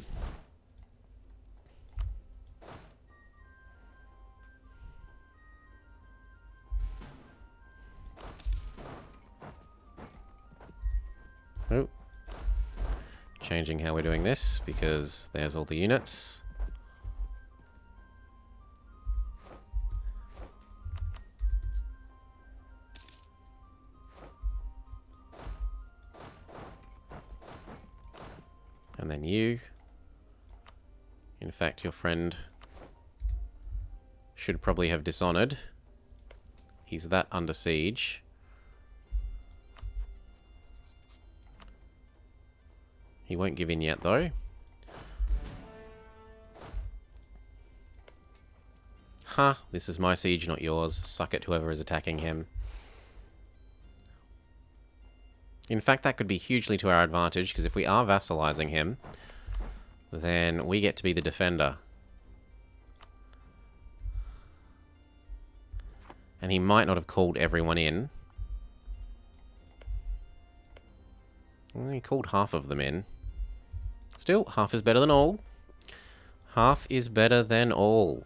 Changing how we're doing this, because there's all the units. And then you. In fact, your friend should probably have dishonored. He's that under siege. He won't give in yet, though. Ha! This is my siege, not yours. Suck it, whoever is attacking him. In fact, that could be hugely to our advantage, because if we are vassalizing him, then we get to be the defender. And he might not have called everyone in. Well, he called half of them in. Still, half is better than all. Half is better than all.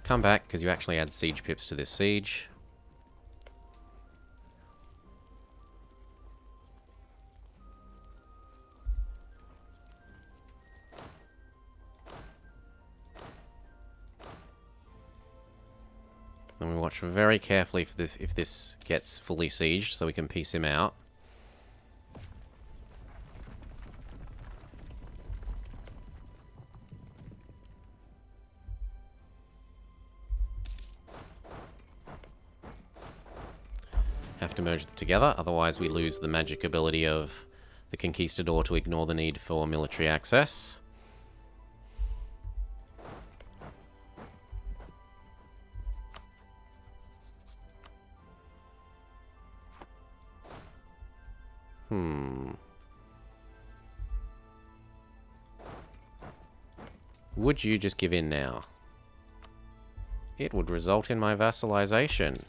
Come back, because you actually add siege pips to this siege. And we watch very carefully for this if this gets fully sieged, so we can piece him out. Have to merge them together, otherwise we lose the magic ability of the Conquistador to ignore the need for military access. Would you just give in now? It would result in my vassalization.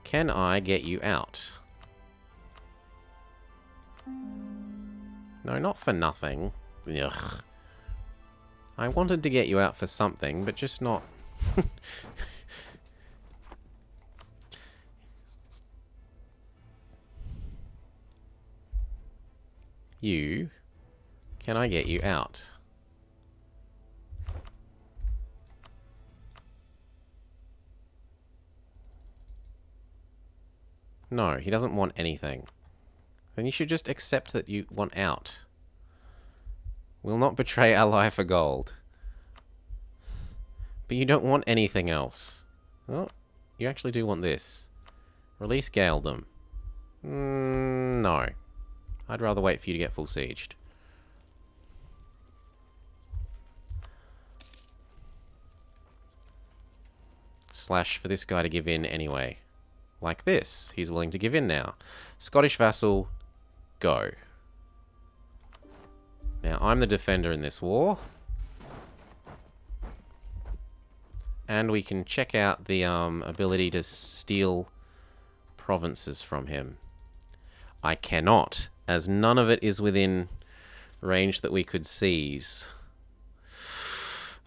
Can I get you out? No, not for nothing. Ugh. I wanted to get you out for something, but just not... You... Can I get you out? No, he doesn't want anything. Then you should just accept that you want out. We'll not betray ally for gold. But you don't want anything else. Oh, you actually do want this. Release Gaeldom. No. I'd rather wait for you to get full sieged. slash for this guy to give in anyway. Like this. He's willing to give in now. Scottish vassal, go. Now, I'm the defender in this war. And we can check out the ability to steal provinces from him. I cannot, as none of it is within range that we could seize.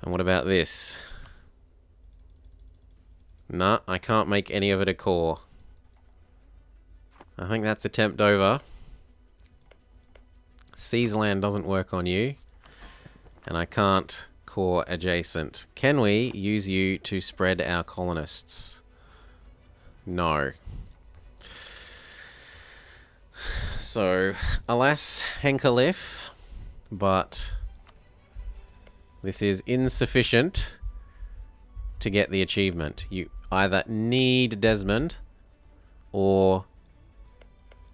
And what about this? Nah, I can't make any of it a core. I think that's attempt over. Seize land doesn't work on you. And I can't core adjacent. Can we use you to spread our colonists? No. So, alas, Henkelif, but this is insufficient to get the achievement. You either need Desmond or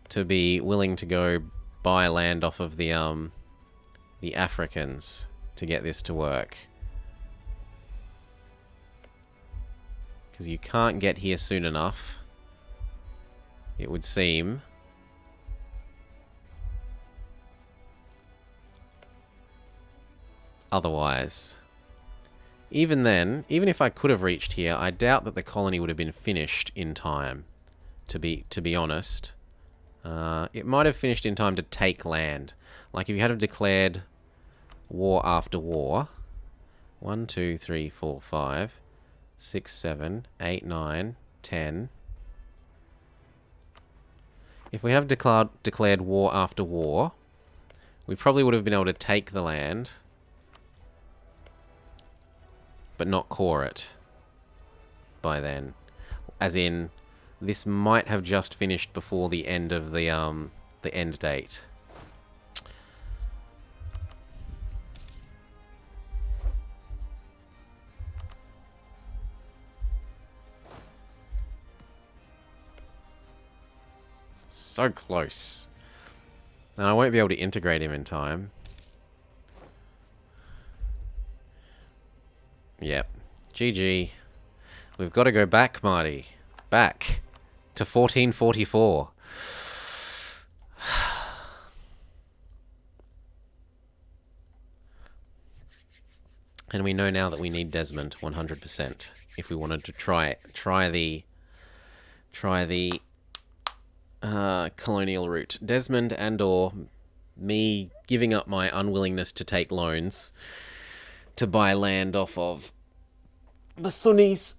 to be willing to go buy land off of the Africans to get this to work. Because you can't get here soon enough, it would seem. Otherwise. Even then, even if I could have reached here, I doubt that the colony would have been finished in time, to be honest. It might have finished in time to take land. Like if you had have declared war after war. 1, 2, 3, 4, 5, 6, 7, 8, 9, 10. If we have declared war after war, we probably would have been able to take the land, but not core it by then. As in, this might have just finished before the end of the end date. So close. And I won't be able to integrate him in time. Yep. GG. We've got to go back, Marty. Back to 1444. And we know now that we need Desmond 100% if we wanted to try the colonial route. Desmond and or me giving up my unwillingness to take loans to buy land off of the Sunnis.